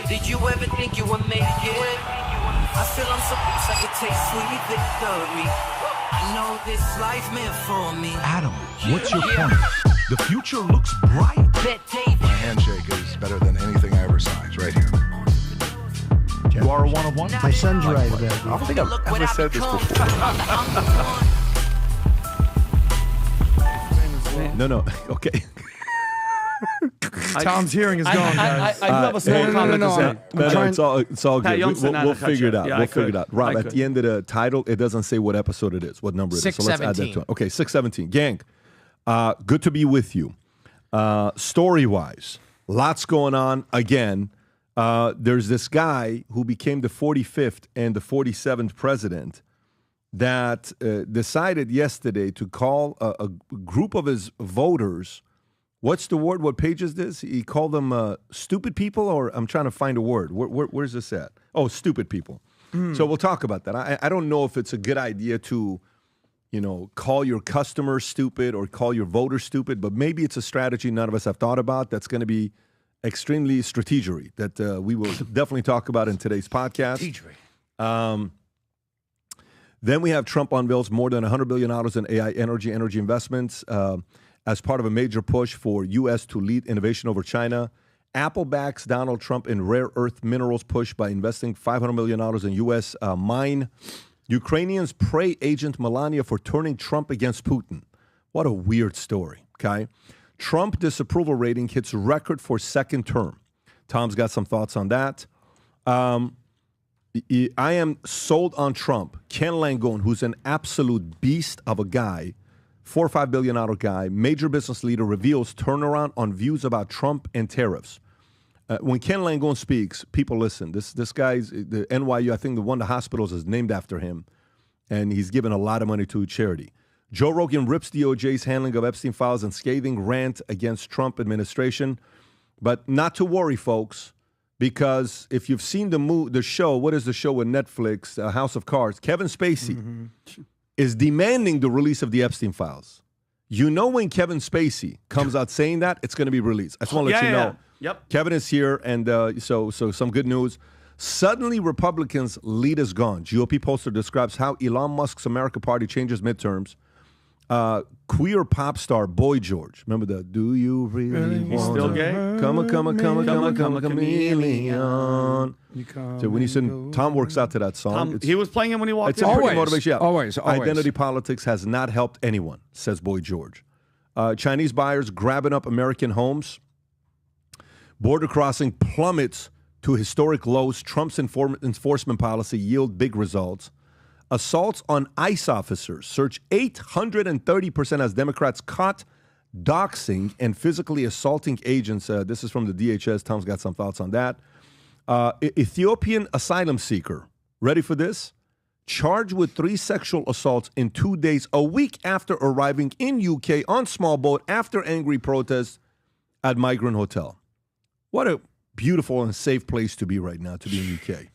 Did you ever think you would make it? I feel I'm so close I could taste sweet victory. I know this life meant for me. Adam, what's your point? The future looks bright. My handshake is better than anything I ever saw. It's right here. You are a one-of-one? My son's right about I don't think I've ever said this before. No. Okay. Tom's hearing is gone, guys. I do have a small comment to say. No, it's all Pat good. Youngson, We'll figure it out. Yeah, We'll figure it out. Rob, I at the end of the title, it doesn't say what episode it is, what number it is. So let's add that to it. Okay, 617. Gang, good to be with you. Story-wise, lots going on. Again, there's this guy who became the 45th and the 47th president that decided yesterday to call a group of his voters. What's the word? What page is this? He called them stupid people, or I'm trying to find a word. Where's this at? Oh, stupid people. So we'll talk about that. I don't know if it's a good idea to, call your customers stupid or call your voters stupid, but maybe it's a strategy none of us have thought about that's going to be extremely strategic that we will definitely talk about in today's podcast. Then we have Trump unveils more than $100 billion in AI energy investments as part of a major push for U.S. to lead innovation over China. Apple backs Donald Trump in rare earth minerals push by investing $500 million in U.S. Mine. Ukrainians pray Agent Melania for turning Trump against Putin. What a weird story, okay? Trump disapproval rating hits record for second term. Tom's got some thoughts on that. I am sold on Trump. Ken Langone, who's an absolute beast of a guy, $4 or $5 billion guy, major business leader, reveals turnaround on views about Trump and tariffs. When Ken Langone speaks, people listen. This guy's, the NYU, I think one of the hospitals is named after him, and he's given a lot of money to a charity. Joe Rogan rips DOJ's handling of Epstein files and scathing rant against Trump administration. But not to worry, folks, because if you've seen the show, what is the show with Netflix, House of Cards, Kevin Spacey is demanding the release of the Epstein files. When Kevin Spacey comes out saying that, it's going to be released. I just want to let you know. Yep. Kevin is here, and so some good news. Suddenly, Republicans' lead is gone. GOP pollster describes how Elon Musk's America Party changes midterms. Queer pop star Boy George. Remember the "Do you really want still gay? Come a chameleon." So when you said Tom works out to that song, he was playing it when he walked in. It's a pretty motivation. Yeah. Always. Identity politics has not helped anyone, says Boy George. Chinese buyers grabbing up American homes. Border crossing plummets to historic lows. Trump's enforcement policy yield big results. Assaults on ICE officers surge 830% as Democrats caught doxing and physically assaulting agents. This is from the DHS. Tom's got some thoughts on that. Ethiopian asylum seeker, ready for this? Charged with 3 sexual assaults in 2 days, a week after arriving in UK on small boat after angry protests at migrant hotel. What a beautiful and safe place to be right now, to be in UK.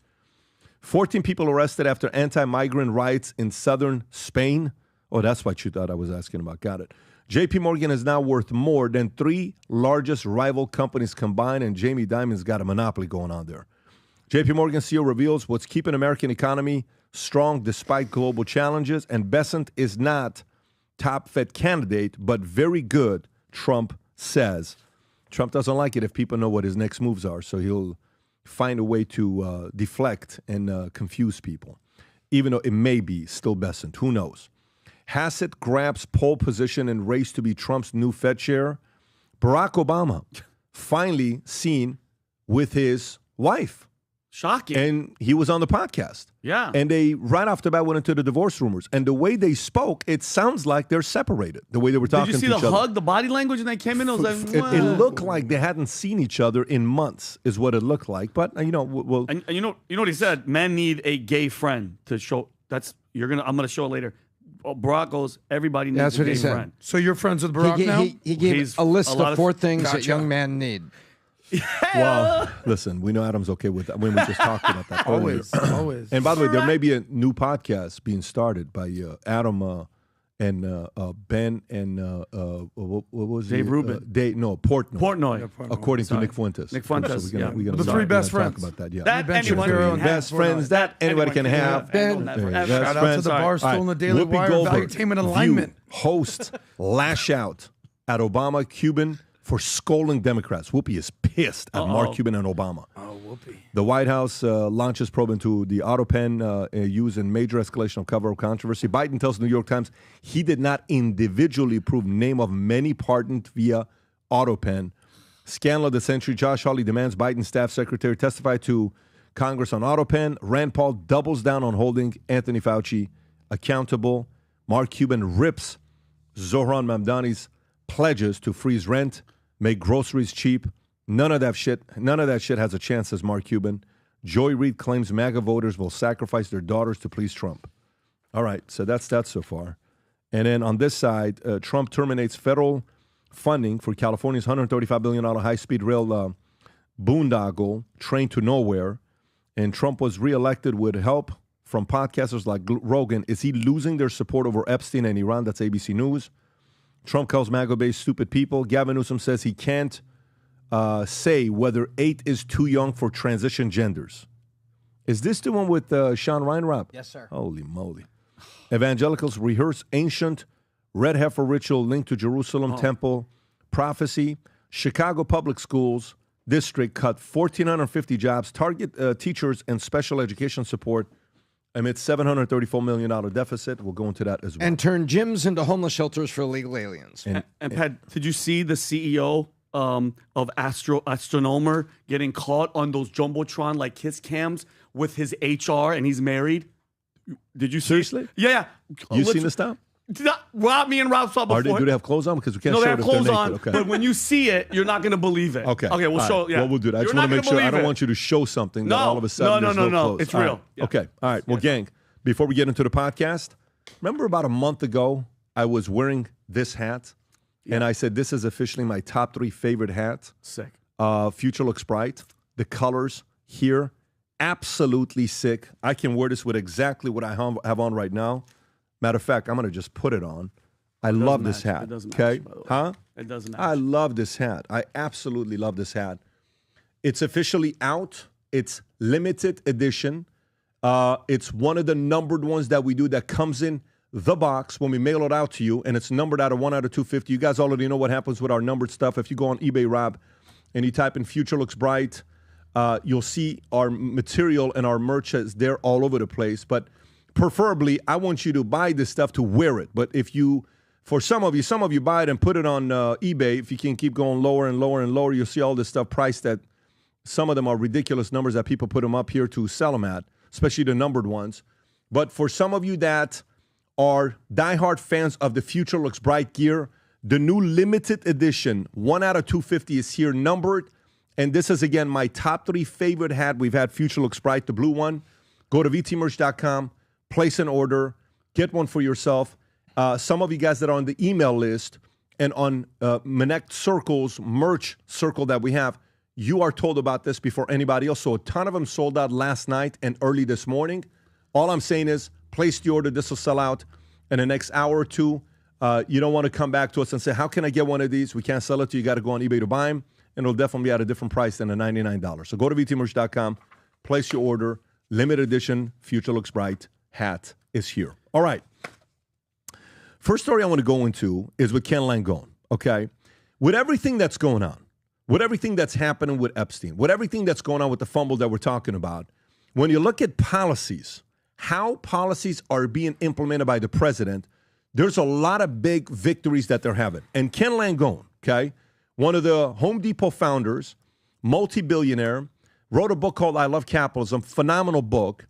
14 people arrested after anti-migrant riots in southern Spain. Oh, that's what you thought I was asking about. Got it. JP Morgan is now worth more than 3 largest rival companies combined, and Jamie Dimon's got a monopoly going on there. JP Morgan CEO reveals what's keeping American economy strong despite global challenges, and Bessent is not top Fed candidate, but very good, Trump says. Trump doesn't like it if people know what his next moves are, so he'll find a way to deflect and confuse people, even though it may be still Bessent. Who knows? Hassett grabs pole position in race to be Trump's new Fed chair. Barack Obama finally seen with his wife. Shocking. And he was on the podcast. Yeah. And they, right off the bat, went into the divorce rumors. And the way they spoke, it sounds like they're separated, the way they were talking to each other. Did you see the hug, the body language when they came in? It was like, it looked like they hadn't seen each other in months, is what it looked like. But, we'll... And you know what he said? Men need a gay friend to show. I'm going to show it later. Barack goes, everybody needs a gay friend. So you're friends with Barack now? He gave a list of 4 things that young men need. Well, listen, we know Adam's okay with that. When we just talked about that always. And by the way, there may be a new podcast being started by Adam and Ben and what was Dave it? Rubin. Portnoy. Portnoy. According Sorry. to Nick Fuentes. Nick Fuentes, So we're gonna The three best talk friends. about that. Yeah. That Ben anyone Shapiro can and have. Best friends that anybody can have. Ben. Best Shout out to the friends. Barstool and the Daily Whoopi Wire Goldberg, Valuetainment View Alignment. host lash out at Obama, Cuban for scolding Democrats. Whoopi is pissed at Mark Cuban and Obama. Oh, whoopee. The White House launches probe into the Autopen use in major escalation of cover-up controversy. Biden tells the New York Times he did not individually prove name of many pardoned via Autopen. Scandal of the century. Josh Hawley demands Biden staff secretary testify to Congress on Autopen. Rand Paul doubles down on holding Anthony Fauci accountable. Mark Cuban rips Zohran Mamdani's pledges to freeze rent, make groceries cheap. None of that shit has a chance, says Mark Cuban. Joy Reid claims MAGA voters will sacrifice their daughters to please Trump. All right, so that's that so far. And then on this side, Trump terminates federal funding for California's $135 billion high-speed rail boondoggle, Train to Nowhere. And Trump was reelected with help from podcasters like Rogan. Is he losing their support over Epstein and Iran? That's ABC News. Trump calls MAGA-based stupid people. Gavin Newsom says he can't say whether 8 is too young for transition genders. Is this the one with Sean Reinrob? Yes, sir. Holy moly. Evangelicals rehearse ancient red heifer ritual linked to Jerusalem temple prophecy. Chicago Public Schools District cut 1,450 jobs, target teachers and special education support amid $734 million deficit. We'll go into that as well. And turn gyms into homeless shelters for illegal aliens. And Pat, did you see the CEO of Astronomer getting caught on those Jumbotron like kiss cams with his HR, and he's married? Did you see? Seriously? Yeah. You seen this stuff? Rob, me and Rob saw before. Do they have clothes on? Because we can't No, show they it have if they're clothes naked. on, Okay. but when you see it, you're not going to believe it. Okay. Okay, we'll All show. right. Yeah. Well, we'll do that. I just You're want to not make sure. gonna I don't believe want you to show something that No. all of a sudden No, there's no. clothes. It's All real. right. Yeah. Okay. All right. Well, gang, before we get into the podcast, remember about a month ago, I was wearing this hat, and I said, this is officially my top 3 favorite hats. Sick. Future looks bright. The colors here, absolutely sick. I can wear this with exactly what I have on right now. Matter of fact, I'm going to just put it on. I love this hat. It doesn't okay? match, by the way. Huh? It doesn't match. I love this hat. I absolutely love this hat. It's officially out. It's limited edition. It's one of the numbered ones that we do that comes in the box when we mail it out to you, and it's numbered out of 1 out of 250. You guys already know what happens with our numbered stuff. If you go on eBay, Rob, and you type in Future Looks Bright, you'll see our material and our merch is there all over the place. But preferably, I want you to buy this stuff to wear it. But if you, for some of you buy it and put it on eBay. If you can keep going lower and lower and lower, you'll see all this stuff priced at, some of them are ridiculous numbers that people put them up here to sell them at, especially the numbered ones. But for some of you that are diehard fans of the Future Looks Bright gear, the new limited edition, 1 out of 250 is here, numbered. And this is, again, my top 3 favorite hat. We've had Future Looks Bright, the blue one. Go to vtmerch.com, place an order, get one for yourself. Some of you guys that are on the email list and on Connect Circle's merch circle that we have, you are told about this before anybody else. So a ton of them sold out last night and early this morning. All I'm saying is place the order. This will sell out in the next hour or two. You don't want to come back to us and say, how can I get one of these? We can't sell it to you. You got to go on eBay to buy them. And it'll definitely be at a different price than the $99. So go to vtmerch.com, place your order. Limited edition Future Looks Bright hat is here. All right. First story I want to go into is with Ken Langone, okay? With everything that's going on, with everything that's happening with Epstein, with everything that's going on with the fumble that we're talking about, when you look at policies, how policies are being implemented by the president, there's a lot of big victories that they're having. And Ken Langone, okay, one of the Home Depot founders, multi-billionaire, wrote a book called I Love Capitalism, phenomenal book,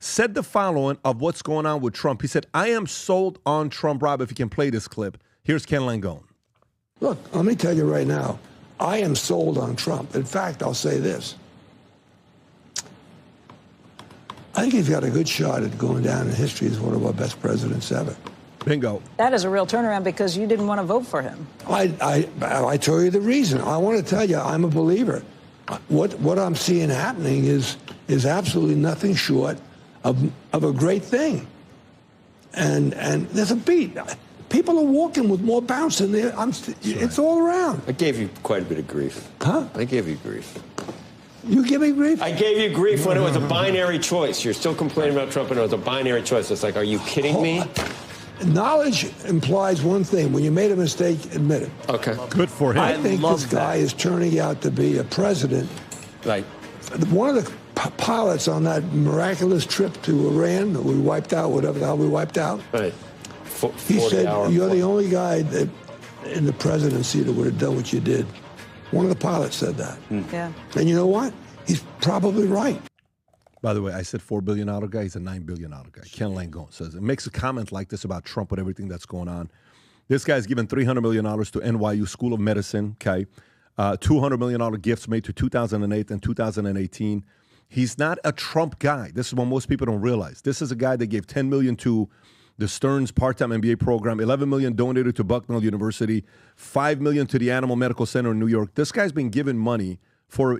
said the following of what's going on with Trump. He said, I am sold on Trump. Rob, if you can play this clip. Here's Ken Langone. Look, let me tell you right now, I am sold on Trump. In fact, I'll say this. I think he's got a good shot at going down in history as one of our best presidents ever. Bingo. That is a real turnaround because you didn't want to vote for him. I tell you the reason. I want to tell you, I'm a believer. What I'm seeing happening is absolutely nothing short of a great thing. And there's a beat. People are walking with more bounce than they. It's all around. I gave you quite a bit of grief. Huh? I gave you grief. You give me grief? I gave you grief when it was a binary choice. You're still complaining about Trump and it was a binary choice. It's like, are you kidding me? Knowledge implies one thing. When you made a mistake, admit it. Okay. Good for him. I think this guy is turning out to be a president. Right. One of the pilots on that miraculous trip to Iran that we wiped out, whatever the hell we wiped out. Right. He said, you're the only guy that in the presidency that would have done what you did. One of the pilots said that. Yeah. And you know what? He's probably right. By the way, I said $4 billion guy. He's a $9 billion guy. Ken Langone says it makes a comment like this about Trump with everything that's going on. This guy's given $300 million to NYU School of Medicine. Okay, $200 million gifts made to 2008 and 2018. He's not a Trump guy. This is what most people don't realize. This is a guy that gave $10 million to the Stearns part-time MBA program, $11 million donated to Bucknell University, $5 million to the Animal Medical Center in New York. This guy's been given money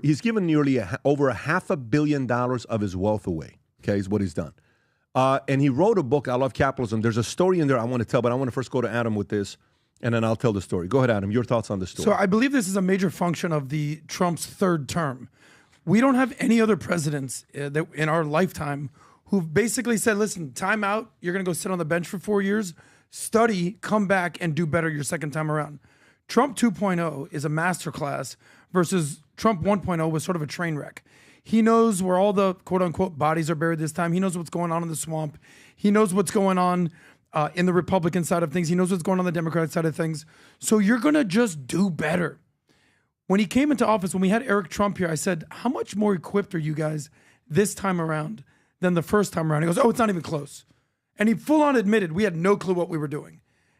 he's given nearly over $500 million of his wealth away. Okay, is what he's done. And he wrote a book, I Love Capitalism. There's a story in there I want to tell, but I want to first go to Adam with this, and then I'll tell the story. Go ahead, Adam. Your thoughts on the story. So I believe this is a major function of the Trump's third term. We don't have any other presidents that in our lifetime who've basically said, listen, time out, you're going to go sit on the bench for 4 years, study, come back, and do better your second time around. Trump 2.0 is a masterclass versus Trump 1.0 was sort of a train wreck. He knows where all the quote-unquote bodies are buried this time. He knows what's going on in the swamp. He knows what's going on in the Republican side of things. He knows what's going on the Democratic side of things. So you're going to just do better. When he came into office, when we had Eric Trump here, I said, how much more equipped are you guys this time around than the first time around? He goes, oh, it's not even close. And he full on admitted we had no clue what we were doing.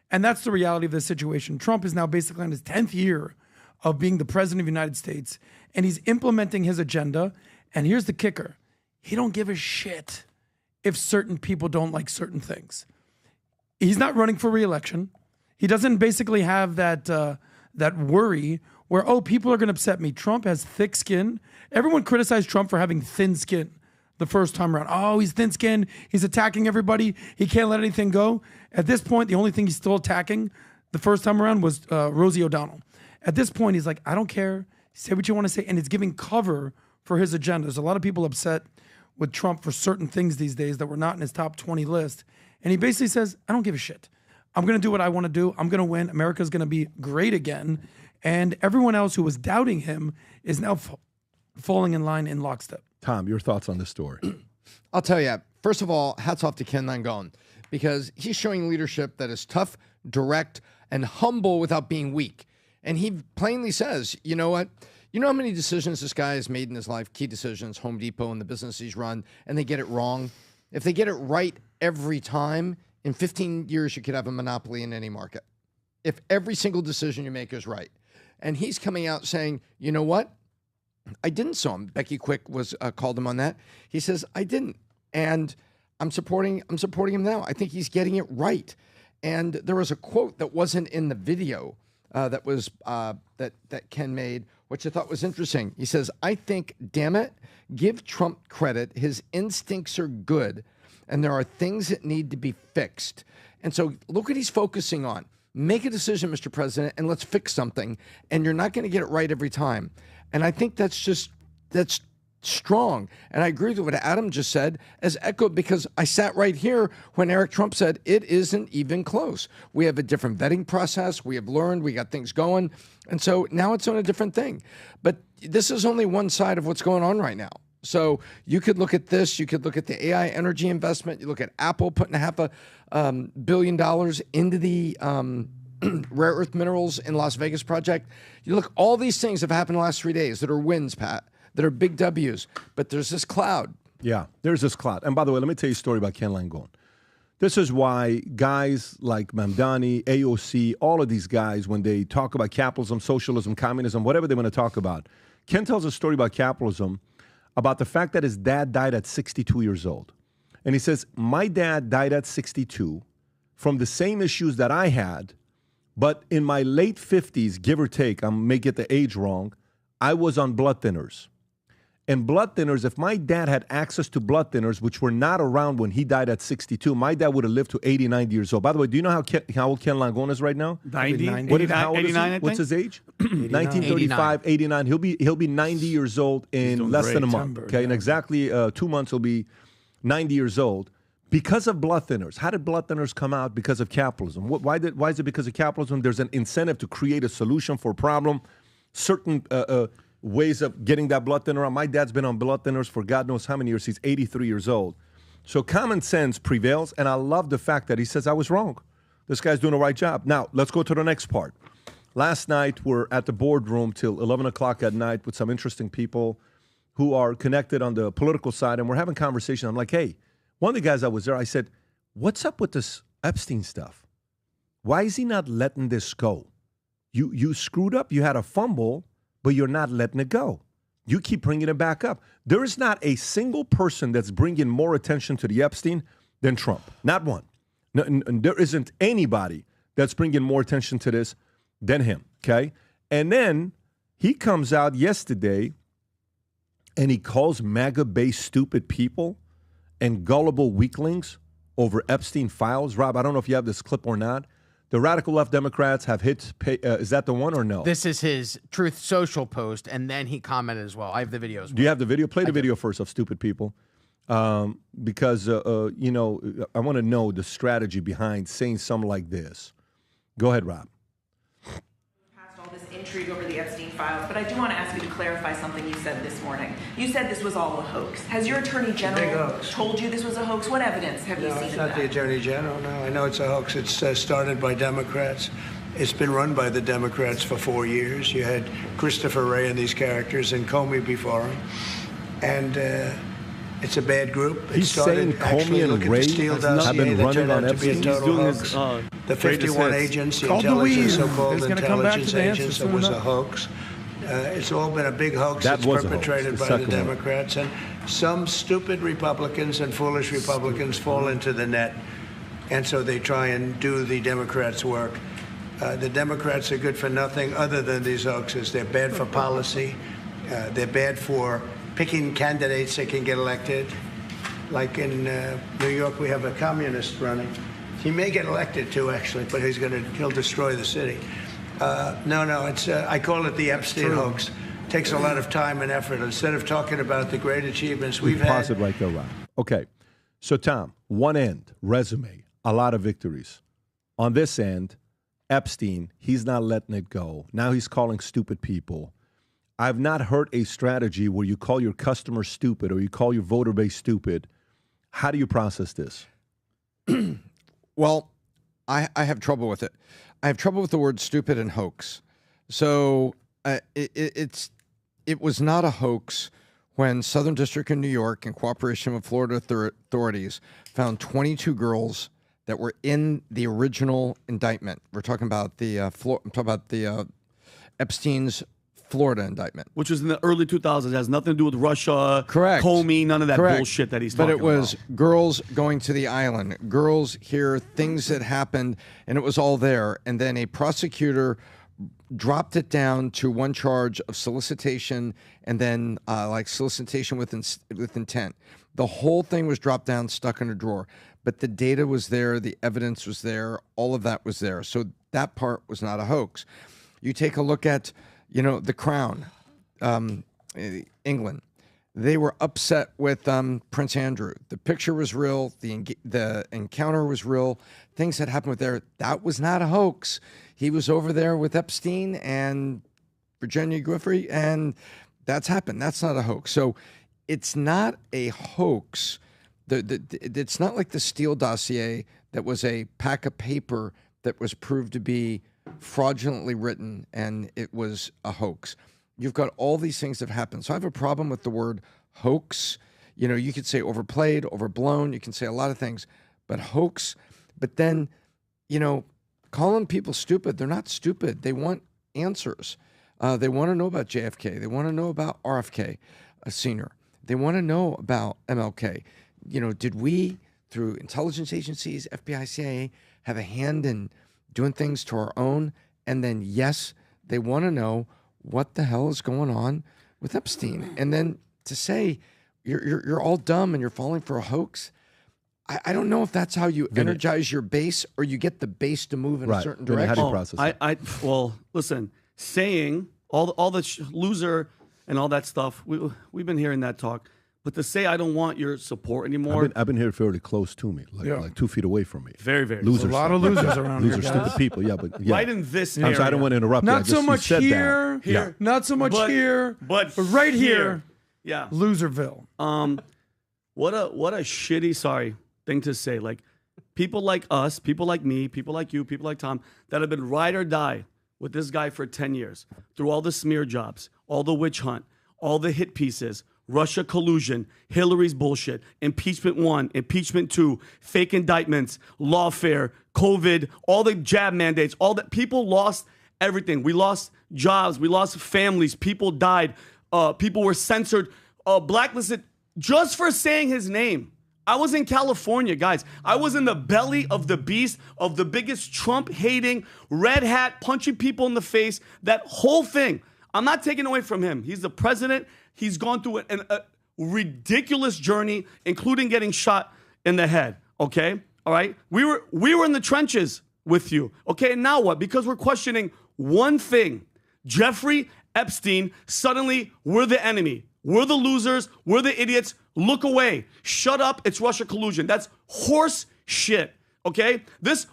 And that's the reality of this situation. Trump is now basically on his 10th year of being the president of the United States, and he's implementing his agenda. And here's the kicker. He don't give a shit if certain people don't like certain things. He's not running for re-election. He doesn't basically have that worry where, oh, people are going to upset me. Trump has thick skin. Everyone criticized Trump for having thin skin the first time around. Oh, he's thin-skinned. He's attacking everybody. He can't let anything go. At this point, the only thing he's still attacking the first time around was Rosie O'Donnell. At this point, he's like, I don't care. Say what you want to say. And it's giving cover for his agenda. There's a lot of people upset with Trump for certain things these days that were not in his top 20 list. And he basically says, I don't give a shit. I'm going to do what I want to do. I'm going to win. America's going to be great again. And everyone else who was doubting him is now falling in line in lockstep. Tom, your thoughts on this story? I'll tell you, first of all, hats off to Ken Langone, because he's showing leadership that is tough, direct, and humble without being weak. And he plainly says, you know what? You know how many decisions this guy has made in his life, key decisions, Home Depot and the business he's run, and they get it wrong? If they get it right every time, in 15 years, you could have a monopoly in any market. If every single decision you make is right. And he's coming out saying, you know what? I didn't sue him. Becky Quick was called him on that. He says, I didn't. And I'm supporting him now. I think he's getting it right. And there was a quote that wasn't in the video that Ken made, which I thought was interesting. He says, I think, damn it, give Trump credit. His instincts are good, and there are things that need to be fixed. And so look what he's focusing on. Make a decision, Mr. President, and let's fix something. And you're not going to get it right every time. And I think that's strong. And I agree with what Adam just said as echoed, because I sat right here when Eric Trump said it isn't even close. We have a different vetting process. We have learned. We got things going. And so now it's on a different thing. But this is only one side of what's going on right now. So you could look at this. You could look at the AI energy investment. You look at Apple putting $500 million into the rare earth minerals in Las Vegas project. You look, all these things have happened in the last 3 days that are wins, Pat, that are big W's. But there's this cloud. Yeah, there's this cloud. And by the way, let me tell you a story about Ken Langone. This is why guys like Mamdani, AOC, all of these guys, when they talk about capitalism, socialism, communism, whatever they want to talk about, Ken tells a story about capitalism, about the fact that his dad died at 62 years old. And he says, my dad died at 62 from the same issues that I had, but in my late 50s, give or take, I may get the age wrong, I was on blood thinners. And blood thinners, if my dad had access to blood thinners, which were not around when he died at 62, my dad would have lived to 80, 90 years old. By the way, do you know how old Ken Langone is right now? 90? How old is he? I think. What's his age? 1935, 89. He'll be 90 years old in less than a month. Okay, in exactly 2 months, he'll be 90 years old. Because of blood thinners. How did blood thinners come out? Because of capitalism. Why is it because of capitalism? There's an incentive to create a solution for a problem. Certain ways of getting that blood thinner on. My dad's been on blood thinners for God knows how many years. He's 83 years old. So common sense prevails, and I love the fact that he says I was wrong. This guy's doing the right job. Now, let's go to the next part. Last night, we're at the boardroom till 11 o'clock at night with some interesting people who are connected on the political side, and we're having conversation. I'm like, hey, one of the guys that was there, I said, what's up with this Epstein stuff? Why is he not letting this go? You screwed up. You had a fumble, but you're not letting it go. You keep bringing it back up. There is not a single person that's bringing more attention to the Epstein than Trump. Not one. No, there isn't anybody that's bringing more attention to this than him, okay? And then he comes out yesterday and he calls MAGA-based stupid people and gullible weaklings over Epstein files. Rob, I don't know if you have this clip or not. The radical left Democrats have hit, is that the one or no? This is his Truth Social post, and then he commented as well. I have the video as well. Do you have the video? Play the video first of stupid people. Because, you know, I want to know the strategy behind saying something like this. Go ahead, Rob. All this intrigue over the Epstein files, but I do want to ask you to clarify something you said this morning. You said this was all a hoax. Has your attorney general told you this was a hoax? What evidence have you seen? No, it's not the attorney general. No, I know it's a hoax. It's started by Democrats. It's been run by the Democrats for 4 years. You had Christopher Wray and these characters and Comey before him, and it's a bad group. He's saying Comey and Wray have been running on Epstein. He's doing his, the 51 agents, the intelligence, so-called intelligence agents, it was a hoax. It's all been a big hoax that's perpetrated by the Democrats. And some stupid Republicans and foolish Republicans fall into the net. And so they try and do the Democrats' work. The Democrats are good for nothing other than these hoaxes. They're bad for policy. They're bad for picking candidates that can get elected. Like in New York, we have a communist running. He may get elected too, actually, but he'll destroy the city. No, it's I call it the Epstein hoax. It takes a lot of time and effort. Instead of talking about the great achievements we've had. Pause it right there, Rob. Okay, so Tom, one end, resume, a lot of victories. On this end, Epstein, he's not letting it go. Now he's calling stupid people. I've not heard a strategy where you call your customer stupid or you call your voter base stupid. How do you process this? Well, I have trouble with it. I have trouble with the word stupid and hoax. So it was not a hoax when Southern District of New York, in cooperation with Florida authorities, found 22 girls that were in the original indictment. We're talking about the Epstein's Florida indictment, which was in the early 2000s. It has nothing to do with Russia, correct? Comey, none of that bullshit that he's talking about. But it was girls going to the island, girls here, things that happened, and it was all there. And then a prosecutor dropped it down to one charge of solicitation, and then like solicitation with intent. The whole thing was dropped down, stuck in a drawer. But the data was there, the evidence was there, all of that was there. So that part was not a hoax. You take a look at, the Crown, England. They were upset with Prince Andrew. The picture was real. The encounter was real. Things that happened with there. That was not a hoax. He was over there with Epstein and Virginia Giuffre, and that's happened. That's not a hoax. So it's not a hoax. It's not like the Steele dossier that was a pack of paper that was proved to be fraudulently written and it was a hoax. You've got all these things that have happened. So I have a problem with the word hoax. You could say overplayed, overblown. You can say a lot of things, but hoax. But then, calling people stupid, they're not stupid. They want answers. They want to know about JFK. They want to know about RFK, Sr. They want to know about MLK. Did we, through intelligence agencies, FBI, CIA, have a hand in doing things to our own? And then, yes, they want to know what the hell is going on with Epstein. And then to say you're all dumb and you're falling for a hoax. I don't know if that's how you energize your base or you get the base to move in a certain direction. How do you process that? Well, listen, saying all the loser and all that stuff, we've been hearing that talk. But to say I don't want your support anymore. I've been here fairly close to me, like 2 feet away from me. Very, very. Losers. A lot of losers around here. Losers, stupid people. Yeah, but right in this area. I don't want to interrupt. Not so much here. Here. Not so much here. But right here. Yeah. Loserville. What a shitty thing to say. Like people like us, people like me, people like you, people like Tom that have been ride or die with this guy for 10 years through all the smear jobs, all the witch hunt, all the hit pieces, Russia collusion, Hillary's bullshit, impeachment 1, impeachment 2, fake indictments, lawfare, COVID, all the jab mandates, all that. People lost everything. We lost jobs. We lost families. People died. People were censored, blacklisted just for saying his name. I was in California, guys. I was in the belly of the beast, of the biggest Trump-hating, red hat, punching people in the face, that whole thing. I'm not taking away from him. He's the president. He's gone through a ridiculous journey, including getting shot in the head, okay? All right? We were in the trenches with you, okay? And now what? Because we're questioning one thing. Jeffrey Epstein, suddenly we're the enemy. We're the losers. We're the idiots. Look away. Shut up. It's Russia collusion. That's horse shit, okay? This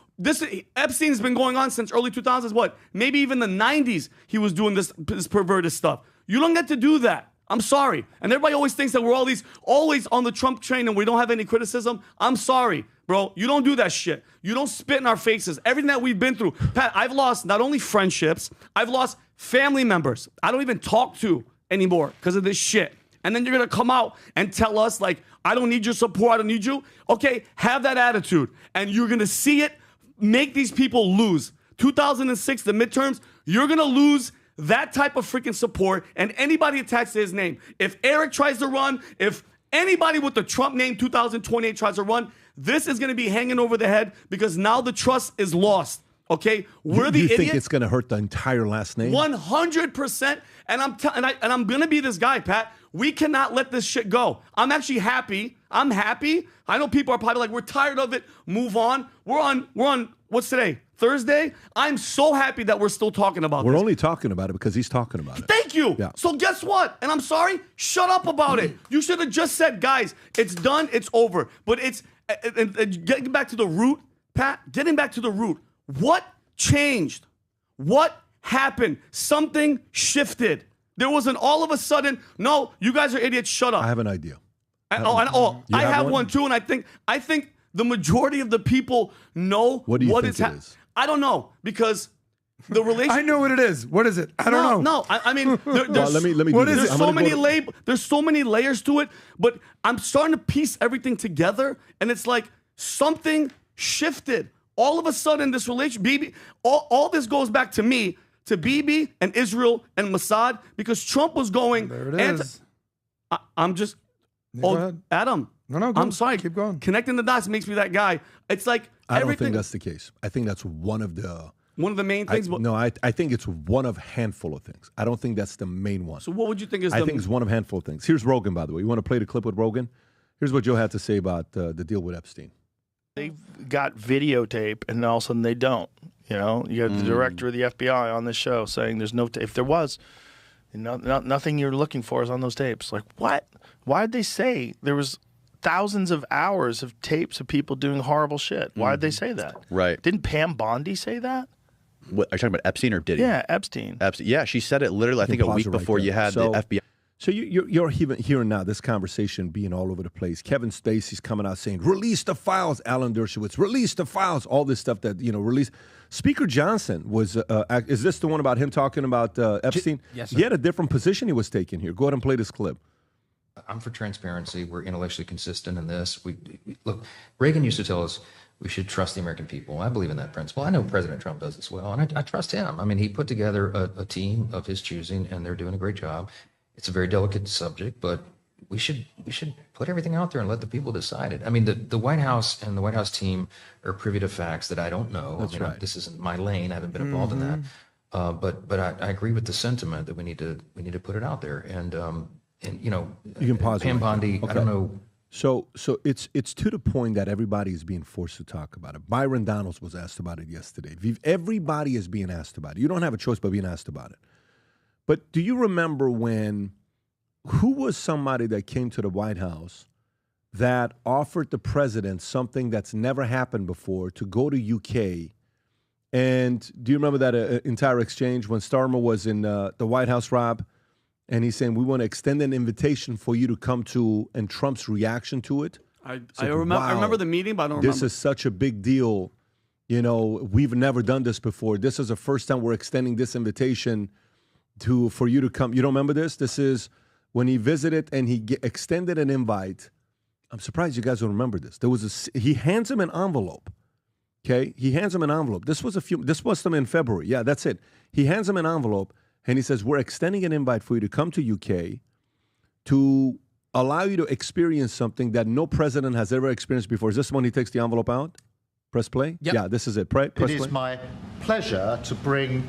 Epstein's been going on since early 2000s, what? Maybe even the 90s he was doing this perverted stuff. You don't get to do that. I'm sorry. And everybody always thinks that we're always on the Trump train and we don't have any criticism. I'm sorry, bro. You don't do that shit. You don't spit in our faces. Everything that we've been through. Pat, I've lost not only friendships, I've lost family members I don't even talk to anymore because of this shit. And then you're going to come out and tell us, like, I don't need your support, I don't need you. Okay, have that attitude. And you're going to see it make these people lose. 2006, the midterms, you're going to lose that type of freaking support and anybody attached to his name. If Eric tries to run, if anybody with the Trump name 2028 tries to run, this is going to be hanging over the head because now the trust is lost. Okay, we're the idiots. You think it's going to hurt the entire last name? 100%. And I'm going to be this guy, Pat. We cannot let this shit go. I'm actually happy. I'm happy. I know people are probably like, we're tired of it. Move on. We're on. What's today? Thursday? I'm so happy that we're still talking about this. We're only talking about it because he's talking about it. Thank you. Yeah. So guess what? And I'm sorry, shut up about it. You should have just said, guys, it's done, it's over. But it's getting back to the root, Pat, getting back to the root. What changed? What happened? Something shifted. There wasn't all of a sudden, no, you guys are idiots, shut up. I have an idea. I have one too, and I think the majority of the people know what is happening. I don't know, because the relationship. I know what it is. What is it? I don't know. No, I mean, let me do this. There's so many layers to it, but I'm starting to piece everything together, and it's like something shifted. All of a sudden, this relationship, Bibi, all this goes back to me, to Bibi and Israel and Mossad, because Trump was going. There it is. I'm just. Go ahead. Adam. No, I'm sorry. Keep going. Connecting the dots makes me that guy. It's like I don't think that's the case. I think that's one of the main things. I think it's one of handful of things. I don't think that's the main one. So what would you think is? I think it's one of a handful of things. Here's Rogan, by the way. You want to play the clip with Rogan? Here's what Joe had to say about the deal with Epstein. They've got videotape, and all of a sudden they don't. You know, you have the director of the FBI on this show saying there's no. If there was, nothing you're looking for is on those tapes. Like what? Why did they say there was thousands of hours of tapes of people doing horrible shit? Why did they say that? Right. Didn't Pam Bondi say that? What, are you talking about Epstein or Diddy? Yeah, Epstein. Yeah, she said it literally, I think, a week before you had the FBI. So you're hearing now this conversation being all over the place. Kevin Spacey's coming out saying, release the files. Alan Dershowitz, release the files. All this stuff that, release. Speaker Johnson was, is this the one about him talking about Epstein? Yes, sir. He had a different position he was taking here. Go ahead and play this clip. I'm for transparency. We're intellectually consistent in this. Look, Reagan used to tell us we should trust the American people. I believe in that principle. I know President Trump does as well, and I trust him. I mean, he put together a team of his choosing, and they're doing a great job. It's a very delicate subject, but we should put everything out there and let the people decide it. I mean, the White House and the White House team are privy to facts that I don't know. That's right. This isn't my lane. I haven't been involved in that. But I agree with the sentiment that we need to put it out there. And and you know, You can pause. Pam right Bondi. there. I don't know. So it's to the point that everybody is being forced to talk about it. Byron Donalds was asked about it yesterday. Everybody is being asked about it. You don't have a choice but being asked about it. But do you remember who was somebody that came to the White House that offered the president something that's never happened before to go to UK? And do you remember that entire exchange when Starmer was in the White House, Rob? And he's saying, we want to extend an invitation for you to come to, and Trump's reaction to it. I remember the meeting, but I don't remember. This is such a big deal. You know, we've never done this before. This is the first time we're extending this invitation for you to come. You don't remember this? This is when he visited and he extended an invite. I'm surprised you guys don't remember this. He hands him an envelope. Okay? He hands him an envelope. This must have been in February. Yeah, that's it. He hands him an envelope. And he says, we're extending an invite for you to come to UK to allow you to experience something that no president has ever experienced before. Is this when he takes the envelope out? Press play? Yep. Yeah, this is it. Press play. It is my pleasure to bring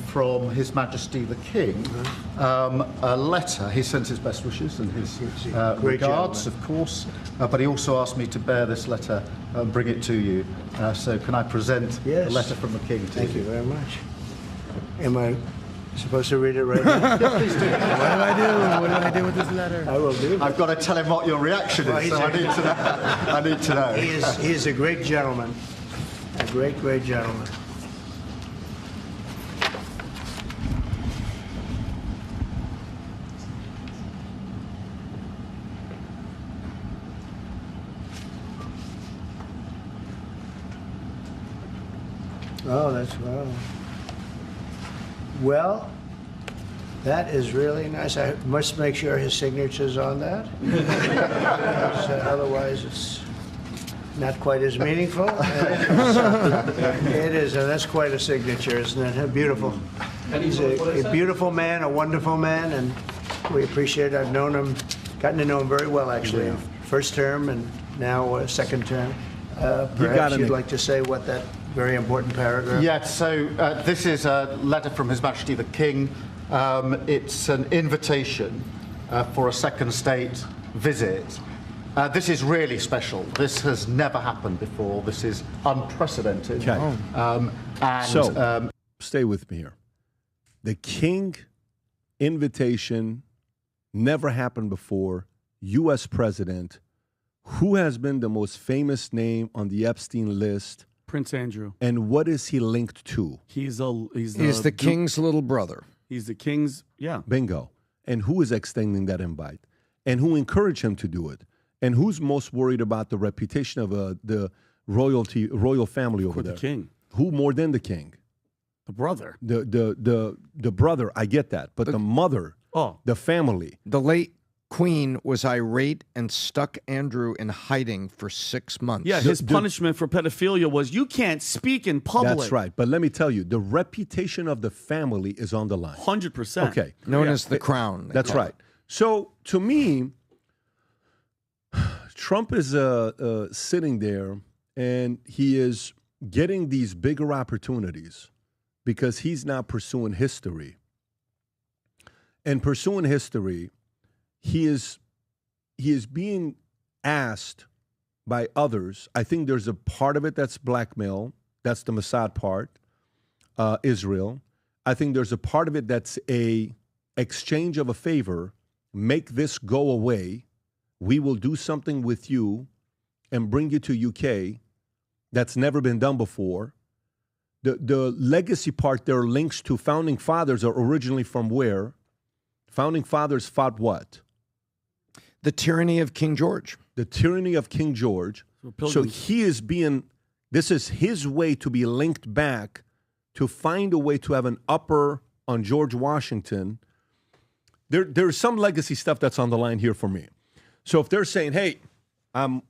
from His Majesty the King a letter. He sends his best wishes and his regards, of course, but he also asked me to bear this letter and bring it to you. So can I present the letter from the King to you? Thank you very much. Am I supposed to read it right now? Yeah, please do. What do I do with this letter? I will do. I've got to tell him what your reaction is, so I need to know. I need to know. He is a great gentleman. A great, great gentleman. Oh, that's well. Well, that is really nice. I must make sure his signature's on that. Otherwise, it's not quite as meaningful. It is, and that's quite a signature, isn't it? Beautiful. He's a beautiful man, a wonderful man, and we appreciate it. I've known him, gotten to know him very well, actually. Yeah. First term and now second term. Perhaps you'd like to say what that very important paragraph. Yes, so this is a letter from His Majesty the King. It's an invitation for a second state visit. This is really special. This has never happened before. This is unprecedented. Okay. Stay with me here. The King invitation never happened before. U.S. president, who has been the most famous name on the Epstein list? Prince Andrew. And what is he linked to? He's the king's little brother. He's the king's, yeah. Bingo. And who is extending that invite? And who encouraged him to do it? And who's most worried about the reputation of the royal family over there? The king. Who more than the king? The brother. The brother, I get that. But the mother, the family. The late Queen was irate and stuck Andrew in hiding for 6 months. Yeah, his punishment for pedophilia was you can't speak in public. That's right. But let me tell you, the reputation of the family is on the line. 100%. Okay. Known as the crown. That's right. So to me, Trump is sitting there and he is getting these bigger opportunities because he's now pursuing history. And pursuing history, he is being asked by others. I think there's a part of it that's blackmail. That's the Mossad part, Israel. I think there's a part of it that's a exchange of a favor. Make this go away. We will do something with you and bring you to UK that's never been done before. The legacy part, there are links to founding fathers are originally from where? Founding fathers fought what? The tyranny of King George. The tyranny of King George. So he is this is his way to be linked back to find a way to have an upper on George Washington. There's some legacy stuff that's on the line here for me. So if they're saying, hey, I'm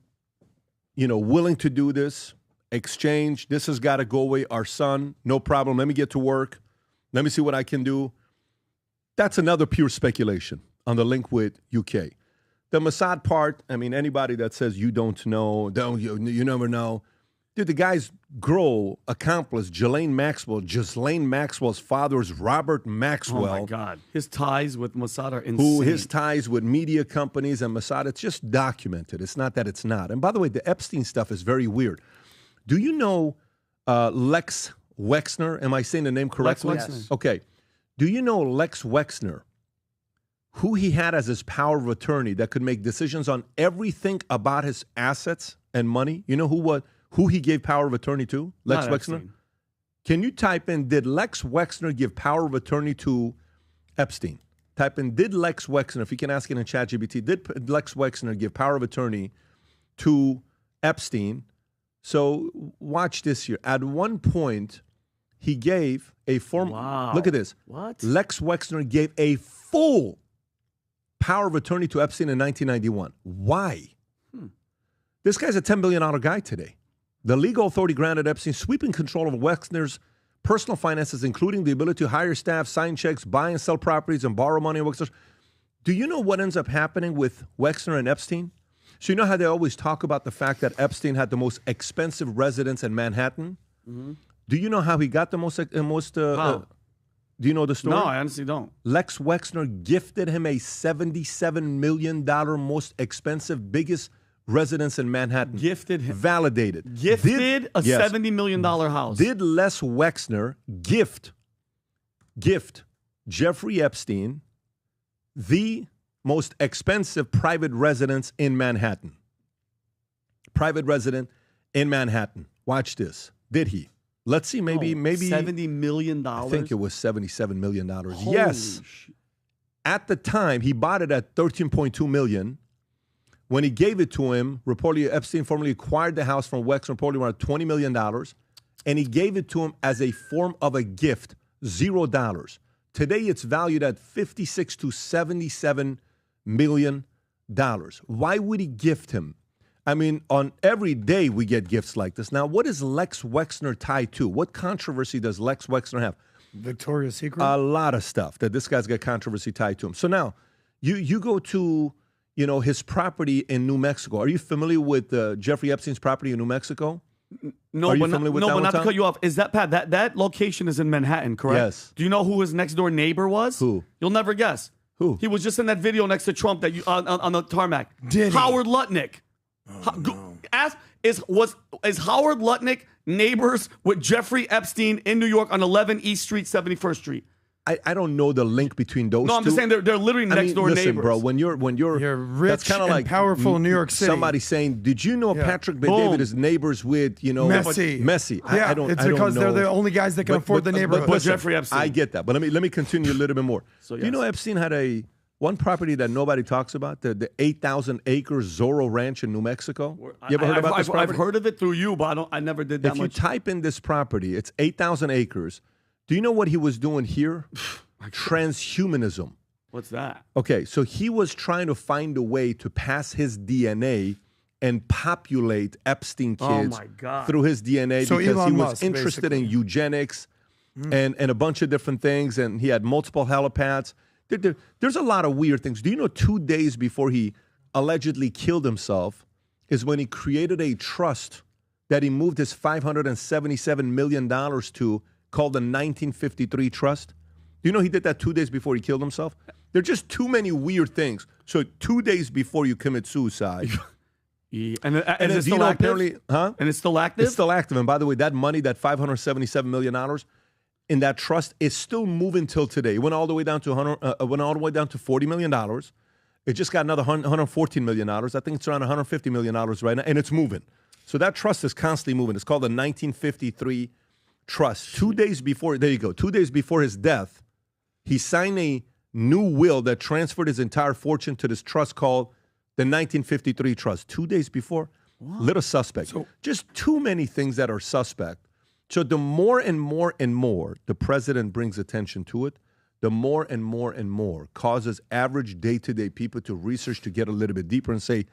willing to do this, exchange, this has got to go away, our son, no problem, let me get to work, let me see what I can do. That's another pure speculation on the link with UK. The Mossad part, I mean, anybody that says you don't know, you never know, Dude, the guy's girl accomplice, Ghislaine Maxwell's father is Robert Maxwell. Oh, my God. His ties with Mossad are insane. His ties with media companies and Mossad, it's just documented. It's not that it's not. And by the way, the Epstein stuff is very weird. Do you know Lex Wexner? Am I saying the name correctly? Lex Wexner. Yes. Okay. Do you know Lex Wexner, who he had as his power of attorney that could make decisions on everything about his assets and money? You know who he gave power of attorney to? Lex Not Wexner? Epstein. Can you type in, did Lex Wexner give power of attorney to Epstein? Type in, did Lex Wexner, if you can ask it in ChatGPT, did Lex Wexner give power of attorney to Epstein? So watch this here. At one point, he gave a form. Wow. Look at this. What? Lex Wexner gave a full power of attorney to Epstein in 1991. Why? This guy's a $10 billion guy today. The legal authority granted Epstein sweeping control of Wexner's personal finances, including the ability to hire staff, sign checks, buy and sell properties, and borrow money. Do you know what ends up happening with Wexner and Epstein? So you know how they always talk about the fact that Epstein had the most expensive residence in Manhattan? Mm-hmm. Do you know how he got the most how? Do you know the story? No, I honestly don't. Lex Wexner gifted him a $77 million most expensive, biggest residence in Manhattan. Gifted him. Validated. Gifted a $70 million house. Did Les Wexner gift Jeffrey Epstein the most expensive private residence in Manhattan? Private resident in Manhattan. Watch this. Did he? Let's see, maybe $70 million? I think it was $77 million. Yes. At the time, he bought it at $13.2 million. When he gave it to him, reportedly Epstein formally acquired the house from Wexner, reportedly around $20 million, and he gave it to him as a form of a gift, $0. Today, it's valued at $56 to $77 million. Why would he gift him? I mean, on every day we get gifts like this. Now, what is Lex Wexner tied to? What controversy does Lex Wexner have? Victoria's Secret? A lot of stuff that this guy's got controversy tied to him. So now, you go to, his property in New Mexico. Are you familiar with Jeffrey Epstein's property in New Mexico? No, Are you but familiar with no, that but one, not to Tom? cut you off. Is that Pat? That location is in Manhattan, correct? Yes. Do you know who his next door neighbor was? Who? You'll never guess. Who? He was just in that video next to Trump that you on the tarmac. Did he? Howard Lutnick. Is Howard Lutnick neighbors with Jeffrey Epstein in New York on 11 East Street, 71st Street? I don't know the link between those two. No, I'm just saying they're literally next door listen, neighbors. bro, when you're rich that's kind of and like powerful in New York City. Somebody saying, "Did you know Yeah. Patrick Boom. Bet-David is neighbors with Messi? Messi?" Yeah, I don't. it's I don't because know. they're the only guys that can afford the neighborhood. But listen, Jeffrey Epstein. I get that, but let me continue a little bit more. So, Do you know yes. Epstein had one property that nobody talks about, the 8,000 acre Zorro Ranch in New Mexico? You ever heard about this property? I've heard of it through you, but I never did that If you much. type in this property, it's 8,000 acres. Do you know what he was doing here? Transhumanism. What's that? Okay, so he was trying to find a way to pass his DNA and populate Epstein kids my God. through his DNA So because Elon he was Musk, interested in eugenics and a bunch of different things, and he had multiple helipads. There's a lot of weird things. Do you know 2 days before he allegedly killed himself is when he created a trust that he moved his $577 million to called the 1953 Trust? Do you know he did that 2 days before he killed himself? There are just too many weird things. So 2 days before you commit suicide. Yeah. And then, it's do you still know, active? apparently, huh? And it's still active? It's still active. And by the way, that money, that $577 million in that trust is still moving till today. It went all the way down to $40 million. It just got another $114 million. I think it's around $150 million right now, and it's moving. So that trust is constantly moving. It's called the 1953 Trust. 2 days before, there you go, 2 days before his death, he signed a new will that transferred his entire fortune to this trust called the 1953 Trust. 2 days before, little suspect. So, just too many things that are suspect. So the more and more and more the president brings attention to it, the more and more and more causes average day-to-day people to research, to get a little bit deeper and say,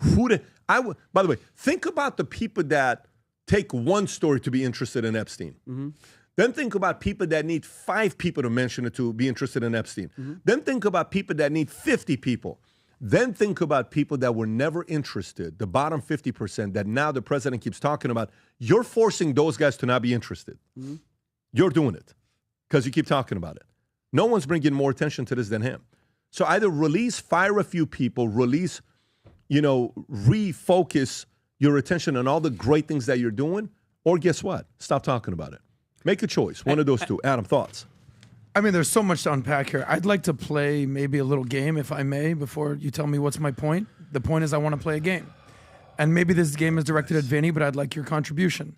by the way, think about the people that take one story to be interested in Epstein. Mm-hmm. Then think about people that need 5 people to mention it to be interested in Epstein. Mm-hmm. Then think about people that need 50 people. Then think about people that were never interested, the bottom 50% that now the president keeps talking about. You're forcing those guys to not be interested. Mm-hmm. You're doing it because you keep talking about it. No one's bringing more attention to this than him. So either fire a few people, refocus your attention on all the great things that you're doing, or guess what? Stop talking about it. Make a choice. One of those two. Adam, thoughts? I mean, there's so much to unpack here. I'd like to play maybe a little game, if I may, before you tell me what's my point. The point is I want to play a game. And maybe this game is directed at Vinny, but I'd like your contribution.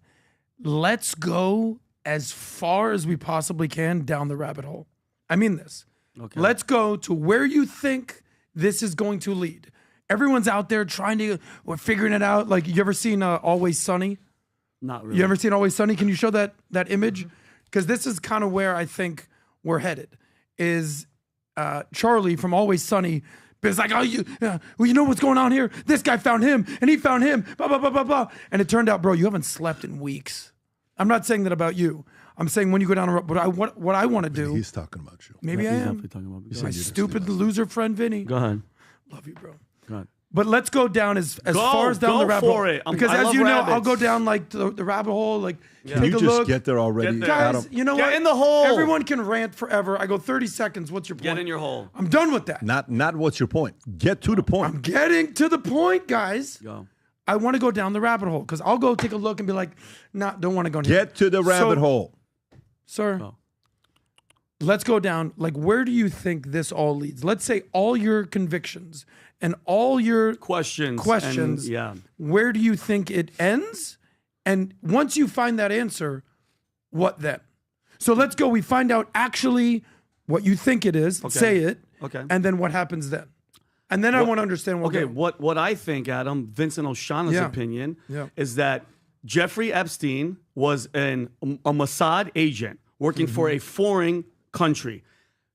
Let's go as far as we possibly can down the rabbit hole. I mean this. Okay. Let's go to where you think this is going to lead. Everyone's out there we're figuring it out. Like, you ever seen Always Sunny? Not really. You ever seen Always Sunny? Can you show that image? Because this is kind of where I think we're headed. Is Charlie from Always Sunny is like, you know what's going on here? This guy found him, and he found him, blah, blah, blah, blah, blah. And it turned out, bro, you haven't slept in weeks. I'm not saying that about you. I'm saying when you go down a road, what I want to do. He's talking about you. Maybe I am. Talking about My stupid loser friend, Vinny. Go ahead. Love you, bro. Go ahead. But let's go down as far as down the rabbit hole. Because as you know, I'll go down like the rabbit hole. Like, Can take you a just look. get there already? Guys, Adam? you know Get what? in the hole. Everyone can rant forever. I go 30 seconds. What's your point? Get in your hole. I'm done with that. Not what's your point. Get to the point. I'm getting to the point, guys. Go. I want to go down the rabbit hole because I'll go take a look and be like, nah, don't want to go. Get to the rabbit hole. Sir, let's go down. Like, where do you think this all leads? Let's say all your convictions and all your questions. And, where do you think it ends? And once you find that answer, what then? So let's go. We find out actually what you think it is. Okay. Say it. Okay. And then what happens then? And then I want to understand what. Okay. What I think, Adam, Vincent Oshana's opinion is that Jeffrey Epstein was a Mossad agent working for a foreign country,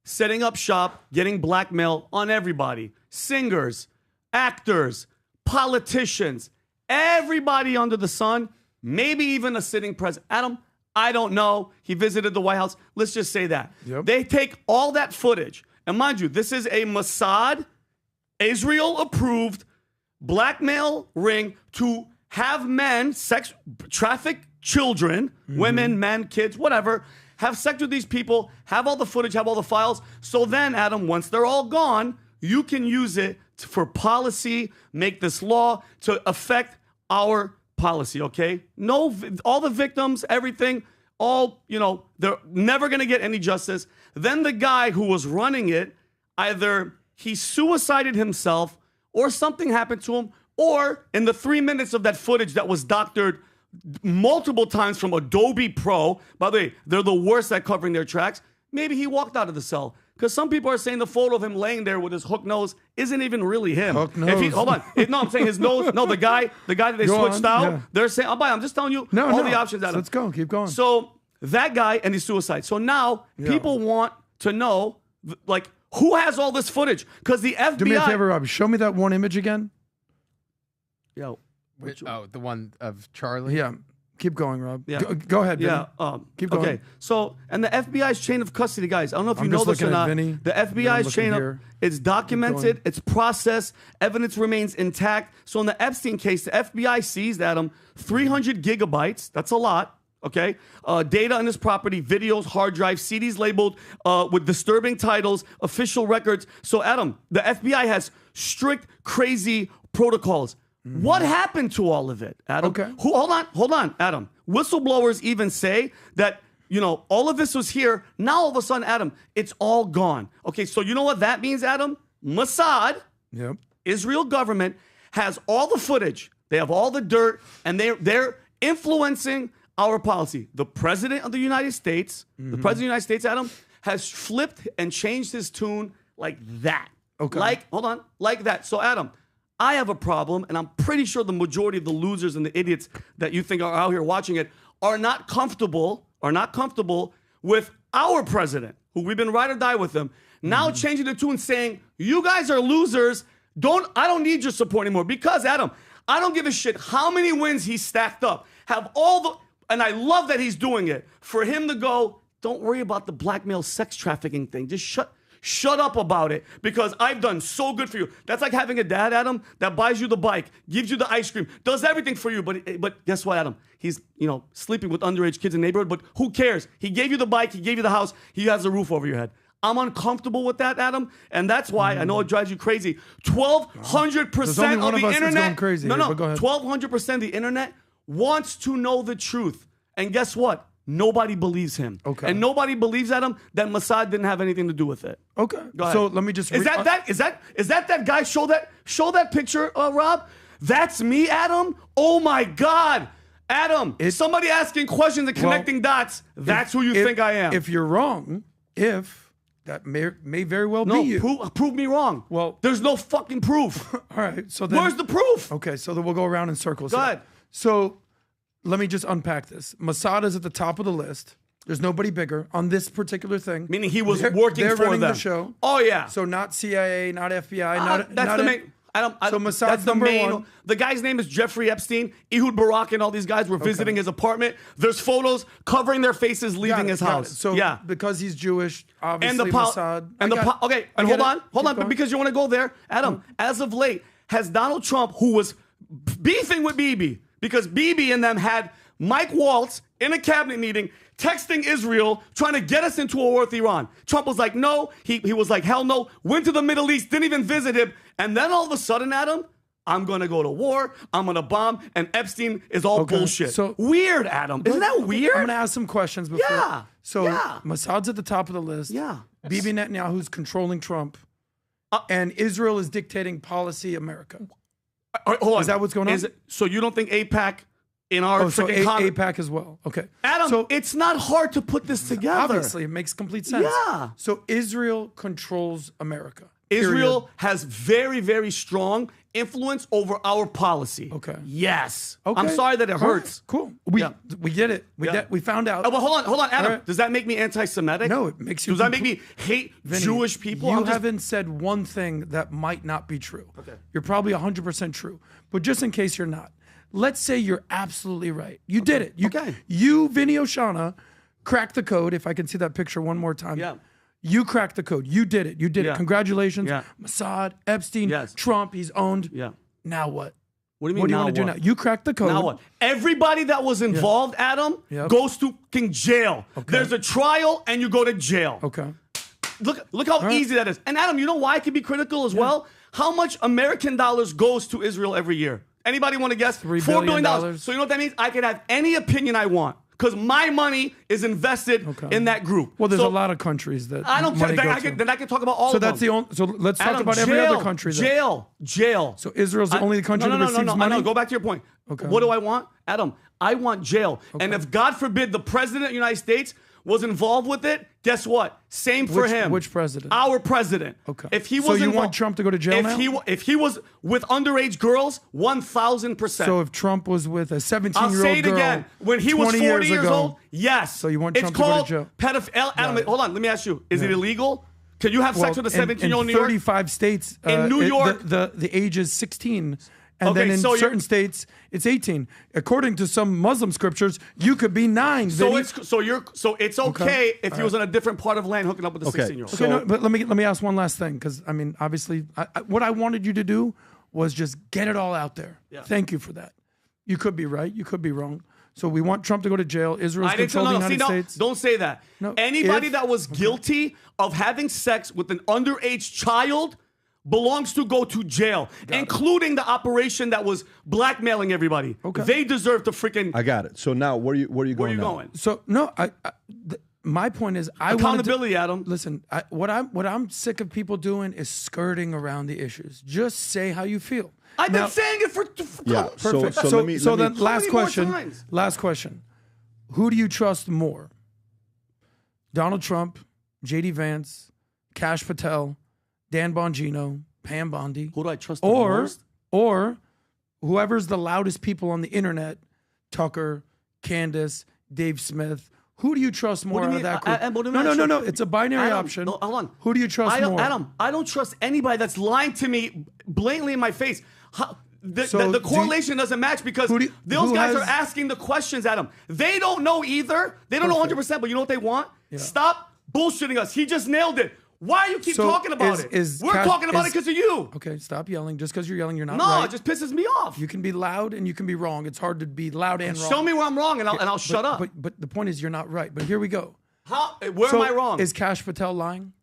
setting up shop, getting blackmail on everybody. Singers, actors, politicians, everybody under the sun, maybe even a sitting president. Adam, I don't know. He visited the White House. Let's just say that. Yep. They take all that footage. And mind you, this is a Mossad, Israel-approved blackmail ring to have men traffic children, women, men, kids, whatever, have sex with these people, have all the footage, have all the files. So then, Adam, once they're all gone, you can use it for policy, make this law to affect our policy, okay? No, all the victims, everything, they're never going to get any justice. Then the guy who was running it, either he suicided himself or something happened to him, or in the 3 minutes of that footage that was doctored multiple times from Adobe Pro, by the way, they're the worst at covering their tracks, maybe he walked out of the cell. Because some people are saying the photo of him laying there with his hook nose isn't even really him. Hook nose. Hold on. I'm saying his nose. No, the guy that they switched out, they're saying, I'm just telling you all the options. Adam. Let's go. Keep going. So that guy and his suicide. So now people want to know, like, who has all this footage? Because the FBI. Do me a favor, Rob. Show me that one image again. Yo. The one of Charlie? Yeah. Keep going, Rob. Yeah. Go ahead, Vinny. Yeah. Keep going. Okay. So, and the FBI's chain of custody, guys, I don't know if you I'm know just this or looking at not. Vinny. The FBI's chain of, it's documented, it's processed, evidence remains intact. So in the Epstein case, the FBI seized, Adam, 300 gigabytes. That's a lot. Okay. Data on his property, videos, hard drives, CDs labeled with disturbing titles, official records. So, Adam, the FBI has strict, crazy protocols. What happened to all of it, Adam? Okay. Hold on, Adam. Whistleblowers even say that, all of this was here. Now, all of a sudden, Adam, it's all gone. Okay, so you know what that means, Adam? Mossad, Israel government, has all the footage. They have all the dirt, and they're influencing our policy. The president of the United States, Adam, has flipped and changed his tune like that. Okay. Like that. So, Adam, I have a problem, and I'm pretty sure the majority of the losers and the idiots that you think are out here watching it are not comfortable with our president, who we've been ride or die with him, now changing the tune, saying, you guys are losers. I don't need your support anymore. Because, Adam, I don't give a shit how many wins he stacked up. And I love that he's doing it. For him to go, don't worry about the blackmail sex trafficking thing. Just shut up about it because I've done so good for you. That's like having a dad, Adam, that buys you the bike, gives you the ice cream, does everything for you. But guess what, Adam? He's, sleeping with underage kids in the neighborhood, but who cares? He gave you the bike, he gave you the house, he has a roof over your head. I'm uncomfortable with that, Adam, and that's why I know it drives you crazy. 1,200% of the internet. Crazy no, 1,200% of the internet wants to know the truth, and guess what? Nobody believes him. Okay. And nobody believes Adam that Mossad didn't have anything to do with it. Okay. Go ahead. So let me just. Is that guy? Show that picture, Rob. That's me, Adam. Oh my God. Adam, somebody asking questions and connecting dots. That's who you think I am. If you're wrong, that may very well be you. Prove me wrong. Well, there's no fucking proof. All right. So then, where's the proof? Okay, so then we'll go around in circles. Go ahead. So let me just unpack this. Mossad is at the top of the list. There's nobody bigger on this particular thing. Meaning he was working for running the show. Oh yeah. So not CIA, not FBI, that's the main. So Mossad's number one. The guy's name is Jeffrey Epstein. Ehud Barak and all these guys were visiting his apartment. There's photos covering their faces leaving his house. So because he's Jewish, obviously Mossad. Hold on. But because you want to go there, Adam, as of late, has Donald Trump, who was beefing with Bibi, because Bibi and them had Mike Waltz in a cabinet meeting texting Israel, trying to get us into a war with Iran. Trump was like, no. He was like, hell no. Went to the Middle East, didn't even visit him. And then all of a sudden, Adam, I'm going to go to war. I'm going to bomb. And Epstein is all bullshit. So weird, Adam. Isn't that weird? I'm going to ask some questions before. Yeah. So Mossad's at the top of the list. Yeah. Bibi Netanyahu's controlling Trump. And Israel is dictating policy America. Hold on. Is that what's going on? So you don't think AIPAC in our freaking AIPAC as well. Okay. Adam, so it's not hard to put this together. Obviously, it makes complete sense. Yeah. So Israel controls America. Israel has very, very strong influence over our policy. Okay. Yes. Okay. I'm sorry that it hurts. Cool. We get it. We found out. But hold on, Adam. Right. Does that make me anti-Semitic? No, it makes you. Does that make me hate Jewish people? You haven't said one thing that might not be true. Okay. You're probably 100% true. But just in case you're not, let's say you're absolutely right. You did it. You, Vinny Oshana, cracked the code. If I can see that picture one more time. Yeah. You cracked the code. You did it. You did it. Congratulations. Yeah. Mossad, Epstein, Trump, he's owned. Yeah. Now what? What do you mean? What do you want to do now? You cracked the code. Now what? Everybody that was involved, Adam, goes to jail. Okay. There's a trial and you go to jail. Okay. Look how easy that is. And Adam, you know why I can be critical as well? How much American dollars goes to Israel every year? Anybody want to guess? $3 billion. So you know what that means? I can have any opinion I want because my money is invested in that group. Well, there's a lot of countries that I don't care. Then I can talk about all of them. So that's the only. So let's talk about every other country. Jail. So Israel's the only country that receives money? No. Go back to your point. Okay. What do I want, Adam? I want jail. Okay. And if God forbid the president of the United States was involved with it, guess what? Same for him. Which president? Our president. Okay. If he was so you want Trump to go to jail now? If he was with underage girls, 1,000%. So if Trump was with a 17-year-old girl, I'll say it again. When he was 40 years old, yes. So you want Trump to go to jail? Pedophile. Adam, hold on. Let me ask you. Is it illegal? Can you have sex with a 17-year-old in New York? 35 states. In New York. The age is 16. And then in certain states, it's 18. According to some Muslim scriptures, you could be 9. So it's okay if he was on a different part of land hooking up with a 16-year-old. Okay, no, but let me ask one last thing, because I mean, obviously, what I wanted you to do was just get it all out there. Yeah. Thank you for that. You could be right, you could be wrong. So we want Trump to go to jail. Israel's controlling the United States. Don't say that. No, anybody that was guilty of having sex with an underage child belongs to go to jail, including the operation that was blackmailing everybody. Okay. They deserve to freaking. I got it. So now, where are you going? Where are you going? So no, my point is, accountability, Adam. Listen, what I'm sick of people doing is skirting around the issues. Just say how you feel. I've been saying it for perfect. So then, last question. Who do you trust more? Donald Trump, J.D. Vance, Kash Patel, Dan Bongino, Pam Bondi. Who do I trust the most? Or whoever's the loudest people on the internet, Tucker, Candace, Dave Smith. Who do you trust more out of that group? No. It's a binary option. No, hold on. Who do you trust more? Adam, I don't trust anybody that's lying to me blatantly in my face. The correlation doesn't match because those guys are asking the questions, Adam. They don't know either. They don't know 100%, but you know what they want? Yeah. Stop bullshitting us. He just nailed it. Why do you keep talking about it? We're talking about it because of you. Okay, stop yelling. Just because you're yelling, you're not No, right. it just pisses me off. You can be loud and you can be wrong. It's hard to be loud and wrong. Show me where I'm wrong, and I'll shut up. But the point is, you're not right. But here we go. Where am I wrong? Is Kash Patel lying?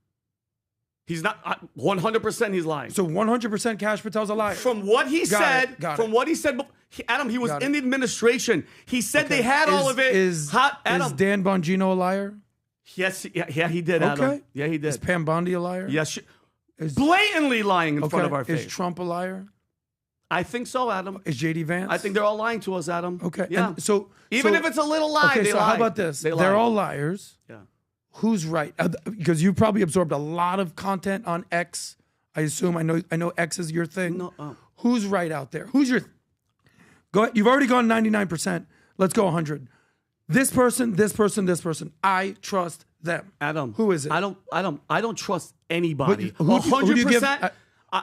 He's not. 100% he's lying. So 100% Kash Patel's a liar. From what he said, Adam, he was in the administration. He said they had all of it. Is Dan Bongino a liar? Yes, yeah, he did, Adam. Okay. Yeah, he did. Is Pam Bondi a liar? Yes, blatantly lying in front of our face. Is Trump a liar? I think so, Adam. Is JD Vance? I think they're all lying to us, Adam. Okay. Yeah. And so even if it's a little lie, okay, they so lie. how about this? They're all liars. Yeah. Who's right? Because you probably absorbed a lot of content on X. I assume. I know X is your thing. No. Who's right out there? Who's your? Go ahead. You've already gone 99%. Let's go 100. This person. I trust them. Adam. Who is it? I don't trust anybody. Who do you give? 100%.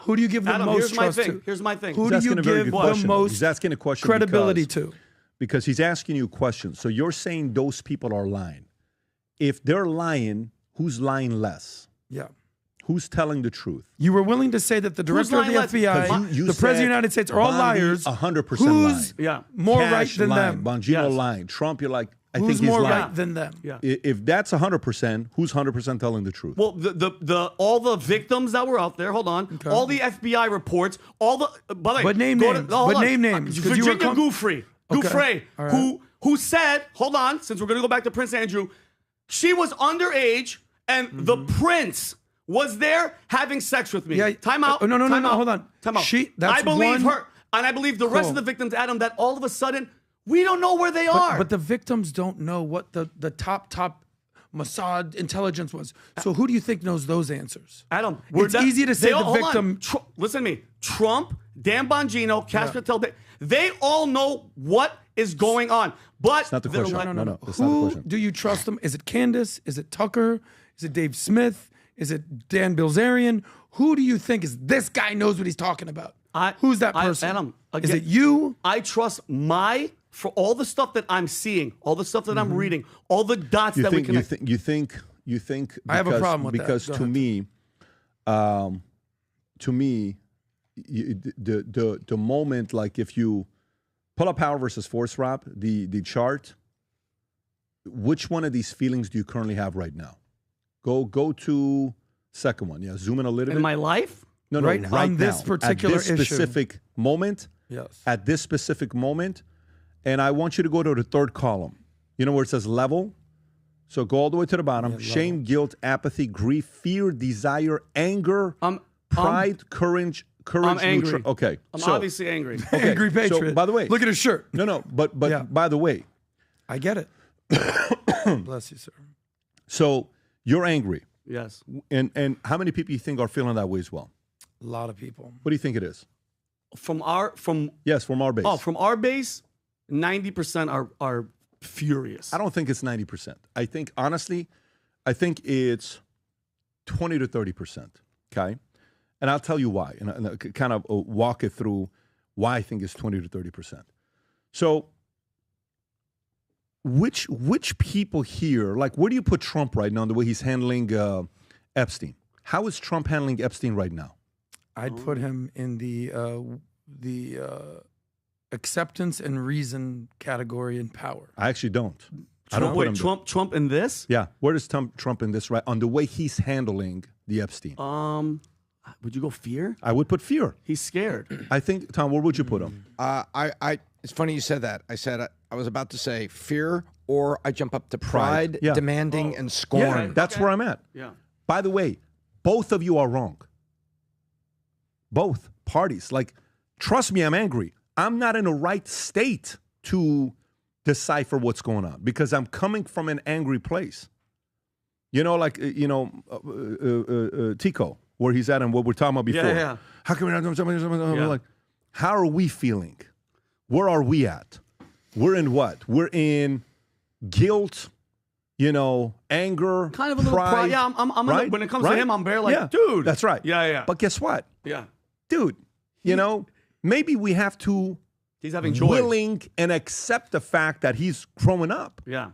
Who do you give the Adam, most trust to? Here's my thing. Who do you give the most He's asking a question credibility to? Because he's asking you questions. So you're saying those people are lying. If they're lying, who's lying less? Yeah. Who's telling the truth? You were willing to say that the director of the FBI, the president of the United States are all liars. 100% Who's lying. more Cash right than lying. them? Bongino lying. Trump, you're like, I think Who's he's more lying. right than them? Yeah. If that's 100%, who's 100% telling the truth? Well, the all the victims that were out there. Hold on. Okay. All the FBI reports. All the. By the way, But name names. But name names. 'Cause you were Virginia Giuffre, Okay. All right. who said, hold on, since we're going to go back to Prince Andrew, she was underage and the prince was there having sex with me. Yeah. Time out. No, Time out. hold on. Time out. That's I believe one- her. And I believe the rest of the victims, Adam, that all of a sudden, we don't know where they are. But the victims don't know what the top Mossad intelligence was. So who do you think knows those answers? Adam, it's easy to say the victim. Listen to me. Trump, Dan Bongino, Kash Patel, they all know what is going on. But That's not the question. No. That's not the Who question. do you trust them? Is it Candace? Is it Tucker? Is it Dave Smith? Is it Dan Bilzerian? Who do you think is this guy knows what he's talking about? Who's that person? Adam, is it you? I trust for all the stuff that I'm seeing, all the stuff that I'm reading, all the dots that we connect. You think because, I have a problem with that. Because Go to me, the moment, like if you pull up Power versus Force, Rob, the chart, which one of these feelings do you currently have right now? Go to second one. Yeah, zoom in a little bit. In my life? No, right on this now, particular at this specific moment. Yes. At this specific moment, and I want you to go to the third column. You know where it says level? So go all the way to the bottom. Shame, guilt, apathy, grief, fear, desire, anger, pride, courage. I'm angry. Okay. I'm obviously angry. Okay. Angry patriot. So, by the way, look at his shirt. No. But by the way, I get it. Bless you, sir. So you're angry. Yes. And how many people you think are feeling that way as well? A lot of people. What do you think it is? From our base. Oh, from our base, 90% are furious. I don't think it's 90%. I think honestly, it's 20 to 30%. Okay, and I'll tell you why, and I'll kind of walk it through why I think it's 20 to 30%. So, which people here, like, where do you put Trump right now in the way he's handling Epstein? How is Trump handling Epstein right now? I'd put him in the acceptance and reason category in power. I actually don't. Trump in this? Yeah. Where does Trump in this, right? On the way he's handling the Epstein. Would you go fear? I would put fear. He's scared. I think, Tom, where would you put him? It's funny you said that. I said I was about to say fear, or I jump up to pride, Yeah. demanding, and scorn. Yeah, that's where I'm at. Yeah. By the way, both of you are wrong. Both parties. Like, trust me, I'm angry. I'm not in a right state to decipher what's going on because I'm coming from an angry place. You know, like, Tico, where he's at and what we're talking about before. Yeah. How can we not do something? Like, how are we feeling? Where are we at? We're in what? We're in guilt, anger, kind of a little pride. Yeah, I'm right? When it comes to him, I'm very like, dude. That's right. Yeah. But guess what? Yeah. Dude, maybe we have to he's having joy. Willing and accept the fact that he's growing up. Yeah.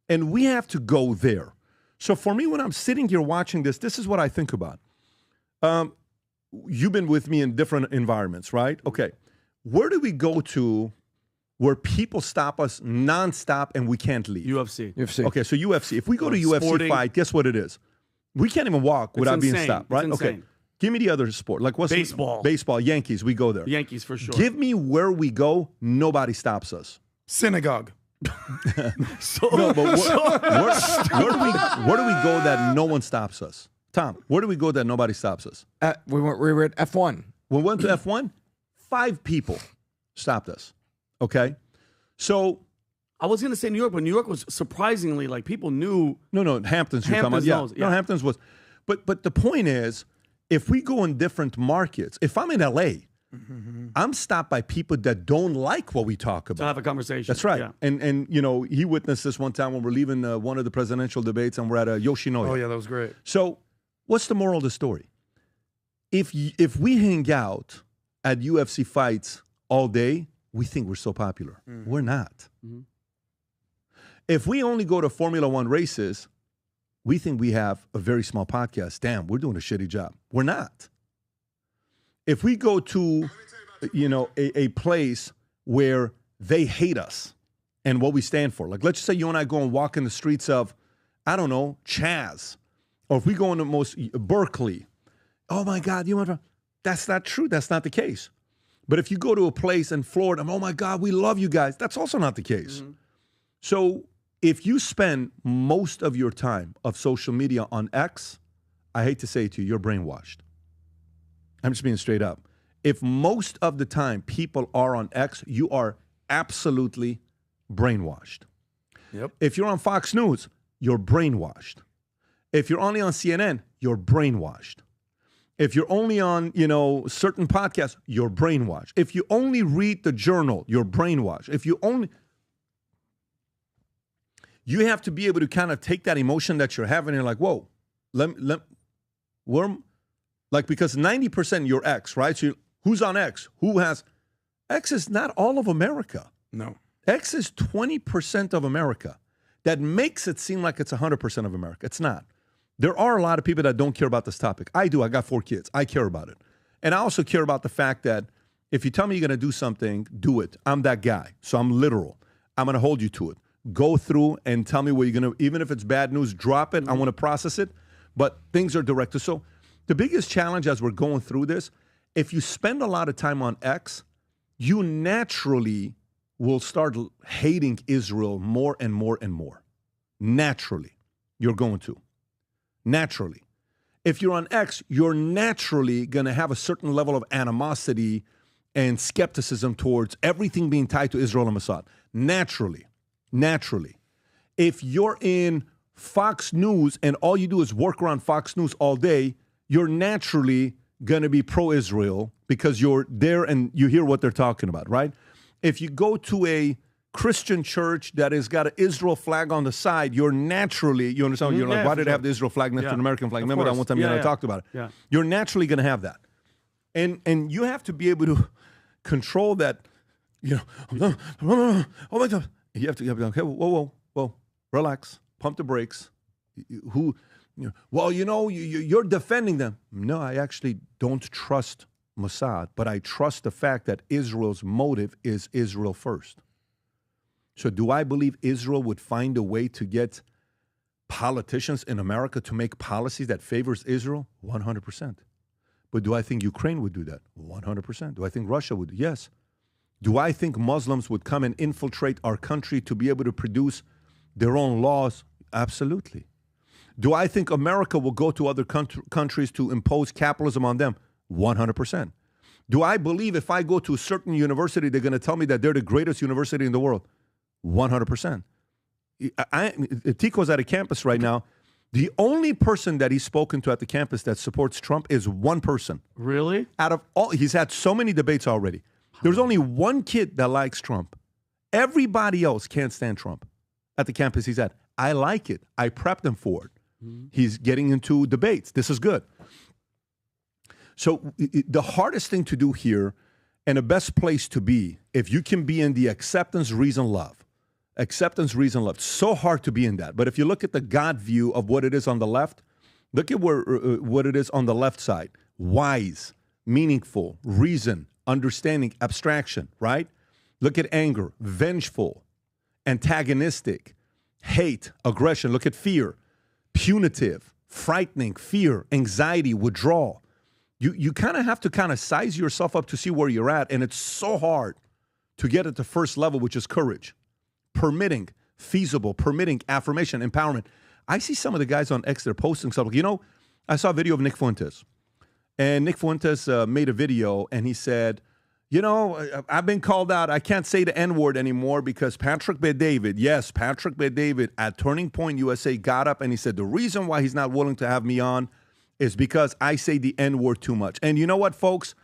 And we have to go there. So for me, when I'm sitting here watching this is what I think about. You've been with me in different environments, right? Okay. Where do we go to where people stop us nonstop and we can't leave? UFC. Okay, so UFC. If we go to Sporting. UFC fight, guess what it is? We can't even walk without being insane. stopped, right? It's Okay. insane. Give me the other sport. Like what's Baseball. Baseball, Yankees, we go there. Yankees for sure. Give me where we go, nobody stops us. Synagogue. No, but where do we go that no one stops us? Tom, where do we go that nobody stops us? We were at F1. We went to F1. 5 people stopped us. Okay, so I was going to say New York, but New York was surprisingly like people knew. No, Hamptons. You're talking about, knows, No, Hamptons was. But the point is, if we go in different markets, if I'm in LA, I'm stopped by people that don't like what we talk about. To have a conversation. That's right. Yeah. And you know, he witnessed this one time when we're leaving one of the presidential debates and we're at Yoshinoya. Oh, yeah, that was great. So what's the moral of the story? If we hang out at UFC fights all day, we think we're so popular. We're not. If we only go to Formula One races, we think we have a very small podcast. Damn, we're doing a shitty job. We're not. If we go to, you know, a place where they hate us and what we stand for, like let's say you and I go and walk in the streets of, I don't know, Chaz, or if we go into Berkeley, oh my God, that's not true. That's not the case. But if you go to a place in Florida, oh my God, we love you guys. That's also not the case. So if you spend most of your time of social media on X, I hate to say it to you, you're brainwashed. I'm just being straight up. If most of the time people are on X, you are absolutely brainwashed. Yep. If you're on Fox News, you're brainwashed. If you're only on CNN, you're brainwashed. If you're only on, you know, certain podcasts, you're brainwashed. If you only read the Journal, you're brainwashed. If you only... You have to be able to kind of take that emotion that you're having and you're like, whoa, because 90% you're X, right? So who's on X? Who has... X is not all of America. No. X is 20% of America. That makes it seem like it's 100% of America. It's not. There are a lot of people that don't care about this topic. I do. I got 4 kids. I care about it. And I also care about the fact that if you tell me you're going to do something, do it. I'm that guy. So I'm literal. I'm going to hold you to it. Go through and tell me what you're going to, even if it's bad news, drop it. I want to process it. But things are directed. So the biggest challenge as we're going through this, if you spend a lot of time on X, you naturally will start hating Israel more and more and more. Naturally, you're going to. Naturally. If you're on X, you're naturally going to have a certain level of animosity and skepticism towards everything being tied to Israel and Mossad. Naturally. Naturally. If you're in Fox News and all you do is work around Fox News all day, you're naturally going to be pro-Israel because you're there and you hear what they're talking about, right? If you go to a Christian church that has got an Israel flag on the side, you're naturally, you understand? You're like, why did they have the Israel flag next to an American flag? Remember that one time you and I talked about it? Yeah. You're naturally going to have that. And you have to be able to control that, you know, oh my God. You have to be okay, whoa, relax, pump the brakes. You're defending them. No, I actually don't trust Mossad, but I trust the fact that Israel's motive is Israel first. So do I believe Israel would find a way to get politicians in America to make policies that favors Israel? 100%. But do I think Ukraine would do that? 100%. Do I think Russia would? Yes. Do I think Muslims would come and infiltrate our country to be able to produce their own laws? Absolutely. Do I think America will go to other countries to impose capitalism on them? 100%. Do I believe if I go to a certain university, they're going to tell me that they're the greatest university in the world? 100%. Tico's at a campus right now. The only person that he's spoken to at the campus that supports Trump is one person. Really? Out of all, he's had so many debates already. There's only one kid that likes Trump. Everybody else can't stand Trump at the campus he's at. I like it. I prepped him for it. He's getting into debates. This is good. So the hardest thing to do here and the best place to be, if you can be in the acceptance, reason, love, Acceptance, reason, love. So hard to be in that. But if you look at the God view of what it is on the left, look at what it is on the left side. Wise, meaningful, reason, understanding, abstraction, right? Look at anger, vengeful, antagonistic, hate, aggression. Look at fear, punitive, frightening, fear, anxiety, withdrawal. You kind of have to kind of size yourself up to see where you're at, and it's so hard to get at the first level, which is courage, permitting, feasible, permitting, affirmation, empowerment. I see some of the guys on X, they're posting stuff. You know, I saw a video of Nick Fuentes, and Nick Fuentes made a video, and he said, you know, I've been called out. I can't say the N-word anymore because Patrick Bet-David, yes, Patrick Bet-David at Turning Point USA got up and he said the reason why he's not willing to have me on is because I say the N-word too much. And you know what, folks?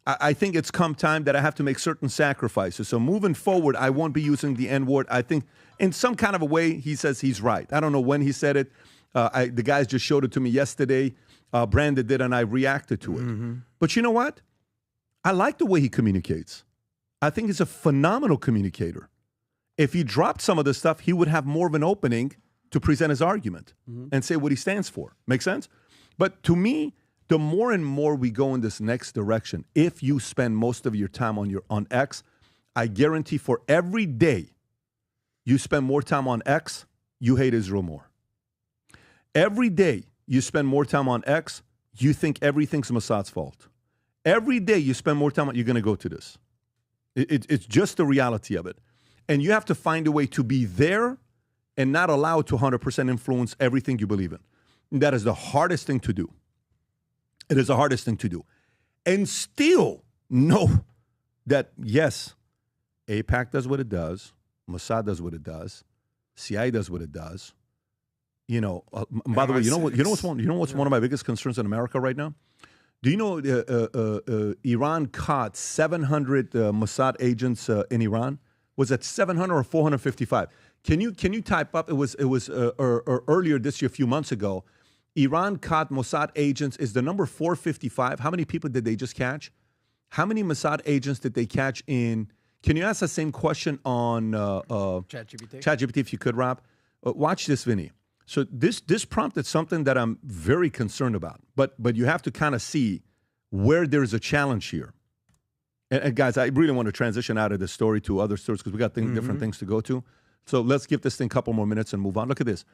I think it's come time that I have to make certain sacrifices. So moving forward, I won't be using the N-word. I think in some kind of a way, he says he's right. I don't know when he said it. The guys just showed it to me yesterday. Brandon did, and I reacted to it. Mm-hmm. But you know what? I like the way he communicates. I think he's a phenomenal communicator. If he dropped some of the stuff, he would have more of an opening to present his argument and say what he stands for. Make sense? But to me, the more and more we go in this next direction, if you spend most of your time on X, I guarantee for every day you spend more time on X, you hate Israel more. Every day you spend more time on X, you think everything's Mossad's fault. Every day you spend more time on, you're going to go to this. It's just the reality of it. And you have to find a way to be there and not allow it to 100% influence everything you believe in. And that is the hardest thing to do. It is the hardest thing to do. And still know that, yes, AIPAC does what it does. Mossad does what it does. CIA does what it does. You know, by the way, you know what's one of my biggest concerns in America right now? Do you know Iran caught 700 Mossad agents in Iran? Was it 700 or 455? Can you type up? It was earlier this year, a few months ago. Iran caught Mossad agents. Is the number 455? How many people did they just catch? How many Mossad agents did they catch in? Can you ask the same question on ChatGPT? ChatGPT, if you could, Rob. Watch this, Vinny. So this prompted something that I'm very concerned about. But you have to kind of see where there's a challenge here. And guys, I really want to transition out of this story to other stories because we got different things to go to. So let's give this thing a couple more minutes and move on. Look at this.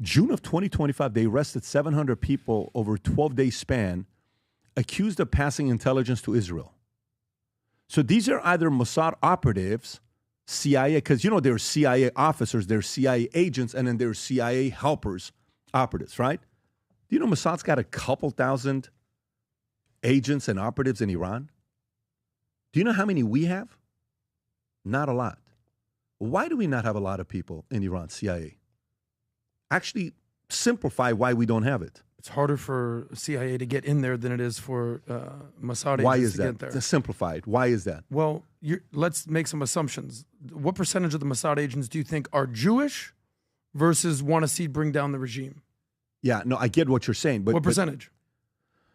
June of 2025, they arrested 700 people over a 12-day span accused of passing intelligence to Israel. So these are either Mossad operatives, CIA, because you know there's CIA officers, there's CIA agents, and then there's CIA helpers, operatives, right? Do you know Mossad's got a couple thousand agents and operatives in Iran? Do you know how many we have? Not a lot. Why do we not have a lot of people in Iran, CIA? Actually, simplify why we don't have it. It's harder for CIA to get in there than it is for Mossad agents to get there. To simplify it. Why is that? Well, let's make some assumptions. What percentage of the Mossad agents do you think are Jewish versus want to see bring down the regime? Yeah, no, I get what you're saying. But what percentage?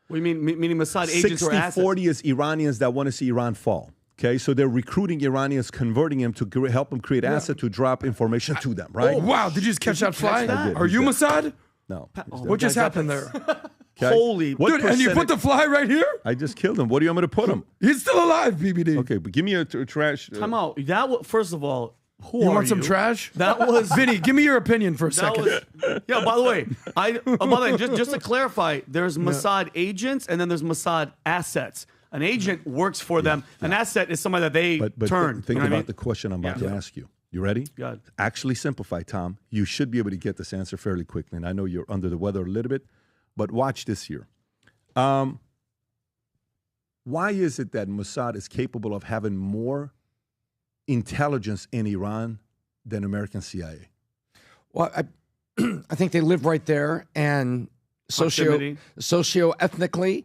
What do you mean? Meaning Mossad agents or assets? 60-40 is Iranians that want to see Iran fall. Okay, so they're recruiting Iranians, converting them to help them create assets to drop information to them, right? Oh, wow. Did you just catch that fly? Are you Mossad? No. What just happened there? Okay. Holy. Dude, and you put the fly right here? I just killed him. What do you want me to put him? He's still alive, PBD. Okay, but give me a trash. Time out. First of all, who you are want some you? trash? That was Vinny, give me your opinion for a second. Yeah, by the way, just to clarify, there's Mossad agents and then there's Mossad assets. An agent works for them. Yeah. An asset is somebody that they turn. Think about the question I'm about to ask you. You ready? God. Actually simplify, Tom. You should be able to get this answer fairly quickly. And I know you're under the weather a little bit, but watch this here. Why is it that Mossad is capable of having more intelligence in Iran than American CIA? Well, I think they live right there, and socio-ethnically,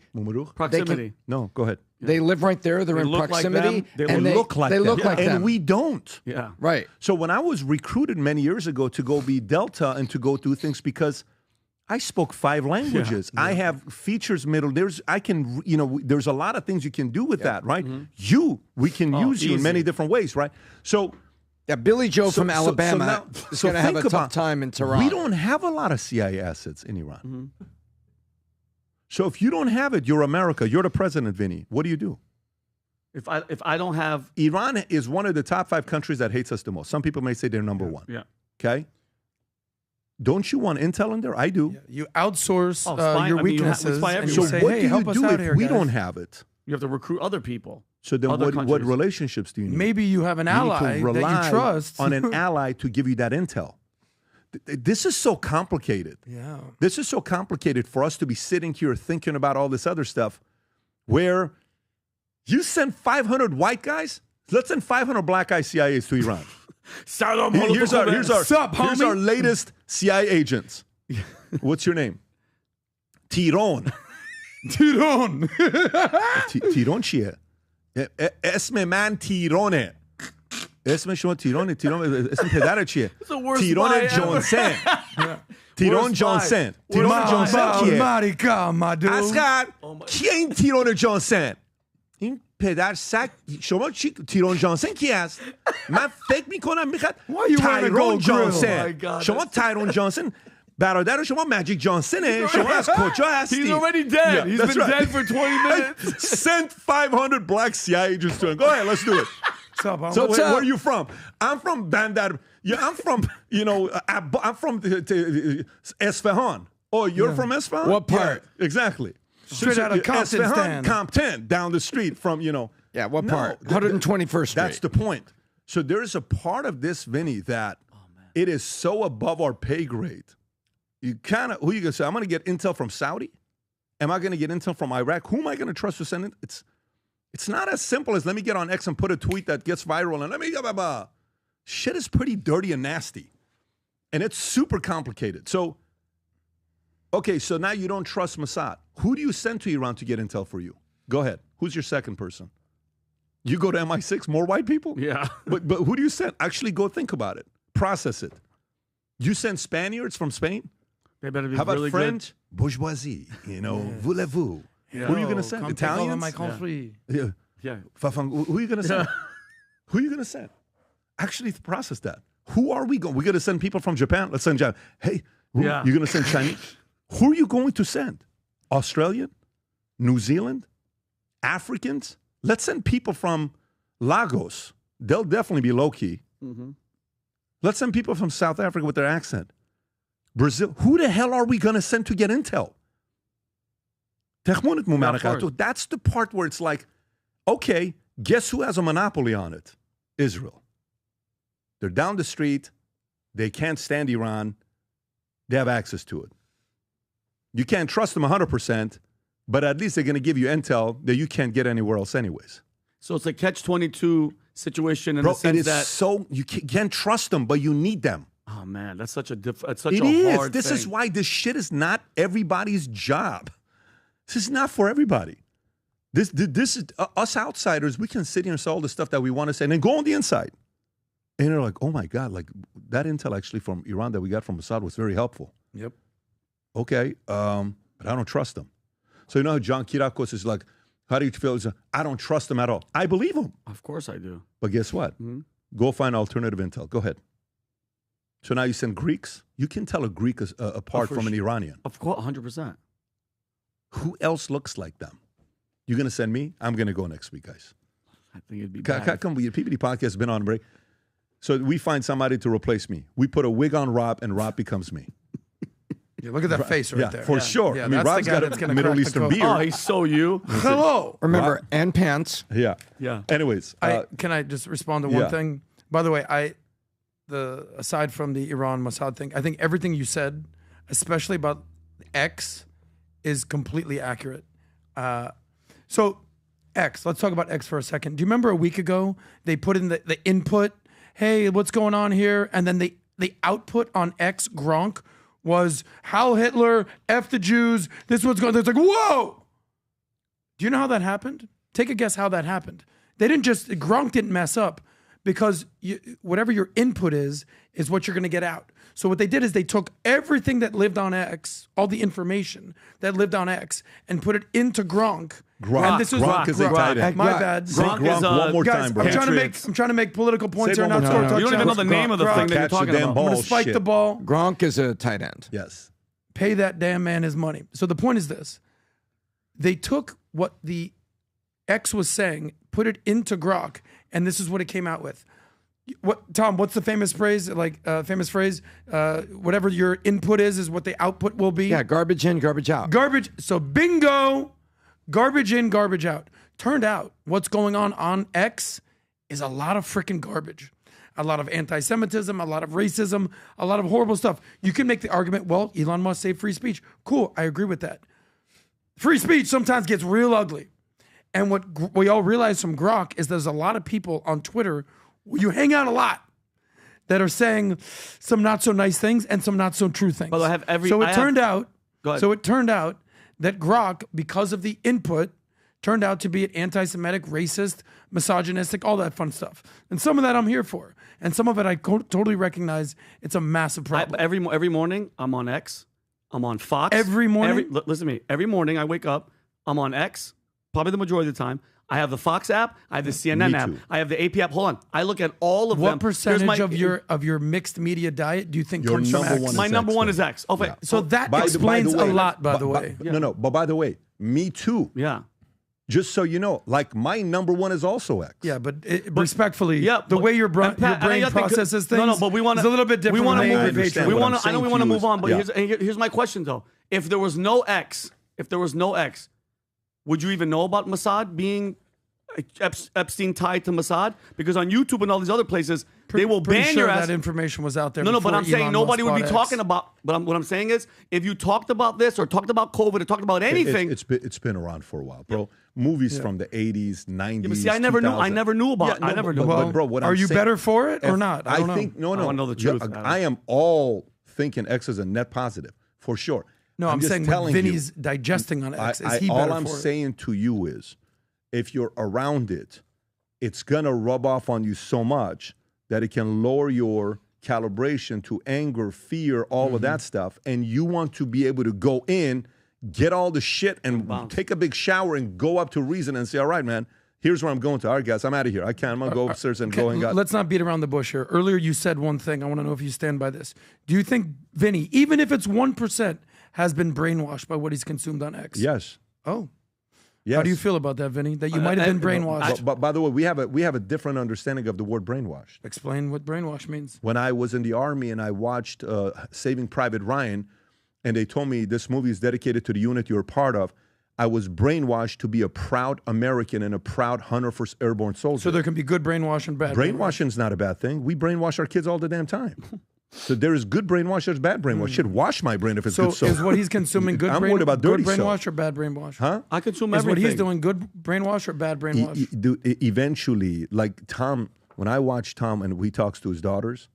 proximity. No, go ahead. They live right there. They're in proximity. They look like them. And we don't. Yeah. Right. So when I was recruited many years ago to go be Delta and to go do things because I spoke 5 languages. I have features there's a lot of things you can do with that, right? We can use you in many different ways, right? So Yeah, Billy Joe from Alabama is going to have a tough time in Tehran. We don't have a lot of CIA assets in Iran. Mm-hmm. So if you don't have it, you're America. You're the president, Vinny. What do you do? If I don't have... Iran is one of the top 5 countries that hates us the most. Some people may say they're number 1. Yeah. Okay? Don't you want intel in there? I do. Yeah, you outsource your weaknesses. And you say, what hey, do help you us do out if here, we guys. don't have it? You have to recruit other people. So then what relationships do you need? Maybe you have an ally that you trust. On an ally to give you that intel. This is so complicated. Yeah. This is so complicated for us to be sitting here thinking about all this other stuff where you send 500 white guys, let's send 500 black guy CIAs to Iran. Here's our latest CIA agents. What's your name? Tiron. Tiron. Tiron چیه؟ اسم من تیرونه. اسم شما تیرونه. اسم پدر چیه؟ تیرون جانسن. تیرون جانسن. تیرون جانسن کیه؟ اسقر کیه این تیرون جانسن؟ این پدر سگ شما چی تیرون جانسن کی است؟ من فکر میکنم میخواد تایرون جانسن. شما تایرون جانسن برادر شما ماجیک جانسنه. شما از کجا هستی؟ He's already dead. He's been dead for 20 minutes. Send 500 black CIA agents to him. Go ahead, let's do it. What's up, So where are you from? I'm from Bandar. Yeah, I'm from, I'm from Esfahan. Oh, you're from Esfahan? What part? Yeah, exactly. Straight out of Compton Esfahan, stand. Compton, down the street from, Yeah, what part? 121st Street. That's the point. So there is a part of this, Vinny, that it is so above our pay grade. You kind of, who you going to say? I'm going to get intel from Saudi? Am I going to get intel from Iraq? Who am I going to trust to send it? It's not as simple as let me get on X and put a tweet that gets viral and let me go. Shit is pretty dirty and nasty. And it's super complicated. So, okay, so now you don't trust Mossad. Who do you send to Iran to get intel for you? Go ahead. Who's your second person? You go to MI6, more white people? Yeah. But who do you send? Actually go think about it. Process it. You send Spaniards from Spain? They better be How about really French? good. Bourgeoisie, voulez-vous? Yeah. Who are you going to send? Italians? Yeah. Who are you going to send? Who are you going to send? Actually process that. Who are we going? We're going to send people from Japan? Let's send Japan. Hey, you're going to send Chinese? Who are you going to send? Australian? New Zealand? Africans? Let's send people from Lagos. They'll definitely be low-key. Mm-hmm. Let's send people from South Africa with their accent. Brazil. Who the hell are we going to send to get intel? That's the part where it's like, okay, guess who has a monopoly on it? Israel. They're down the street. They can't stand Iran. They have access to it. You can't trust them 100%, but at least they're going to give you intel that you can't get anywhere else anyways. So it's a catch-22 situation in Bro, the sense it is that... so, you can't trust them, but you need them. Oh, man, that's such a hard This thing. is why this shit is not everybody's job. This is not for everybody. This is us outsiders. We can sit here and say all the stuff that we want to say and then go on the inside. And they're like, oh my God, like that intel actually from Iran that we got from Mossad was very helpful. Yep. Okay, but I don't trust them. So you know how John Kirakos is like, how do you feel? I don't trust them at all. I believe him. Of course I do. But guess what? Mm-hmm. Go find alternative intel. Go ahead. So now you send Greeks. You can tell a Greek apart from an Iranian. Of course, 100%. Who else looks like them? You're going to send me? I'm going to go next week, guys. I think it'd be bad. Come, your PBD podcast has been on break. So we find somebody to replace me. We put a wig on Rob, and Rob becomes me. Yeah, look at that face right there. For sure. Yeah, I mean, Rob's got a Middle Eastern beard. Oh, he's so you. Hello. Remember, and pants. Yeah. Yeah. Anyways. Can I just respond to one thing? By the way, aside from the Iran Mossad thing, I think everything you said, especially about X, is completely accurate. So X, let's talk about X for a second. Do you remember a week ago, they put in the input, hey, what's going on here? And then the output on X, Gronk, was Heil Hitler, F the Jews, this is what's going on. It's like, whoa! Do you know how that happened? Take a guess how that happened. Gronk didn't mess up because whatever your input is what you're going to get out. So what they did is they took everything that lived on X, all the information that lived on X, and put it into Gronk, Gronk. And this is Gronk is a tight end. My bad. Gronk is one more guys, time, bro. I'm trying to make political points Say here. one Not more score time. You don't even know the name of the thing that you're Catch the talking damn about. ball. I'm going to spike the ball. Gronk is a tight end. Yes. Pay that damn man his money. So the point is this. They took what the X was saying, put it into Grok, and this is what it came out with. What, Tom, what's the famous phrase? Whatever your input is what the output will be. Yeah, garbage in, garbage out. Garbage. So bingo, garbage in, garbage out. Turned out what's going on X is a lot of freaking garbage. A lot of anti-Semitism, a lot of racism, a lot of horrible stuff. You can make the argument, well, Elon Musk saved free speech. Cool, I agree with that. Free speech sometimes gets real ugly. And what we all realize from Grok is there's a lot of people on Twitter, you hang out a lot, that are saying some not so nice things and some not so true things. Well, I have every. So I it have- turned out. Go ahead. So it turned out that Grok, because of the input, turned out to be an anti-Semitic, racist, misogynistic, all that fun stuff. And some of that I'm here for, and some of it I totally recognize it's a massive problem. Every morning I'm on X, I'm on Fox. Every morning? Listen to me. Every morning I wake up, I'm on X, probably the majority of the time. I have the Fox app, I have the CNN app, I have the AP app. Hold on, I look at all of them. What percentage of your mixed media diet do you think comes from X? My number one is X. Okay, so that explains a lot, by the way. No, but by the way, me too. Yeah. Just so you know, like my number one is also X. Yeah, but respectfully, the way your brain processes things but we want is a little bit different. We want to from move. Patreon. I know we want to move on, but here's my question though: if there was no X, would you even know about Mossad being Epstein tied to Mossad? Because on YouTube and all these other places, they will ban sure your ass. That information was out there. No, but before I'm saying Elon nobody Musk would be bought talking X. about. But what I'm saying is, if you talked about this or talked about COVID or talked about anything, It's been around for a while, bro. Movies from the 80s, 90s. Yeah, but see, I never knew about. Yeah, I never but, knew. But, bro, what Are I'm you saying, better for it or not? I don't know. think no. I wanna know the truth, Adam. I am all thinking X is a net positive for sure. No, I'm just saying telling what you, Vinny's digesting on X. Is he all better I'm for it? saying to you is, if you're around it, it's gonna rub off on you so much that it can lower your calibration to anger, fear, all of that stuff, and you want to be able to go in, get all the shit, and take a big shower and go up to reason and say, all right, man, here's where I'm going to. All right, guys, I'm out of here. I'm gonna go upstairs and go and go. Let's not beat around the bush here. Earlier, you said one thing. I want to know if you stand by this. Do you think Vinny, even if it's 1%, has been brainwashed by what he's consumed on X? Yes. Oh. Yes. How do you feel about that, Vinny? That you might have been brainwashed? But by the way, we have a different understanding of the word brainwashed. Explain what brainwash means. When I was in the Army and I watched Saving Private Ryan, and they told me this movie is dedicated to the unit you're part of, I was brainwashed to be a proud American and a proud hunter for airborne soldiers. So there can be good brainwash and bad Brainwashing is not a bad thing. We brainwash our kids all the damn time. So there is good brainwash, there's bad brainwash. Should wash my brain if it's good soap. Is what he's consuming good, I'm worried about dirty brainwash soap. or bad brainwash? Huh? I consume Is everything. what he's doing good brainwash or bad brainwash? Eventually, like Tom, when I watch Tom and he talks to his daughters,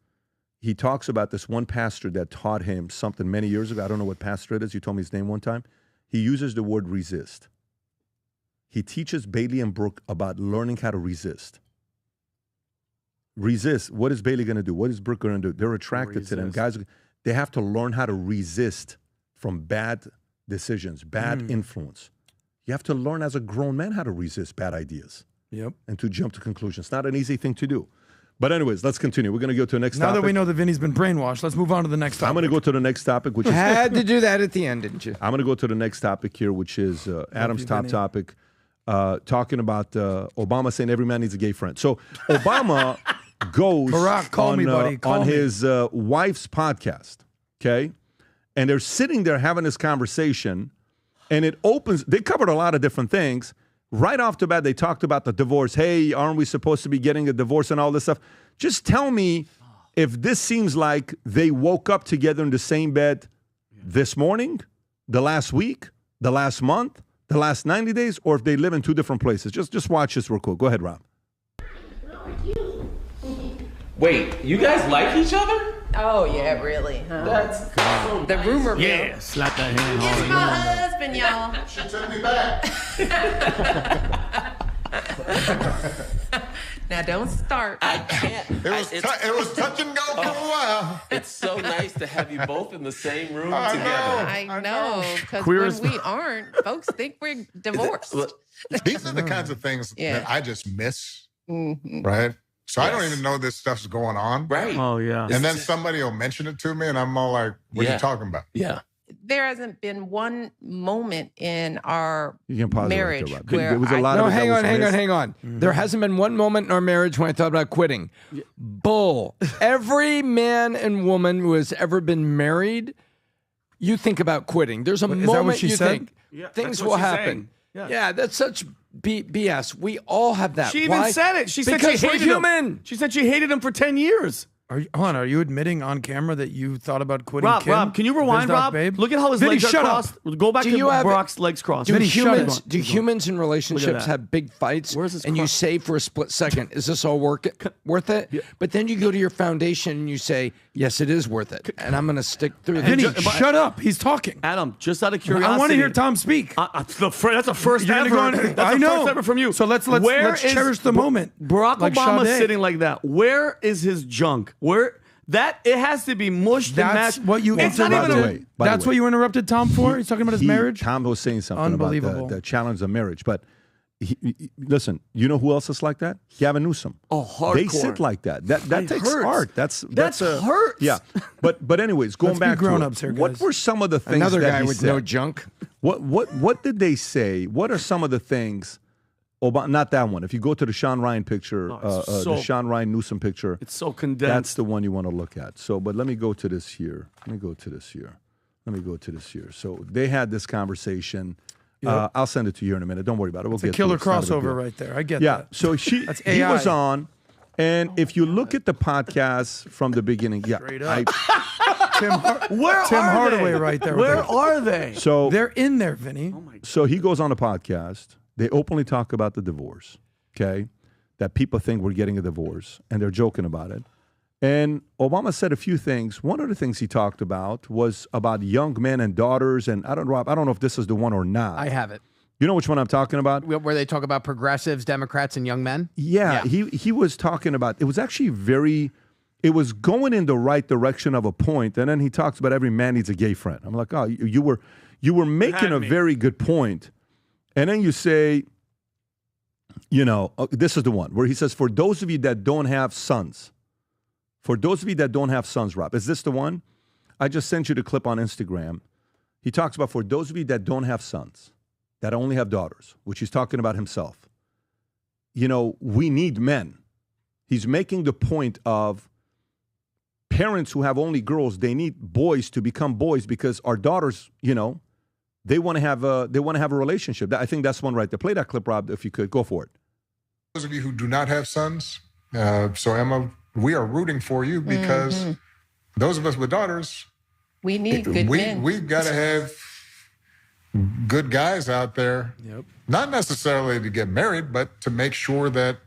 he talks about this one pastor that taught him something many years ago. I don't know what pastor it is. You told me his name one time. He uses the word resist. He teaches Bailey and Brooke about learning how to resist. Resist. What is Bailey going to do? What is Brooke going to do? They're attracted to them. Guys, they have to learn how to resist from bad decisions, bad influence. You have to learn as a grown man how to resist bad ideas. Yep. And to jump to conclusions. It's not an easy thing to do. But anyways, let's continue. We're going to go to the next Now topic. that we know that Vinny's been brainwashed, let's move on to the next topic. I'm going to go to the next topic, which is... Had to do that at the end, didn't you? I'm going to go to the next topic here, which is Adam's top topic, talking about Obama saying every man needs a gay friend. So Obama goes Barack, call me, buddy. Call on me. his wife's podcast, okay? And they're sitting there having this conversation, and it opens... They covered a lot of different things. Right off the bat, they talked about the divorce. Hey, aren't we supposed to be getting a divorce and all this stuff? Just tell me if this seems like they woke up together in the same bed this morning, the last week, the last month, the last 90 days, or if they live in two different places. Just watch this real quick. Go ahead, Rob. Wait, you guys like each other? Oh, yeah, really, huh? That's so the rumor mill. Yeah, slap that hand hard. It's my husband, y'all. She took me back. Now don't start. I can't. It was touch and go for a while. It's so nice to have you both in the same room I together. I know, because Queers- when we aren't, folks think we're divorced. These are the kinds of things Yeah. that I just miss, Mhm. right? So I don't even know this stuff's going on. Right. Oh, yeah. And then somebody will mention it to me, and I'm all like, what are Yeah. you talking about? Yeah. There hasn't been one moment in our You can pause it right marriage there, Rob. where There was a lot No, of it that hang was on, hang on, missed. hang on. There hasn't been one moment in our marriage when I thought about quitting. Bull. Every man and woman who has ever been married, you think about quitting. There's a Is that what moment she you said? think Yeah, things that's what will she's happen. saying. Yeah. Yeah. That's such BS. We all have that. She even Why? said it. She said because she we're hated human. him. She said she hated him for 10 years. Are you admitting on camera that you thought about quitting Kim? Rob, can you rewind, Biz Doc Rob? Babe? Look at how his Vinny, legs are shut up. crossed. Go back Do to you have- Brock's legs crossed. Do Vinny, shut humans, up. do humans in relationships that. have big fights Where's his and you cross? say for a split second, is this all worth it? But then you go to your foundation and you say, yes, it is worth it. And I'm going to stick through Vinny, this. shut up. He's talking. Adam, just out of curiosity. I want to hear Tom speak. That's the first You're ever. gonna go on- That's I the know. first ever from you. So let's Where is cherish the moment. Barack Like Obama Sade. sitting like that. Where is his junk? It has to be mushed and That's mashed. what you It's not interrupted. even By the way, That's what you interrupted Tom for? He's talking about his marriage? Tom was saying something about Unbelievable. the challenge of marriage. But listen, you know who else is like that? Gavin Newsom. Oh, hardcore. They sit like that. That takes hurts. art. That's hurts. Yeah. But anyways, going Let's be back to grown-ups it, here, what guys. were some of the things Another that guy he with said? no junk. What did they say? What are some of the things? Not that one. If you go to the Sean Ryan picture, the Sean Ryan Newsom picture, It's so condensed. that's the one you want to look at. So, but let me go to this here. So they had this conversation. Yep. I'll send it to you in a minute. Don't worry about it. We'll It's a get killer to it. It's not a big crossover deal. right there. I get Yeah. that. So That's he AI. was on, and if you look at the podcast from the beginning, Straight up. Tim Hardaway right there. Where are they? So They're in there, Vinny. So he goes on a podcast. They openly talk about the divorce, okay? That people think we're getting a divorce, and they're joking about it. And Obama said a few things. One of the things he talked about was about young men and daughters. And I don't know if this is the one or not. I have it. You know which one I'm talking about? Where they talk about progressives, Democrats, and young men? Yeah. He was talking about, it was actually it was going in the right direction of a point. And then he talks about every man needs a gay friend. I'm like, oh, you were making a very good point. And then you say, this is the one where he says, for those of you that don't have sons, Rob, is this the one? I just sent you the clip on Instagram. He talks about for those of you that don't have sons, that only have daughters, which he's talking about himself. We need men. He's making the point of parents who have only girls, they need boys to become boys because our daughters, they want to have a relationship. I think that's one right there. Play that clip, Rob, if you could. Go for it. Those of you who do not have sons, so Emma, we are rooting for you because those of us with daughters, we need good men. We've got to have good guys out there. Yep. Not necessarily to get married, but to make sure that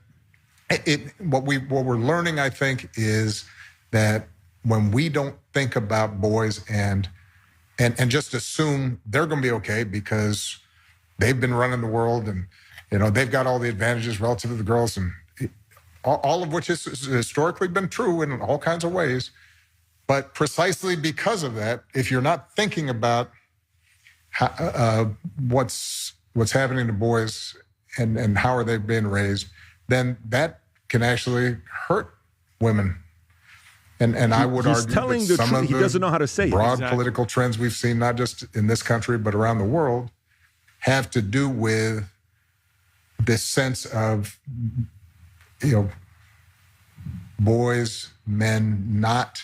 what we're learning, I think, is that when we don't think about boys and just assume they're going to be okay because they've been running the world and they've got all the advantages relative to the girls, and all of which has historically been true in all kinds of ways. But precisely because of that, if you're not thinking about what's happening to boys and how are they being raised, then that can actually hurt women. And I would argue telling that the some truth. of He doesn't know how to say it. broad Exactly. political trends we've seen, not just in this country, but around the world, have to do with this sense of, boys, men not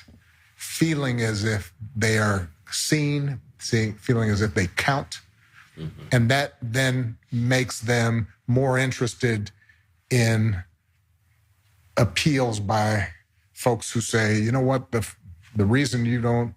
feeling as if they are seen, feeling as if they count. And that then makes them more interested in appeals by folks who say, you know what, the reason you don't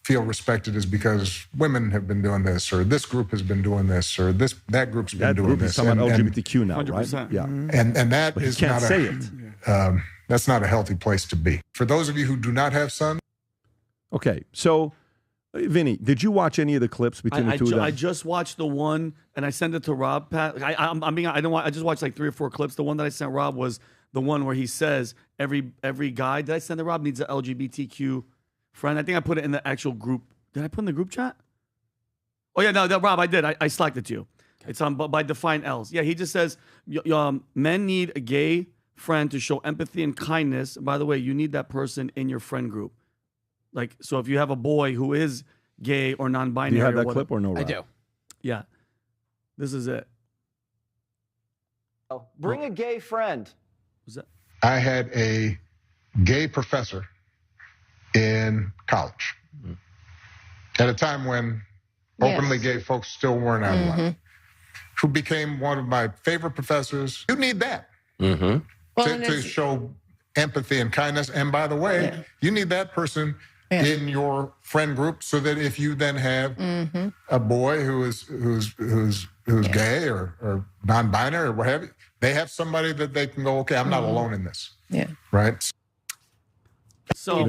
feel respected is because women have been doing this, or this group has been doing this, or that group's been doing this. That group is talking about LGBTQ now, 100%. right? Yeah. And that But is he can't not say it. That's not a healthy place to be. For those of you who do not have sons. Okay, so Vinny, did you watch any of the clips between the two of them? I just watched the one, and I sent it to Rob. Pat, I just watched like 3 or 4 clips. The one that I sent Rob was the one where he says every guy, did I send it, Rob, needs an LGBTQ friend? I think I put it in the actual group. Did I put it in the group chat? Oh, yeah, no, Rob, I did. I slacked it to you. It's on by Define L's. Yeah, he just says men need a gay friend to show empathy and kindness. By the way, you need that person in your friend group. Like, so if you have a boy who is gay or non-binary, Do you have that clip or no, Rob? I do. Yeah, this is it. Bring a gay friend. Was that? I had a gay professor in college at a time when openly gay folks still weren't outlawed, who became one of my favorite professors. You need that to show empathy and kindness. And by the way, you need that person in your friend group so that if you then have a boy who's gay or non-binary or what have you, they have somebody that they can go, okay, I'm not alone in this. Yeah. Right? So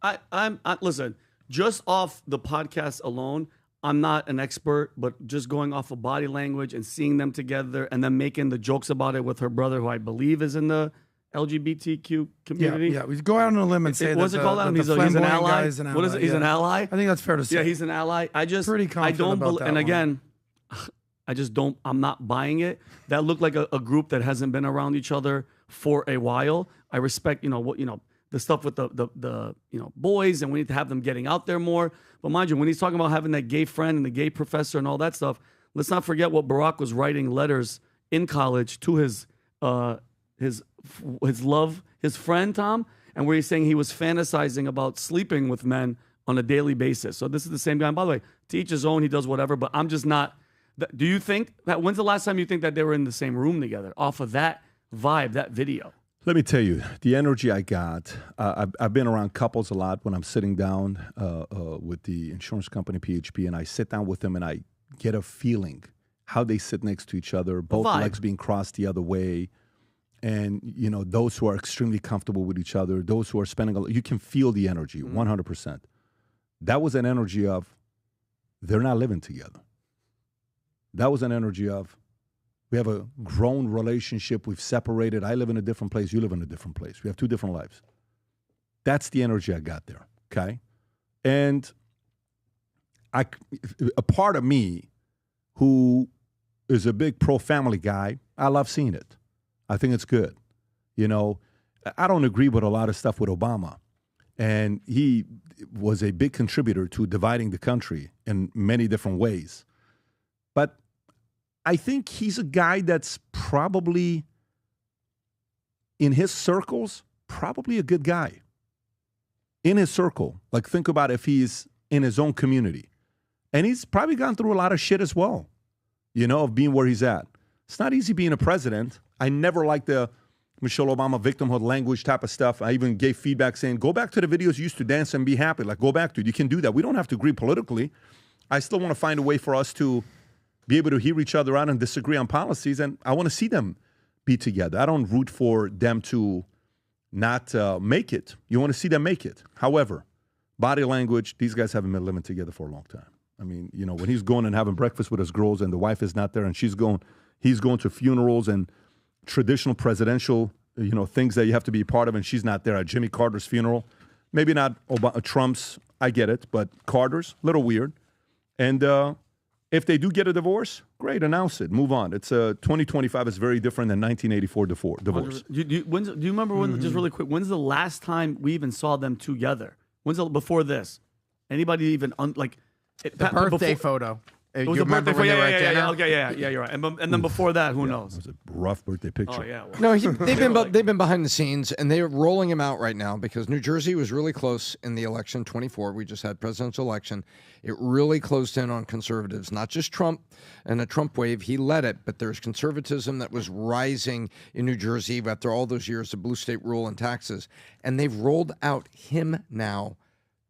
I'm listen, just off the podcast alone, I'm not an expert, but just going off of body language and seeing them together and then making the jokes about it with her brother, who I believe is in the LGBTQ community. Yeah, we go out on a limb and say what's it called? He's an ally. What is it? He's an ally. I think that's fair to say. Yeah, he's an ally. I Pretty confident don't about believe. that And one. again, I just don't. I'm not buying it. That looked like a group that hasn't been around each other for a while. I respect, the stuff with the boys, and we need to have them getting out there more. But mind you, when he's talking about having that gay friend and the gay professor and all that stuff, let's not forget what Barack was writing letters in college to his friend Tom, and where he's saying he was fantasizing about sleeping with men on a daily basis. So this is the same guy. And by the way, to each his own, he does whatever. But I'm just not. Do you think that? When's the last time you think that they were in the same room together? Off of that vibe, that video. Let me tell you, the energy I got, I've been around couples a lot when I'm sitting down with the insurance company, PHP, and I sit down with them and I get a feeling how they sit next to each other, both legs being crossed the other way. And, those who are extremely comfortable with each other, those who are you can feel the energy, 100%. That was an energy of, they're not living together. That was an energy of, we have a grown relationship. We've separated. I live in a different place. You live in a different place. We have two different lives. That's the energy I got there, okay? And a part of me who is a big pro-family guy, I love seeing it. I think it's good. I don't agree with a lot of stuff with Obama. And he was a big contributor to dividing the country in many different ways. But I think he's a guy that's probably, in his circles, probably a good guy. In his circle. Like, think about if he's in his own community. And he's probably gone through a lot of shit as well, of being where he's at. It's not easy being a president. I never liked the Michelle Obama victimhood language type of stuff. I even gave feedback saying, go back to the videos you used to dance and be happy. Like, go back to it. You can do that. We don't have to agree politically. I still want to find a way for us to be able to hear each other out and disagree on policies, and I want to see them be together. I don't root for them to not make it. You want to see them make it. However, body language, these guys haven't been living together for a long time. I mean, when he's going and having breakfast with his girls and the wife is not there and he's going to funerals and traditional presidential, things that you have to be part of, and she's not there at Jimmy Carter's funeral. Maybe not Trump's, I get it, but Carter's, a little weird. And if they do get a divorce, great, announce it, move on. It's 2025 is very different than 1984 divorce. Do you remember when? Just really quick, when's the last time we even saw them together? Before this? Anybody even the birthday photo? It was a birthday photo. Yeah. Okay, yeah, you're right. And then before that, who knows? It was a rough birthday picture. Oh yeah. No, they've been behind the scenes, and they're rolling him out right now because New Jersey was really close in the election 24. We just had presidential election. It really closed in on conservatives, not just Trump and the Trump wave. He led it, but there's conservatism that was rising in New Jersey after all those years of blue state rule and taxes. And they've rolled out him now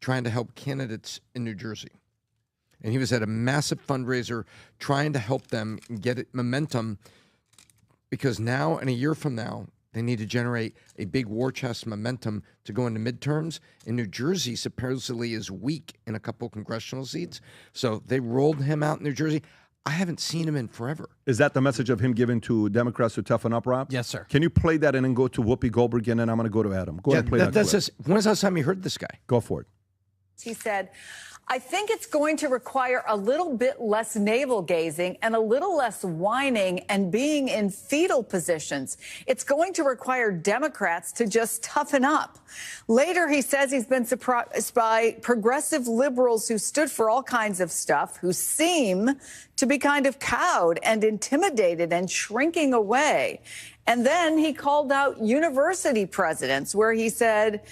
trying to help candidates in New Jersey. And he was at a massive fundraiser trying to help them get it momentum because now and a year from now, they need to generate a big war chest momentum to go into midterms. And New Jersey supposedly is weak in a couple congressional seats. So they rolled him out in New Jersey. I haven't seen him in forever. Is that the message of him giving to Democrats to toughen up, Rob? Yes, sir. Can you play that and then go to Whoopi Goldberg and then I'm going to go to Adam? Go ahead and play that clip. When's the last time you heard this guy? Go for it. He said, I think it's going to require a little bit less navel gazing and a little less whining and being in fetal positions. It's going to require Democrats to just toughen up. Later, he says he's been surprised by progressive liberals who stood for all kinds of stuff, who seem to be kind of cowed and intimidated and shrinking away. And then he called out university presidents, where he said,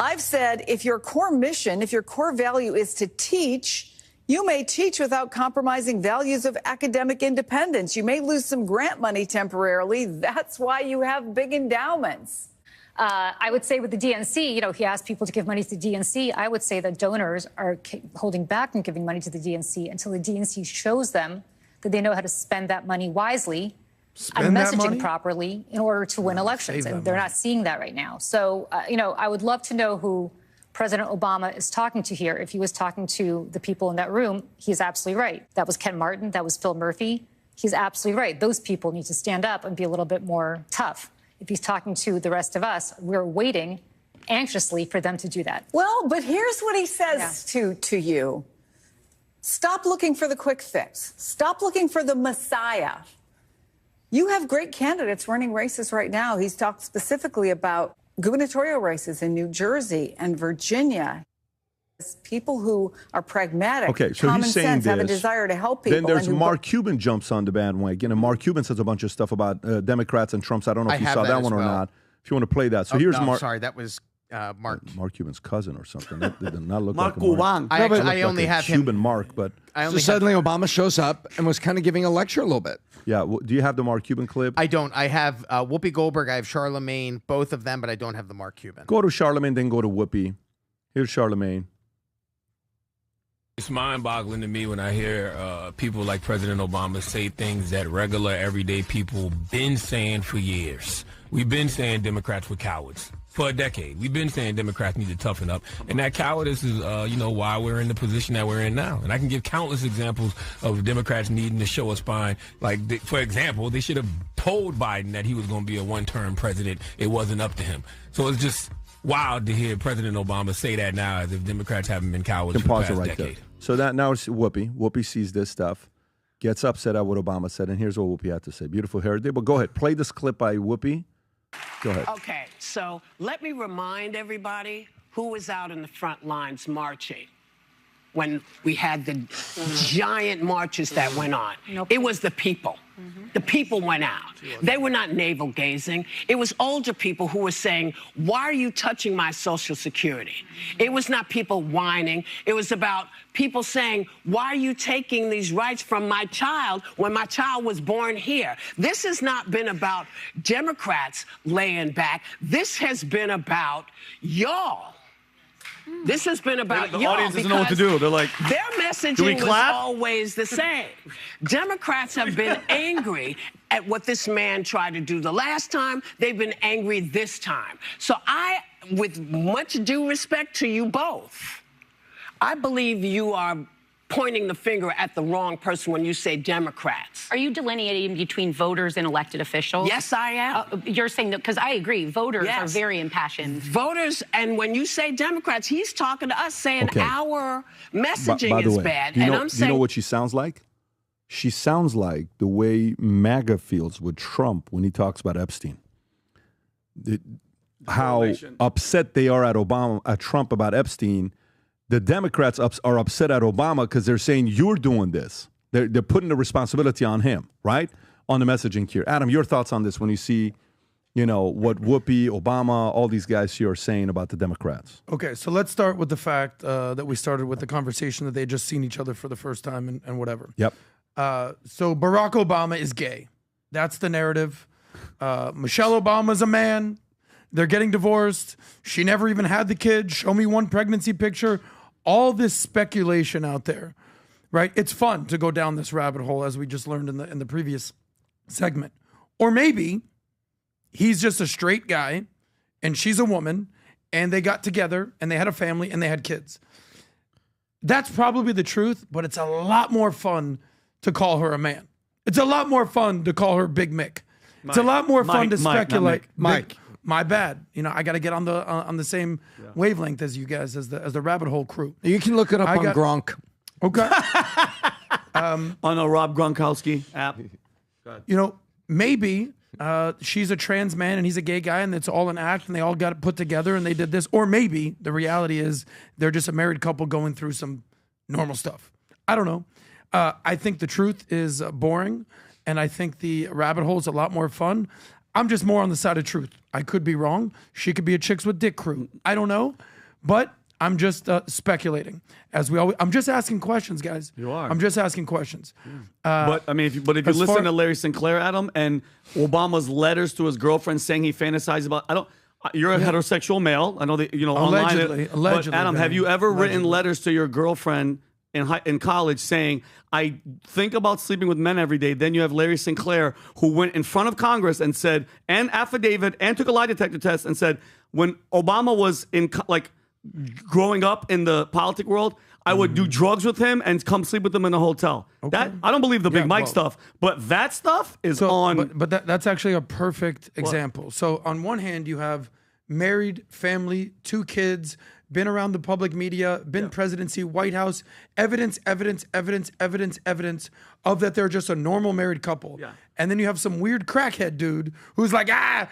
I've said, if your core mission, if your core value is to teach, you may teach without compromising values of academic independence. You may lose some grant money temporarily. That's why you have big endowments. I would say with the DNC, he asked people to give money to the DNC. I would say that donors are holding back from giving money to the DNC until the DNC shows them that they know how to spend that money wisely and messaging properly in order to win elections. And they're not seeing that right now. So, I would love to know who President Obama is talking to here. If he was talking to the people in that room, he's absolutely right. That was Ken Martin. That was Phil Murphy. He's absolutely right. Those people need to stand up and be a little bit more tough. If he's talking to the rest of us, we're waiting anxiously for them to do that. Well, but here's what he says to you. Stop looking for the quick fix. Stop looking for the Messiah. You have great candidates running races right now. He's talked specifically about gubernatorial races in New Jersey and Virginia. People who are pragmatic, common sense, have a desire to help people. Then there's Mark Cuban jumps on the bandwagon, and Mark Cuban says a bunch of stuff about Democrats and Trumps. I don't know if you saw that one or not. If you want to play that. So here's Mark. Sorry, that was Mark. Mark Cuban's cousin or something. That did not look Mark like Mark. I only have him. Cuban Mark, but suddenly Obama shows up and was kind of giving a lecture a little bit. Yeah. Do you have the Mark Cuban clip? I don't. I have Whoopi Goldberg. I have Charlemagne, both of them, but I don't have the Mark Cuban. Go to Charlemagne, then go to Whoopi. Here's Charlemagne. It's mind-boggling to me when I hear people like President Obama say things that regular, everyday people been saying for years. We've been saying Democrats were cowards for a decade. We've been saying Democrats need to toughen up. And that cowardice is, why we're in the position that we're in now. And I can give countless examples of Democrats needing to show a spine. Like, for example, they should have told Biden that he was going to be a one-term president. It wasn't up to him. So it's just wild to hear President Obama say that now as if Democrats haven't been cowards for the past decade. There. So now it's Whoopi. Whoopi sees this stuff, gets upset at what Obama said, and here's what Whoopi had to say. Beautiful hair day. But go ahead. Play this clip by Whoopi. Go ahead. Okay, so let me remind everybody who was out in the front lines marching when we had the giant marches that went on. It was the people. The people went out. They were not navel gazing. It was older people who were saying, why are you touching my Social Security? It was not people whining. It was about people saying, why are you taking these rights from my child when my child was born here? This has not been about Democrats laying back. This has been about y'all. This has been about the y'all. audience doesn't know what to do. They're like, their messaging was always the same. Democrats have been angry at what this man tried to do the last time. They've been angry this time. So with much due respect to you both, I believe you are pointing the finger at the wrong person when you say Democrats. Are you delineating between voters and elected officials? Yes, I am. You're saying that, because I agree, voters are very impassioned. Voters, and when you say Democrats, he's talking to us saying our messaging by the is way, bad. Do you and know, I'm do you saying, know what she sounds like? She sounds like the way MAGA feels with Trump when he talks about Epstein. How upset they are at Trump about Epstein. The Democrats are upset at Obama because they're saying you're doing this. They're putting the responsibility on him, right? On the messaging here. Adam, your thoughts on this when you see, what Whoopi, Obama, all these guys here are saying about the Democrats? Okay, so let's start with the fact that we started with the conversation that they had just seen each other for the first time and whatever. Yep. So Barack Obama is gay. That's the narrative. Michelle Obama's a man. They're getting divorced. She never even had the kid. Show me one pregnancy picture. All this speculation out there, right? It's fun to go down this rabbit hole, as we just learned in the previous segment. Or maybe he's just a straight guy and she's a woman and they got together and they had a family and they had kids. That's probably the truth, but it's a lot more fun to call her a man. It's a lot more fun to call her Big Mick. It's a lot more fun to speculate. Mike. My bad. You know, I got to get on the same wavelength as you guys, as the rabbit hole crew. You can look it up on Gronk. Okay. On a Rob Gronkowski app. You know, maybe she's a trans man and he's a gay guy and it's all an act and they all got it put together and they did this. Or maybe the reality is they're just a married couple going through some normal stuff. I don't know. I think the truth is boring, and I think the rabbit hole is a lot more fun. I'm just more on the side of truth. I could be wrong. She could be a Chicks with Dick crew. I don't know, but I'm just speculating. As we always, I'm just asking questions, guys. You are. I'm just asking questions. But I mean, if you listen to Larry Sinclair, Adam, and Obama's letters to his girlfriend saying he fantasized about, you're a heterosexual male. I know that Allegedly, online. But Adam, have you ever written letters to your girlfriend in college saying, I think about sleeping with men every day? Then you have Larry Sinclair, who went in front of Congress and said, and affidavit, and took a lie detector test and said, when Obama was growing up in the politic world, I would do drugs with him and come sleep with him in a hotel. Okay. That I don't believe the Big Mike stuff, but that stuff is on. But that's actually a perfect example. So on one hand, you have married, family, 2 kids, been around the public media, been presidency, White House, evidence of that they're just a normal married couple. Yeah. And then you have some weird crackhead dude who's like, I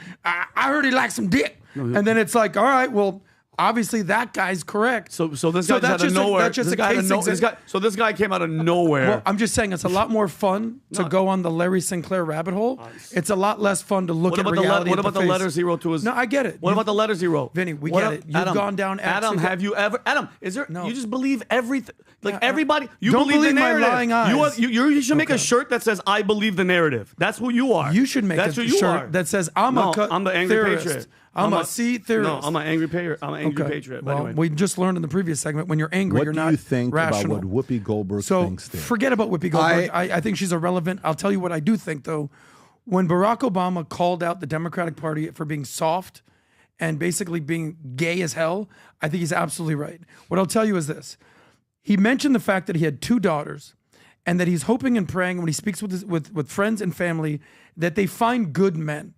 heard he likes some dick. And then it's like, all right, well, obviously that guy's correct. So this guy out of nowhere. So this guy came out of nowhere. Well, I'm just saying it's a lot more fun to go on the Larry Sinclair rabbit hole. It's a lot less fun to look at reality. What about the letters he wrote to his? No, I get it. What about the letters he wrote? Vinny, we get it. You've gone down. Adam, have you ever? Adam, is there? No. You just believe everything. Like everybody, you don't believe the my narrative. lying eyes. You should make a shirt that says "I believe the narrative." That's who you are. You should make That's a who you shirt are. that says I'm the angry theorist. patriot. I'm a C theorist. No, I'm an angry patriot. I'm an angry patriot. Well, anyway. we just learned in the previous segment when you're angry, you're not What do you think rational. about what Whoopi Goldberg thinks there? Forget about Whoopi Goldberg. I think she's irrelevant. I'll tell you what I do think, though. When Barack Obama called out the Democratic Party for being soft and basically being gay as hell, I think he's absolutely right. What I'll tell you is this. He mentioned the fact that he had 2 daughters and that he's hoping and praying when he speaks with friends and family that they find good men.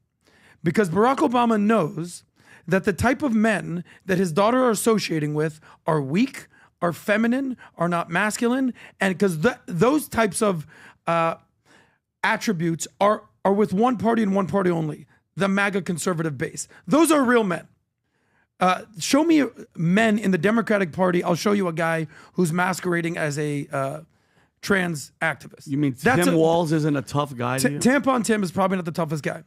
Because Barack Obama knows that the type of men that his daughter are associating with are weak, are feminine, are not masculine, and because those types of attributes are with one party and one party only, the MAGA conservative base. Those are real men. Show me men in the Democratic Party. I'll show you a guy who's masquerading as a trans activist. You mean Tim Walz isn't a tough guy? Tampon Tim is probably not the toughest guy.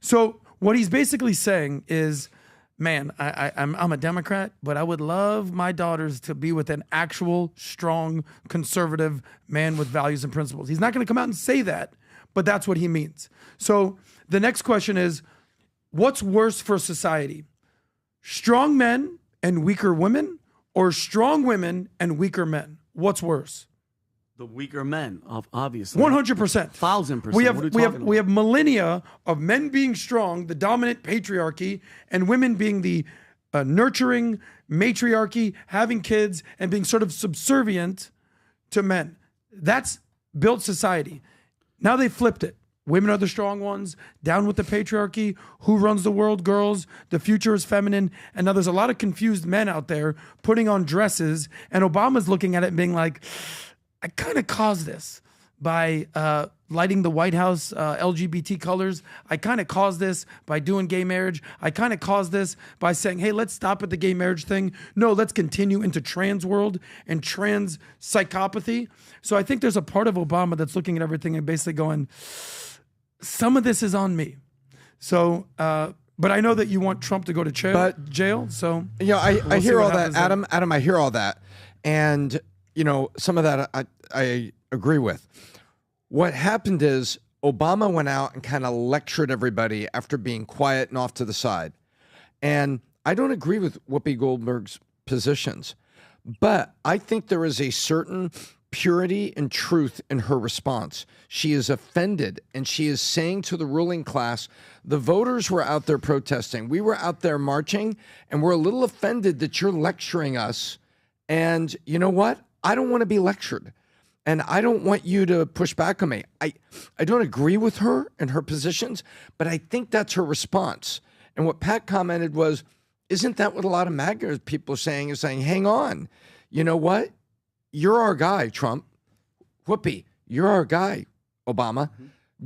So what he's basically saying is, man, I'm a Democrat, but I would love my daughters to be with an actual, strong, conservative man with values and principles. He's not going to come out and say that, but that's what he means. So the next question is, what's worse for society? Strong men and weaker women, or strong women and weaker men? What's worse? The weaker men, obviously. 100%. 1,000%. We have millennia of men being strong, the dominant patriarchy, and women being the nurturing matriarchy, having kids, and being sort of subservient to men. That's built society. Now they flipped it. Women are the strong ones, down with the patriarchy, who runs the world, girls, the future is feminine. And now there's a lot of confused men out there putting on dresses, and Obama's looking at it and being like, I kind of caused this by lighting the White House LGBT colors. I kind of caused this by doing gay marriage. I kind of caused this by saying, hey, let's stop at the gay marriage thing. No, let's continue into trans world and trans psychopathy. So I think there's a part of Obama that's looking at everything and basically going, some of this is on me. So, but I know that you want Trump to go to jail. So, I hear all that, Adam. Adam, I hear all that. And some of that I agree with. What happened is Obama went out and kind of lectured everybody after being quiet and off to the side. And I don't agree with Whoopi Goldberg's positions, but I think there is a certain purity and truth in her response. She is offended, and she is saying to the ruling class, the voters were out there protesting. We were out there marching, and we're a little offended that you're lecturing us. And you know what? I don't want to be lectured. And I don't want you to push back on me. I don't agree with her and her positions, but I think that's her response. And what Pat commented was, isn't that what a lot of MAGA people are saying? Is saying, hang on, you know what? You're our guy, Trump. Whoopi, you're our guy, Obama.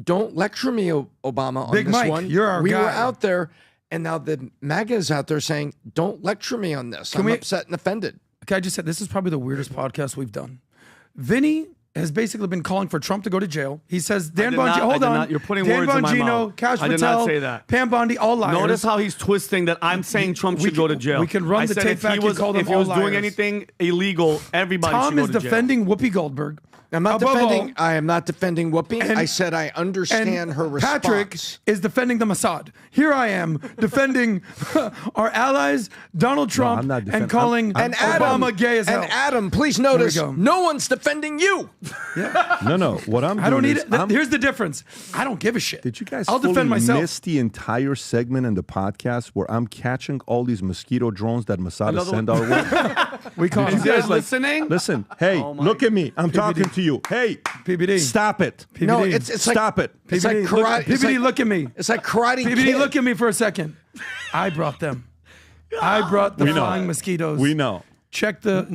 Don't lecture me, Obama, on Big this Mike, one. you're our we guy. were out there, and now the MAGA is out there saying, don't lecture me on this. I'm upset and offended. Okay, I just said this is probably the weirdest podcast we've done. Vinny has basically been calling for Trump to go to jail. He says Dan Bongino. Hold on, you're putting Dan words in my Bongino, mouth. Cash I did Patel, not say that. Pam Bondi, all liars. Notice how he's twisting that I'm saying Trump should go to jail. We can run I the said tape if back he and was, call them if he was all doing liars. anything illegal, everybody Tom should go is to jail. defending Whoopi Goldberg. I'm not Above defending. all, I am not defending Whoopi. And- I said I understand her response. Patrick is defending the Mossad. Here I am defending our allies, Donald Trump, I'm not and calling Obama gay as hell. And Adam, please Here notice, we go. no one's defending you. No. What I'm doing I don't need is it. Here's the difference. I don't give a shit. Did you guys I'll fully defend myself. miss the entire segment in the podcast where I'm catching all these mosquito drones that Mossad send our way? We call Did them. you guys listening? Listen, hey, look at me. I'm talking to you. Hey, PBD. Stop it. PBD. No, it's Stop it. It's like PBD, karate. It's PBD, like- look at me. It's like Karate PBD, Kid. look at me for a second. I brought them. I brought the We know. flying mosquitoes. We know. Check the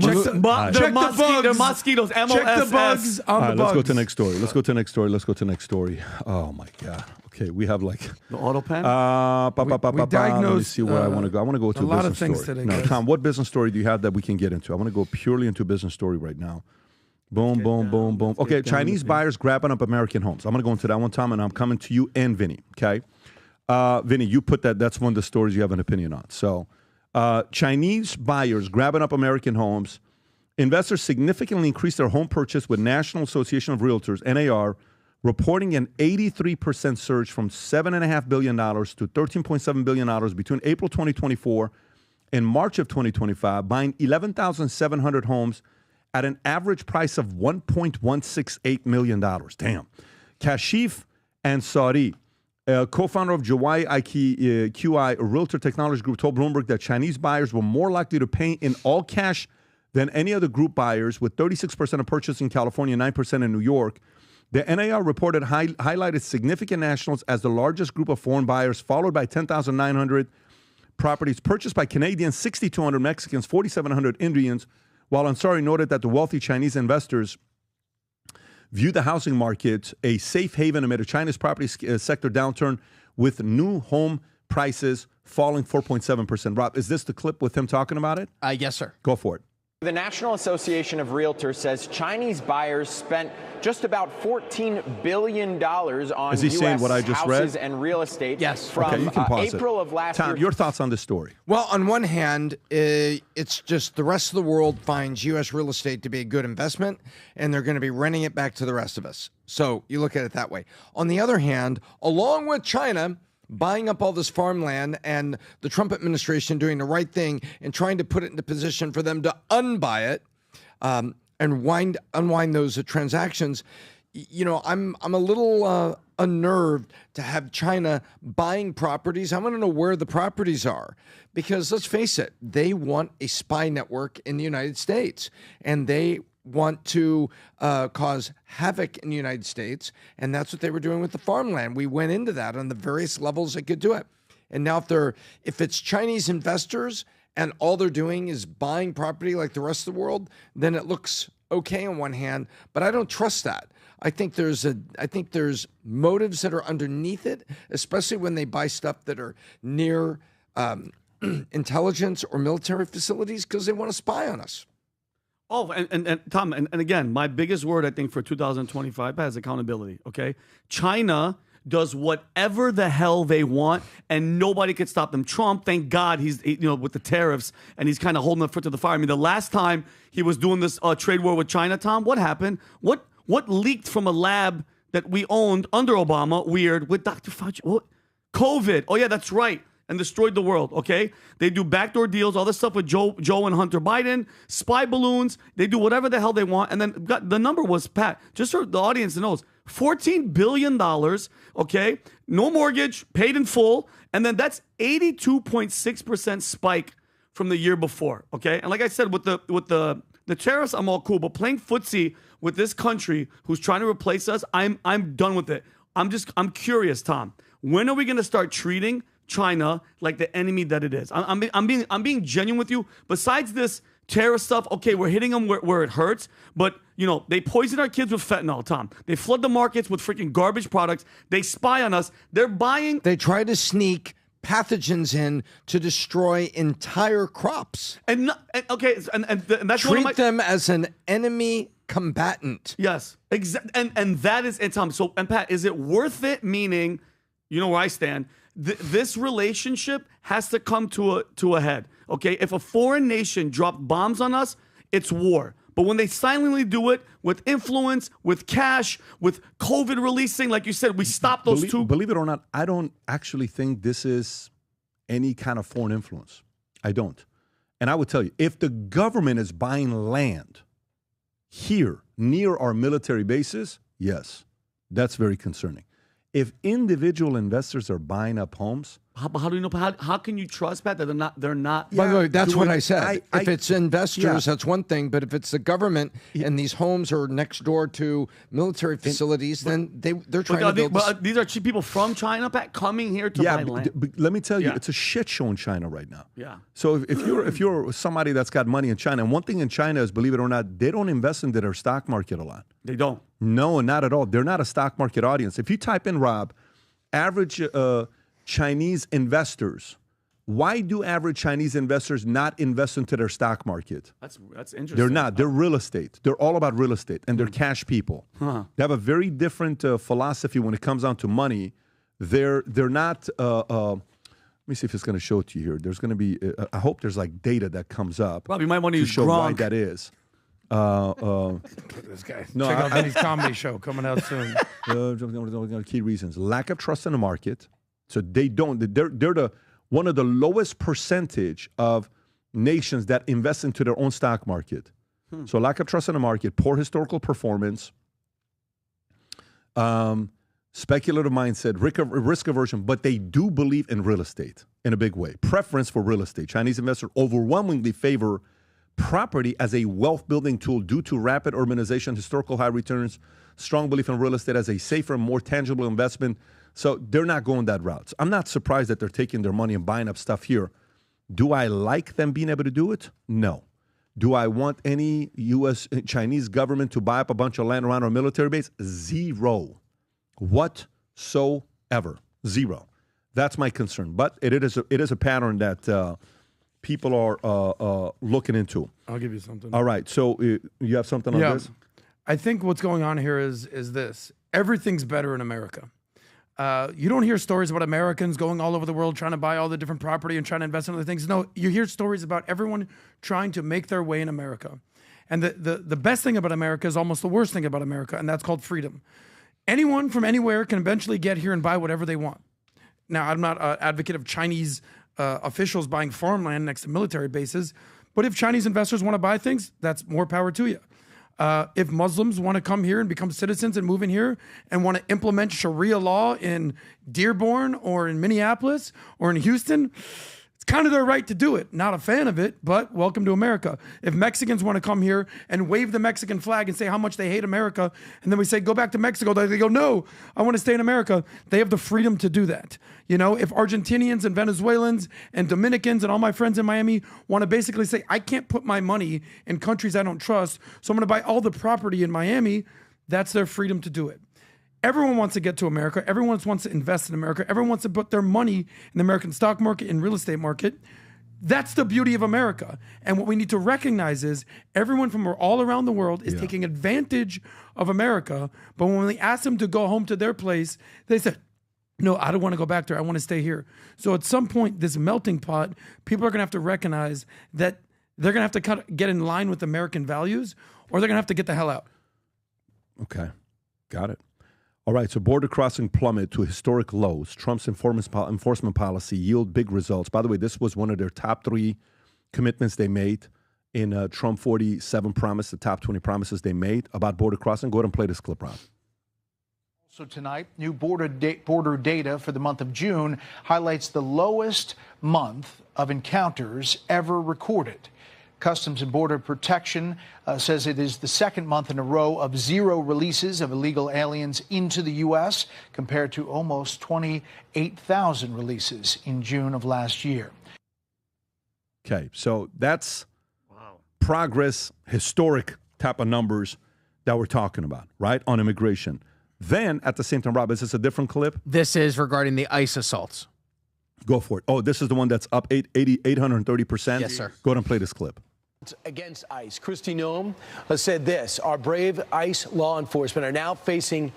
bugs. They're mosquitoes. MOS. Check the bugs on All the right, bugs. let's go to next story. Let's go to next story. Oh my God. Okay, we have like The Autopen? Let me diagnosed, see where I want to go. I want to go to a lot of business things story. today, No, guys. Tom, what business story do you have that we can get into? I want to go purely into business story right now. Boom, boom, boom, boom. Okay, Chinese buyers grabbing up American homes. I'm going to go into that one, Tom, and I'm coming to you and Vinny, okay? Vinny, you put that. That's one of the stories you have an opinion on. So Chinese buyers grabbing up American homes. Investors significantly increased their home purchase with National Association of Realtors, NAR, reporting an 83% surge from $7.5 billion to $13.7 billion between April 2024 and March of 2025, buying 11,700 homes at an average price of $1.168 million. Damn. Kashif Ansari, co-founder of Jawai QI, a realtor technology group, told Bloomberg that Chinese buyers were more likely to pay in all cash than any other group buyers, with 36% of purchase in California, 9% in New York. The NAR reported highlighted significant nationals as the largest group of foreign buyers, followed by 10,900 properties purchased by Canadians, 6,200 Mexicans, 4,700 Indians, while Ansari noted that the wealthy Chinese investors view the housing market a safe haven amid a China's property sector downturn, with new home prices falling 4.7%. Rob, is this the clip with him talking about it? Yes, sir. Go for it. The National Association of Realtors says Chinese buyers spent just about $14 billion on Is he saying U.S. what I just houses read? and real estate Yes. Okay, from you can pause April it. of last Tom, year. your thoughts on this story? Well, on one hand, it's just the rest of the world finds U.S. real estate to be a good investment, and they're going to be renting it back to the rest of us. So you look at it that way. On the other hand, along with China buying up all this farmland and the Trump administration doing the right thing and trying to put it into position for them to unbuy it and unwind those transactions, you know, I'm a little unnerved to have China buying properties. I want to know where the properties are, because let's face it, they want a spy network in the United States, and they want to cause havoc in the United States, and that's what they were doing with the farmland. We went into that on the various levels that could do it. And now if it's Chinese investors and all they're doing is buying property like the rest of the world, then it looks okay on one hand, but I don't trust that. I think there's motives that are underneath it, especially when they buy stuff that are near intelligence or military facilities, because they want to spy on us. Oh, and Tom, and again, my biggest word, I think, for 2025 is accountability, okay? China does whatever the hell they want, and nobody could stop them. Trump, thank God, he's with the tariffs, and he's kind of holding the foot to the fire. I mean, the last time he was doing this trade war with China, Tom, what happened? What leaked from a lab that we owned under Obama, weird, with Dr. Fauci? What? COVID. Oh, yeah, that's right. And destroyed the world, okay? They do backdoor deals, all this stuff with Joe and Hunter Biden, spy balloons. They do whatever the hell they want. And then the number was, Pat, just so the audience knows, $14 billion, okay? No mortgage, paid in full. And then that's 82.6% spike from the year before, okay? And like I said, with the The terrorists, I'm all cool, but playing footsie with this country who's trying to replace us, I'm done with it. I'm curious, Tom. When are we going to start treating China like the enemy that it is? I'm being genuine with you. Besides this terrorist stuff, okay, we're hitting them where it hurts, but they poison our kids with fentanyl, Tom. They flood the markets with freaking garbage products. They spy on us. They're buying. They try to sneak pathogens in to destroy entire crops. And that's treat them as an enemy combatant. Yes, exactly. And that is it, Tom. So, and Pat, is it worth it? Meaning, you know where I stand. This relationship has to come to a head. Okay, if a foreign nation dropped bombs on us, it's war. But when they silently do it with influence, with cash, with COVID releasing, like you said, we stop those two. Believe it or not, I don't actually think this is any kind of foreign influence. I don't. And I would tell you, if the government is buying land here near our military bases, yes, that's very concerning. If individual investors are buying up homes, how do you know? How can you trust, Pat, that they're not? By the way, that's what I said. If it's investors, that's one thing. But if it's the government and these homes are next door to military facilities, then they're trying to build. But these are cheap people from China, Pat, coming here to buy land. But let me tell you, it's a shit show in China right now. Yeah. So if you're somebody that's got money in China, and one thing in China is, believe it or not, they don't invest into their stock market a lot. They don't. No, not at all. They're not a stock market audience. If you type in, Rob, average Chinese investors, why do average Chinese investors not invest into their stock market? That's interesting. They're not. They're real estate. They're all about real estate, and they're cash people. Huh. They have a very different philosophy when it comes down to money. They're not. Let me see if it's going to show it to you here. There's going to be. I hope there's like data that comes up. Rob, you might want to use show why Gronk. that is. This guy. No, check out Benny's comedy show coming out soon. Key reasons: lack of trust in the market. So they don't. They're one of the lowest percentage of nations that invest into their own stock market. So lack of trust in the market, poor historical performance, speculative mindset, risk aversion, but they do believe in real estate in a big way. Preference for real estate. Chinese investors overwhelmingly favor property as a wealth-building tool due to rapid urbanization, historical high returns, strong belief in real estate as a safer, more tangible investment. So they're not going that route. I'm not surprised that they're taking their money and buying up stuff here. Do I like them being able to do it? No. Do I want any Chinese government to buy up a bunch of land around our military base? Zero. Whatsoever. Zero. That's my concern. But it is a pattern that people are looking into. I'll give you something. All right. So you have something on this? I think what's going on here is this. Everything's better in America. You don't hear stories about Americans going all over the world trying to buy all the different property and trying to invest in other things. No, you hear stories about everyone trying to make their way in America. And the best thing about America is almost the worst thing about America, and that's called freedom. Anyone from anywhere can eventually get here and buy whatever they want. Now, I'm not an advocate of Chinese officials buying farmland next to military bases, but if Chinese investors want to buy things, that's more power to you. If Muslims want to come here and become citizens and move in here and want to implement Sharia law in Dearborn or in Minneapolis or in Houston, it's kind of their right to do it. Not a fan of it, but welcome to America. If Mexicans want to come here and wave the Mexican flag and say how much they hate America, and then we say, go back to Mexico, they go, no, I want to stay in America. They have the freedom to do that. You know, if Argentinians and Venezuelans and Dominicans and all my friends in Miami want to basically say, I can't put my money in countries I don't trust, so I'm going to buy all the property in Miami, that's their freedom to do it. Everyone wants to get to America. Everyone wants to invest in America. Everyone wants to put their money in the American stock market and real estate market. That's the beauty of America. And what we need to recognize is everyone from all around the world is taking advantage of America. But when we ask them to go home to their place, they said, no, I don't want to go back there. I want to stay here. So at some point, this melting pot, people are going to have to recognize that they're going to have to get in line with American values, or they're going to have to get the hell out. Okay. Got it. All right, so border crossing plummet to historic lows. Trump's enforcement policy yield big results. By the way, this was one of their top 3 commitments they made in Trump 47 promise, the top 20 promises they made about border crossing. Go ahead and play this clip, Rob. So tonight, new border data for the month of June highlights the lowest month of encounters ever recorded. Customs and Border Protection says it is the second month in a row of 0 releases of illegal aliens into the U.S., compared to almost 28,000 releases in June of last year. Okay, so that's progress, historic type of numbers that we're talking about, right, on immigration. Then, at the same time, Rob, is this a different clip? This is regarding the ICE assaults. Go for it. Oh, this is the one that's up 830%? Yes, sir. Go ahead and play this clip. Against ICE. Kristi Noem said this: our brave ICE law enforcement are now facing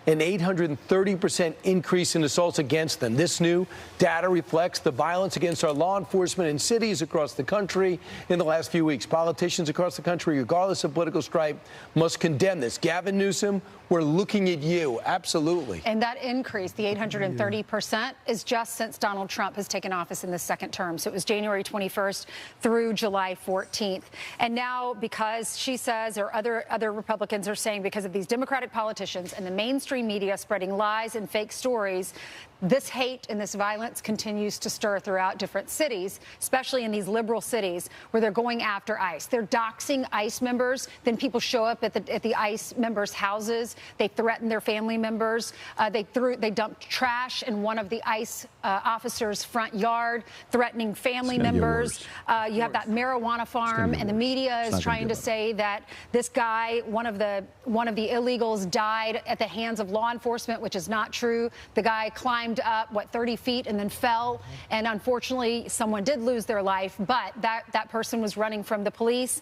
an 830% increase in assaults against them. This new data reflects the violence against our law enforcement in cities across the country in the last few weeks. Politicians across the country, regardless of political stripe, must condemn this. Gavin Newsom, we're looking at you. Absolutely. And that increase, the 830%, is just since Donald Trump has taken office in the second term. So it was January 21st through July 14th. And now, because she says, or other Republicans are saying, because of these Democratic politicians and the mainstream media spreading lies and fake stories, this hate and this violence continues to stir throughout different cities, especially in these liberal cities where they're going after ICE. They're doxing ICE members. Then people show up at the ICE members' houses. They threaten their family members. They dumped trash in one of the ICE officers' front yard, threatening family members. You have that marijuana farm, and the media is trying to say that this guy, one of the illegals, died at the hands of law enforcement, which is not true. The guy climbed up 30 feet and then fell, and unfortunately someone did lose their life, but that person was running from the police.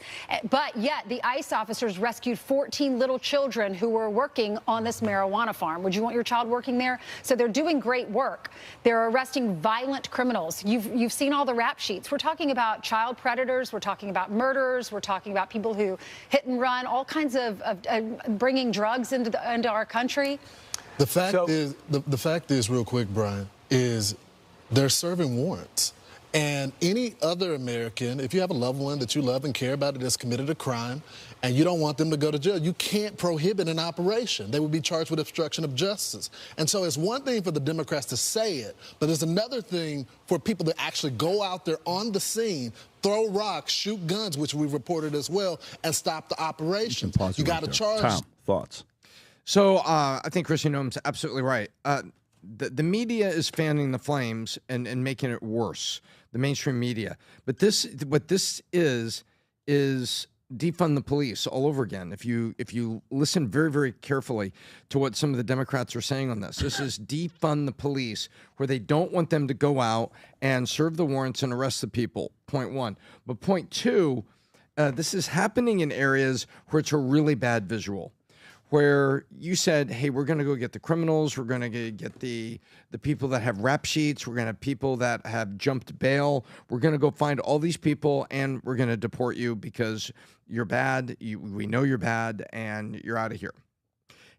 But yet the ICE officers rescued 14 little children who were working on this marijuana farm. Would you want your child working there? So they're doing great work. They're arresting violent criminals. You've seen all the rap sheets. We're talking about child predators, we're talking about murderers, we're talking about people who hit and run, all kinds of bringing drugs into our country. The fact is, real quick, Brian, is they're serving warrants. And any other American, if you have a loved one that you love and care about that has committed a crime and you don't want them to go to jail, you can't prohibit an operation. They would be charged with obstruction of justice. And so it's one thing for the Democrats to say it, but it's another thing for people to actually go out there on the scene, throw rocks, shoot guns, which we've reported as well, and stop the operation. You got to charge. Tom, thoughts? So I think Kristi Noem's absolutely right. The media is fanning the flames and making it worse, the mainstream media. But what this is defund the police all over again. If you listen very, very carefully to what some of the Democrats are saying on this is defund the police, where they don't want them to go out and serve the warrants and arrest the people, point one. But point two, this is happening in areas where it's a really bad visual, where you said, hey, we're going to go get the criminals, we're going to get the people that have rap sheets, we're going to have people that have jumped bail, we're going to go find all these people, and we're going to deport you because you're bad, we know you're bad, and you're out of here.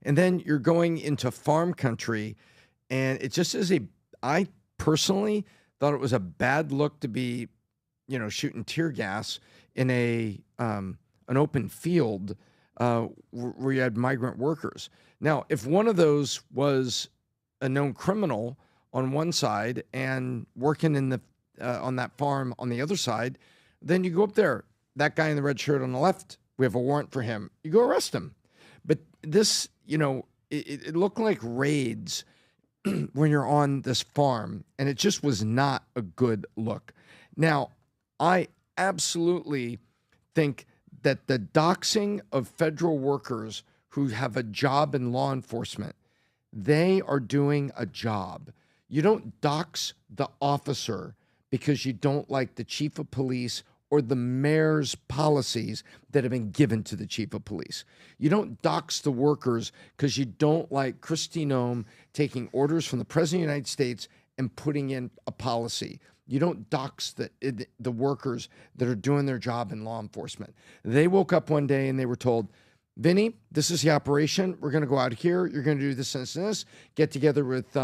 And then you're going into farm country, and it just is I personally thought it was a bad look to be, shooting tear gas in an open field, where you had migrant workers. Now, if one of those was a known criminal on one side and working in on that farm on the other side, then you go up there. That guy in the red shirt on the left, we have a warrant for him. You go arrest him. But this, it looked like raids when you're on this farm, and it just was not a good look. Now, I absolutely think that the doxing of federal workers who have a job in law enforcement, they are doing a job. You don't dox the officer because you don't like the chief of police or the mayor's policies that have been given to the chief of police. You don't dox the workers because you don't like Kristi Noem taking orders from the president of the United States and putting in a policy. You don't dox the workers that are doing their job in law enforcement. They woke up one day and they were told, Vinny, this is the operation. We're going to go out here. You're going to do this and this and this. Get together with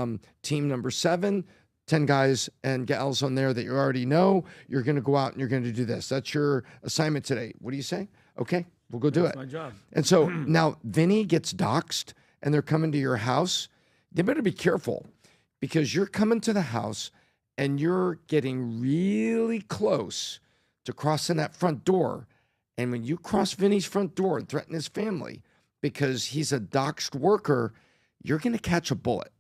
team number 7, 10 guys and gals on there that you already know. You're going to go out and you're going to do this. That's your assignment today. What do you say? Okay, we'll go do it. That's my job. And so now Vinny gets doxed and they're coming to your house. They better be careful, because you're coming to the house and you're getting really close to cross in that front door. And when you cross Vinny's front door and threaten his family because he's a doxxed worker, you're going to catch a bullet.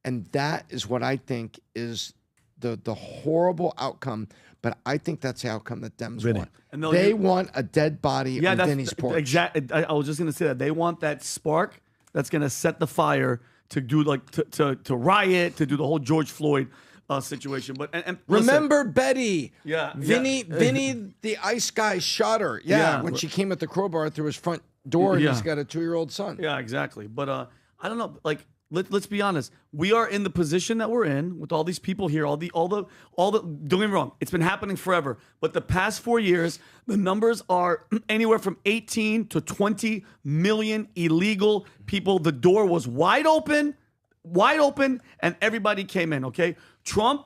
And that is what I think is the horrible outcome. But I think that's the outcome that Dems want. And they want a dead body on Vinny's porch. Exactly. I was just going to say that. They want that spark that's going to set the fire to do to riot, to do the whole George Floyd situation. But and remember Betty? Yeah. Vinny, the ice guy shot her. Yeah, when she came at the crowbar through his front door, and he's got a 2-year-old son. Yeah, exactly. But I don't know. Like, let's be honest. We are in the position that we're in with all these people here. All the. Don't get me wrong. It's been happening forever. But the past 4 years, the numbers are anywhere from 18 to 20 million illegal people. The door was wide open, and everybody came in. Okay, Trump,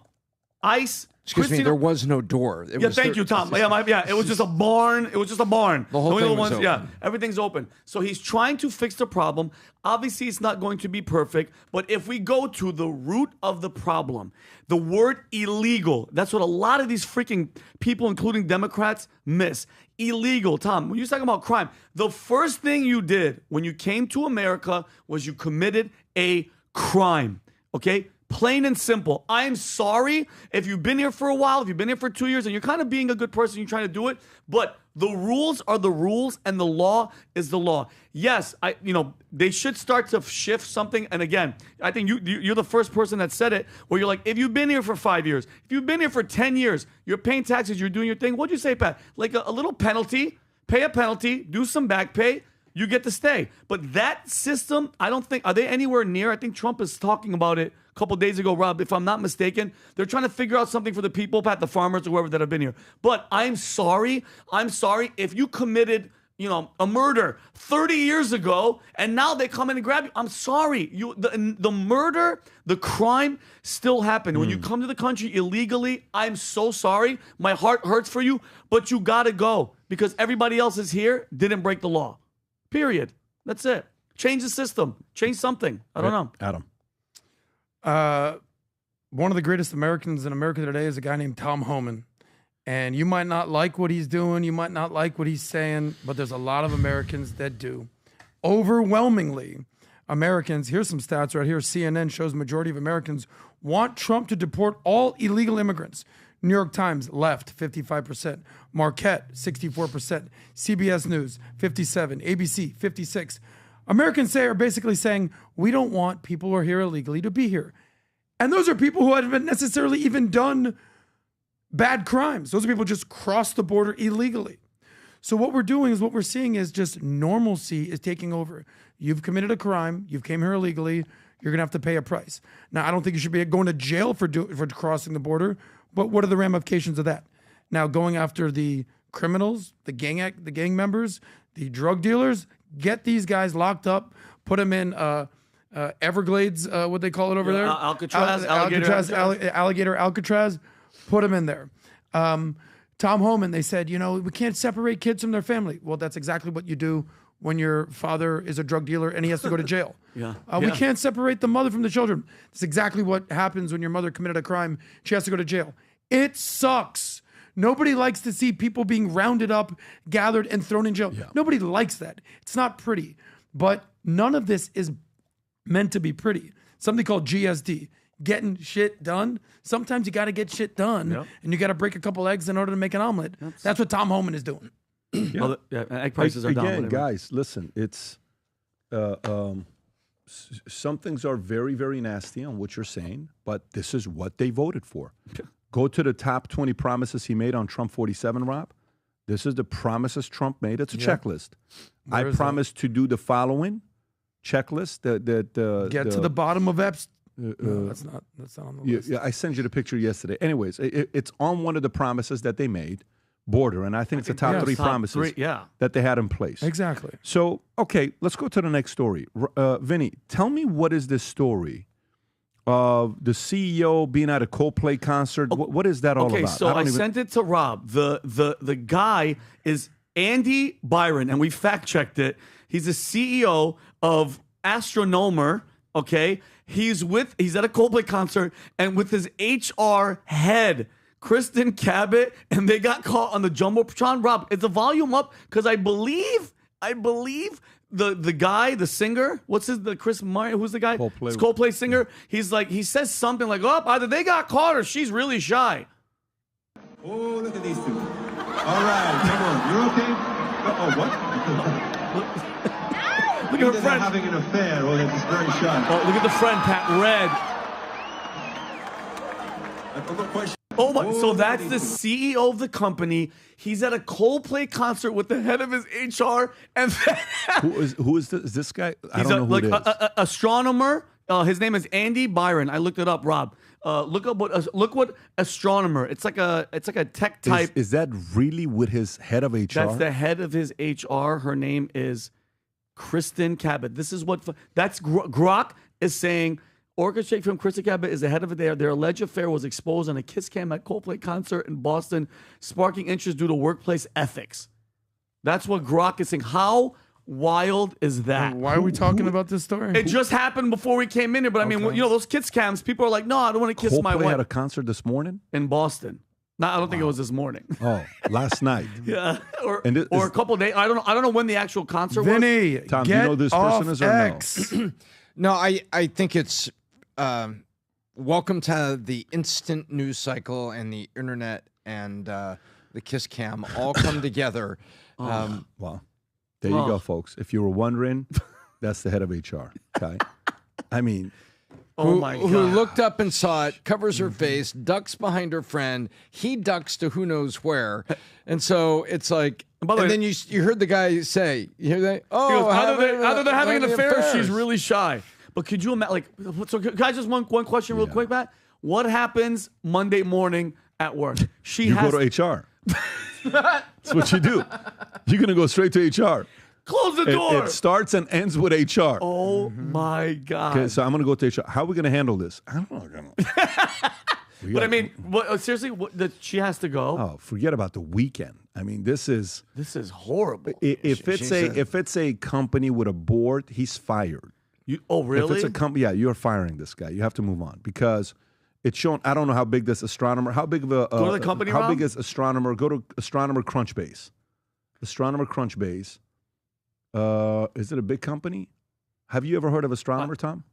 ICE. Excuse me, there was no door. Thank you, Tom. It was just a barn. It was just a barn. The whole thing was open. Yeah, everything's open. So he's trying to fix the problem. Obviously, it's not going to be perfect. But if we go to the root of the problem, the word illegal, that's what a lot of these freaking people, including Democrats, miss. Illegal. Tom, when you're talking about crime, the first thing you did when you came to America was you committed a crime. Okay? Plain and simple. I'm sorry if you've been here for a while, if you've been here for 2 years and you're kind of being a good person, you're trying to do it, but the rules are the rules and the law is the law. Yes, they should start to shift something. And again, I think you're the first person that said it, where you're like, if you've been here for 5 years, if you've been here for 10 years, you're paying taxes, you're doing your thing. What'd you say, Pat? Like a little penalty, pay a penalty, do some back pay, you get to stay. But that system, I don't think, are they anywhere near? I think Trump is talking about it a couple days ago, Rob, if I'm not mistaken. They're trying to figure out something for the people, Pat, the farmers, or whoever that have been here. But I'm sorry if you committed, a murder 30 years ago and now they come in and grab you. I'm sorry. The murder, the crime still happened. When you come to the country illegally, I'm so sorry. My heart hurts for you, but you got to go because everybody else is here, didn't break the law. Period. That's it. Change the system. Change something. I don't know. Adam. One of the greatest Americans in America today is a guy named Tom Homan. And you might not like what he's doing. You might not like what he's saying, but there's a lot of Americans that do. Overwhelmingly, Americans, here's some stats right here. CNN shows majority of Americans want Trump to deport all illegal immigrants. New York Times, left, 55%. Marquette, 64%. CBS News, 57%. ABC, 56%. Americans are basically saying, we don't want people who are here illegally to be here. And those are people who haven't necessarily even done bad crimes. Those are people who just crossed the border illegally. So what we're doing is, what we're seeing is just normalcy is taking over. You've committed a crime. You've came here illegally. You're going to have to pay a price. Now, I don't think you should be going to jail for crossing the border, but what are the ramifications of that? Now, going after the criminals, the gang members, the drug dealers, get these guys locked up, put them in Everglades, what they call it over there? Alcatraz, put them in there. Tom Homan, they said, we can't separate kids from their family. Well, that's exactly what you do when your father is a drug dealer and he has to go to jail. We can't separate the mother from the children. That's exactly what happens when your mother committed a crime. She has to go to jail. It sucks. Nobody likes to see people being rounded up, gathered, and thrown in jail. Nobody likes that. It's not pretty. But none of this is meant to be pretty. Something called GSD, getting shit done. Sometimes you got to get shit done, and you got to break a couple eggs in order to make an omelet. That's what Tom Homan is doing. Egg prices are down. Again, guys, listen, it's some things are very, very nasty on what you're saying, but this is what they voted for. Go to the top 20 promises he made on Trump 47, Rob. This is the promises Trump made. It's a checklist. I promise to do the following checklist. Get to the bottom of Epstein. No, that's not on the list. Yeah, I sent you the picture yesterday. Anyways, it's on one of the promises that they made, border, and I think it's the top three promises that they had in place. Exactly. So, okay, let's go to the next story. Vinny, tell me, what is this story of the CEO being at a Coldplay concert? What is that all about? Okay, so I sent it to Rob. The guy is Andy Byron, and we fact-checked it. He's the CEO of Astronomer, okay? He's at a Coldplay concert, and with his HR head Kristen Cabot, and they got caught on the Jumbotron. Rob, is the volume up? Because I believe the guy, the singer, Chris Martin, who's the guy? Coldplay. It's Coldplay singer. He's like, he says something like, oh, either they got caught or she's really shy. Oh, look at these two. All right, come on. You're okay? Oh, what? Look at her friend. Having an affair, or they're just very shy. Oh, look at the friend, Pat Red. Oh my! So that's the CEO of the company. He's at a Coldplay concert with the head of his HR, and who is this guy? I he's don't know who it is. a astronomer. His name is Andy Byron. I looked it up, Rob. Look what astronomer. It's like a tech type. Is that really with his head of HR? That's the head of his HR. Her name is Kristen Cabot. This is what Grok is saying. Orchestrate from Kristen Cabot is the head of it. Their alleged affair was exposed on a kiss cam at Coldplay concert in Boston, sparking interest due to workplace ethics. That's what Grok is saying. How wild is that? Why are we talking about this story? It just happened before we came in here. But I mean, you know, those kiss cams, people are like, no, I don't want to kiss my Coldplay wife. had a concert this morning In Boston. No, I don't think it was this morning. Oh, last night. Yeah, or a couple of days. I don't know when the actual concert Vinny, was. Tom, do you know who this person is or X. no? No, I think it's welcome to the instant news cycle and the internet and the kiss cam all come together. Well, there you go, folks. If you were wondering, that's the head of HR. Okay, I mean, Oh my God. Who looked up and saw it, covers her face, ducks behind her friend. He ducks to who knows where, and so it's like. And then you heard the guy say, "You hear that? Oh, other than having an affair, she's really shy." But could you imagine? Like, so can I just one question real quick, Matt? What happens Monday morning at work? You go to HR. That's what you do. You're gonna go straight to HR. Close the door. It starts and ends with HR. Oh my God. Okay, so I'm gonna go to HR. How are we gonna handle this? I don't know. But I mean, seriously, she has to go. Oh, forget about the weekend. I mean, this is horrible. If it's a company with a board, he's fired. Oh, really? If it's a company, yeah, you're firing this guy. You have to move on because it's shown. I don't know how big this astronomer. How big of a go to the company? How Rob? big is astronomer? Go to Astronomer Crunchbase. Astronomer Crunchbase. Is it a big company? Have you ever heard of Astronomer, Tom?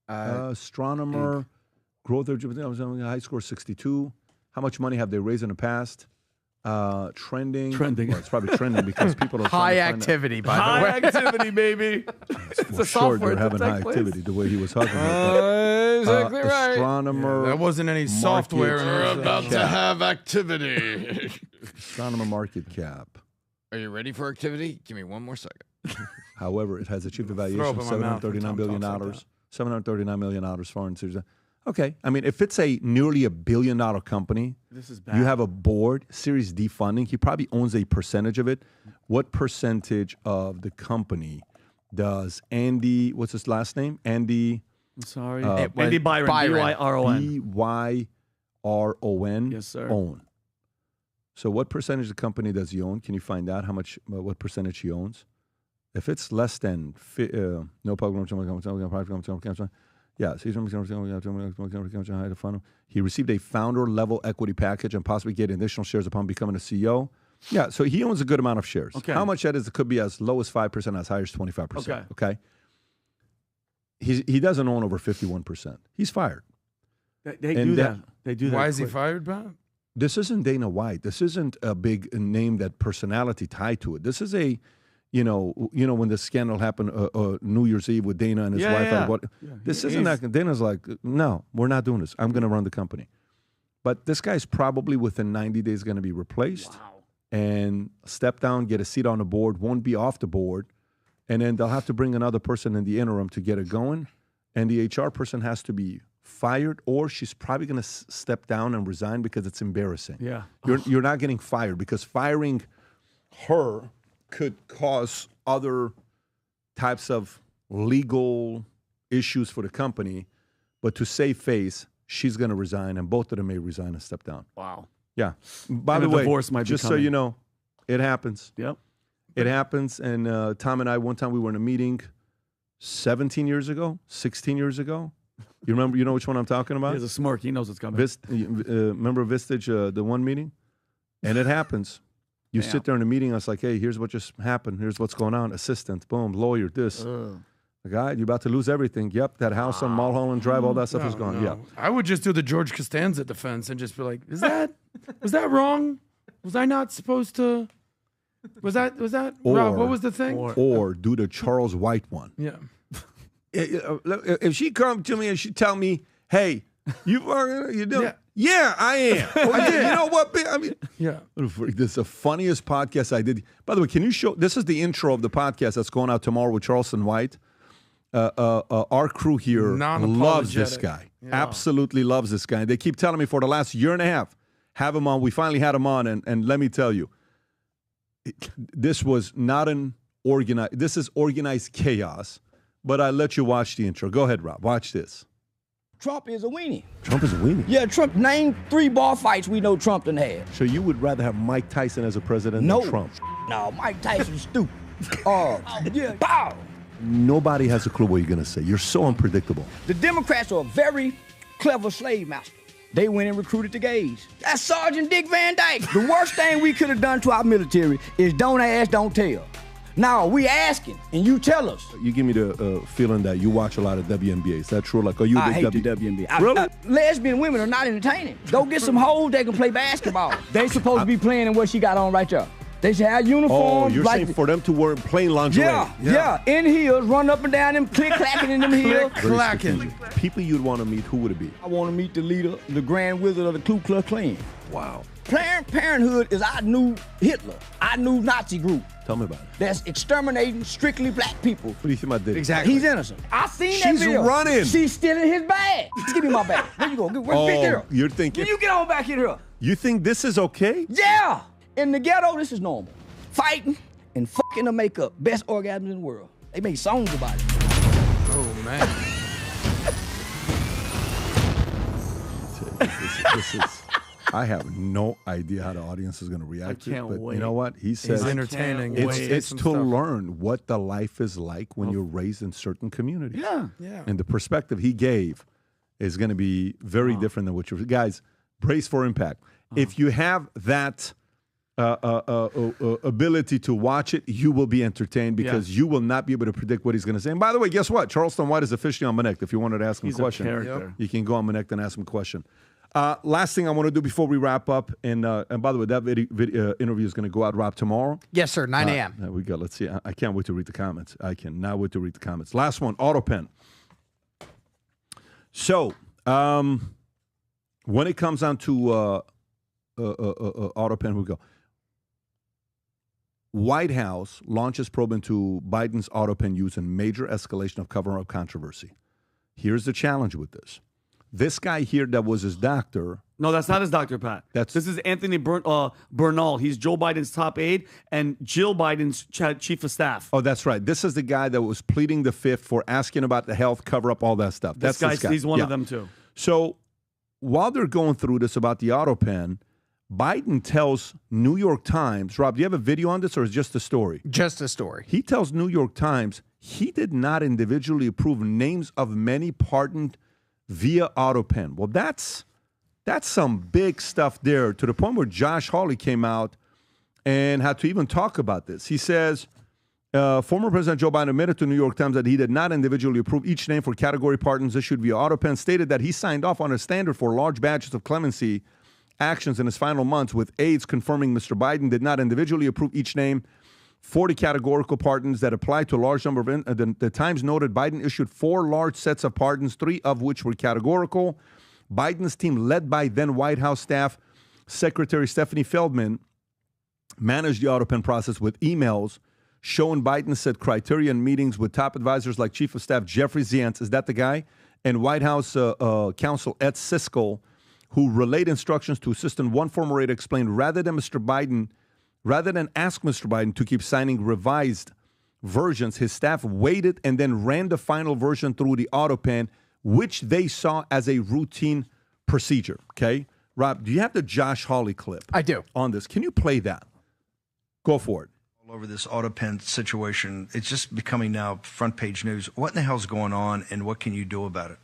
Astronomer. Growth of high score 62. How much money have they raised in the past? Trending. Well, it's probably trending because people are high activity, by the way. High activity, baby. It's a software. They're having high activity the way he was talking about. Exactly right. Astronomer. Yeah, that wasn't any software. We're about to have activity. Astronomer market cap. Are you ready for activity? Give me one more second. However, it has achieved a valuation of $739 billion. $739 million foreign series. Okay. I mean, if it's a nearly $1 billion company, this is bad. You have a board, Series D funding. He probably owns a percentage of it. What percentage of the company does Andy, what's his last name? Andy. I'm sorry. Andy Byron. B-Y-R-O-N. B-Y-R-O-N. Yes, sir. Own. So what percentage of the company does he own? Can you find out what percentage he owns? If it's less than no public, yeah, he received a founder-level equity package and possibly get additional shares upon becoming a CEO. Yeah, so he owns a good amount of shares. Okay. How much that is? It could be as low as 5%, as high as 25%. Okay. He doesn't own over 51%. He's fired. They do that. They do that. Why is he fired, Bob? This isn't Dana White. This isn't a big name that personality tied to it. This is a, you know when the scandal happened New Year's Eve with Dana and his wife. Yeah. This isn't that. Dana's like, no, we're not doing this. I'm going to run the company. But this guy's probably within 90 days going to be replaced and step down, get a seat on the board, won't be off the board. And then they'll have to bring another person in the interim to get it going. And the HR person has to be fired, or she's probably going to step down and resign because it's embarrassing. Yeah. You're not getting fired because firing her could cause other types of legal issues for the company. But to save face, she's going to resign, and both of them may resign and step down. Wow. Yeah. By And the a way, divorce might be just so coming. you know, it happens. Yep. It happens. And Tom and I, one time we were in a meeting 17 years ago, 16 years ago. You remember? You know which one I'm talking about? He has a smirk. He knows it's coming. Remember Vistage, the one meeting? And it happens. You sit there in a meeting, I was like, hey, here's what just happened. Here's what's going on. Assistant, boom, lawyer, this. The guy, you're about to lose everything. Yep, that house on Mulholland Drive, all that stuff is gone. Yeah. I would just do the George Costanza defense and just be like, was that wrong? Was I not supposed to? Was that Rob, what was the thing? Or do the Charles White one. Yeah. If she come to me and she tell me, hey, you doing? Yeah, I am. You know what? I mean, this is the funniest podcast I did. By the way, can you show? This is the intro of the podcast that's going out tomorrow with Charleston White. Our crew here loves this guy. Yeah. Absolutely loves this guy. They keep telling me for the last year and a half, have him on. We finally had him on, and let me tell you, this was not an organized. This is organized chaos. But I let you watch the intro. Go ahead, Rob. Watch this. Trump is a weenie. Trump is a weenie? Yeah, Trump, name 3 bar fights we know Trump done had. So you would rather have Mike Tyson as a president than Trump? No, Mike Tyson's stupid. Pow! Nobody has a clue what you're going to say. You're so unpredictable. The Democrats are a very clever slave master. They went and recruited the gays. That's Sergeant Dick Van Dyke. The worst thing we could have done to our military is don't ask, don't tell. Now, we asking, and you tell us. You give me the feeling that you watch a lot of WNBA. Is that true? Like, are you I hate the WNBA. Really? Lesbian women are not entertaining. Go get some hoes that can play basketball. They supposed to be playing in what she got on right there. They should have uniforms. Oh, you're saying for them to wear plain lingerie? Yeah. In heels, run up and down them, click-clacking in them heels. Click-clacking. People you'd want to meet, who would it be? I want to meet the leader, the Grand Wizard of the Ku Klux Klan. Wow. Planned Parenthood is our new Hitler, our new Nazi group. Tell me about it. That's exterminating strictly black people. What do you think about this? Exactly. He's innocent. I seen that She's video. running. She's stealing his bag. Give me my bag. Where you going? Where's Big Girl? You're thinking. You get on back in here. You think this is okay? Yeah. In the ghetto, this is normal. Fighting and fucking the makeup. Best orgasms in the world. They made songs about it. Oh, man. This is. I have no idea how the audience is going to react to it. But you know what? He says he's entertaining. It's to learn what the life is like when you're raised in certain communities. Yeah. And the perspective he gave is going to be very different than what you're. Guys, brace for impact. If you have that ability to watch it, you will be entertained because you will not be able to predict what he's going to say. And by the way, guess what? Charleston White is officially on Manect. If you wanted to ask him a question, you can go on Manect and ask him a question. Last thing I want to do before we wrap up, and by the way, that interview is going to go out, Rob, tomorrow. Yes, sir, 9 a.m. There we go. Let's see. I can't wait to read the comments. I cannot wait to read the comments. Last one, Autopen. So, when it comes down to Autopen, we go. White House launches probe into Biden's Autopen use and major escalation of cover-up controversy. Here's the challenge with this. This guy here that was his doctor. No, that's not his doctor, Pat. This is Anthony Bernal. He's Joe Biden's top aide and Jill Biden's chief of staff. Oh, that's right. This is the guy that was pleading the fifth for asking about the health cover-up, all that stuff. This guy. He's one of them, too. So while they're going through this about the Autopen, Biden tells New York Times, Rob, do you have a video on this or is it just a story? Just a story. He tells New York Times he did not individually approve names of many pardoned via Autopen. Well, that's some big stuff there, to the point where Josh Hawley came out and had to even talk about this. He says, former President Joe Biden admitted to New York Times that he did not individually approve each name for category pardons issued via Autopen, stated that he signed off on a standard for large batches of clemency actions in his final months, with aides confirming Mr. Biden did not individually approve each name. 40 categorical pardons that applied to a large number of the Times noted Biden issued 4 large sets of pardons, 3 of which were categorical. Biden's team, led by then White House staff Secretary Stephanie Feldman, managed the Autopen process with emails showing Biden set criteria in meetings with top advisors like Chief of Staff Jeffrey Zients, is that the guy? And White House counsel Ed Siskel, who relayed instructions to Assistant One former aide, explained rather than ask Mr. Biden to keep signing revised versions, his staff waited and then ran the final version through the Autopen, which they saw as a routine procedure. Okay, Rob, do you have the Josh Hawley clip? I do. On this, can you play that? Go for it. All over this Autopen situation, it's just becoming now front page news. What in the hell's going on, and what can you do about it?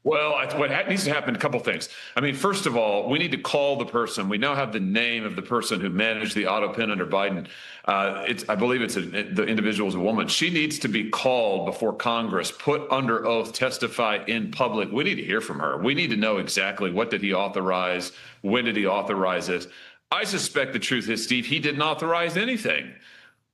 Well, what needs to happen, a couple things. I mean, first of all, we need to call the person. We now have the name of the person who managed the Autopen under Biden. I believe the individual is a woman. She needs to be called before Congress, put under oath, testify in public. We need to hear from her. We need to know exactly what did he authorize, when did he authorize it. I suspect the truth is, Steve, he didn't authorize anything,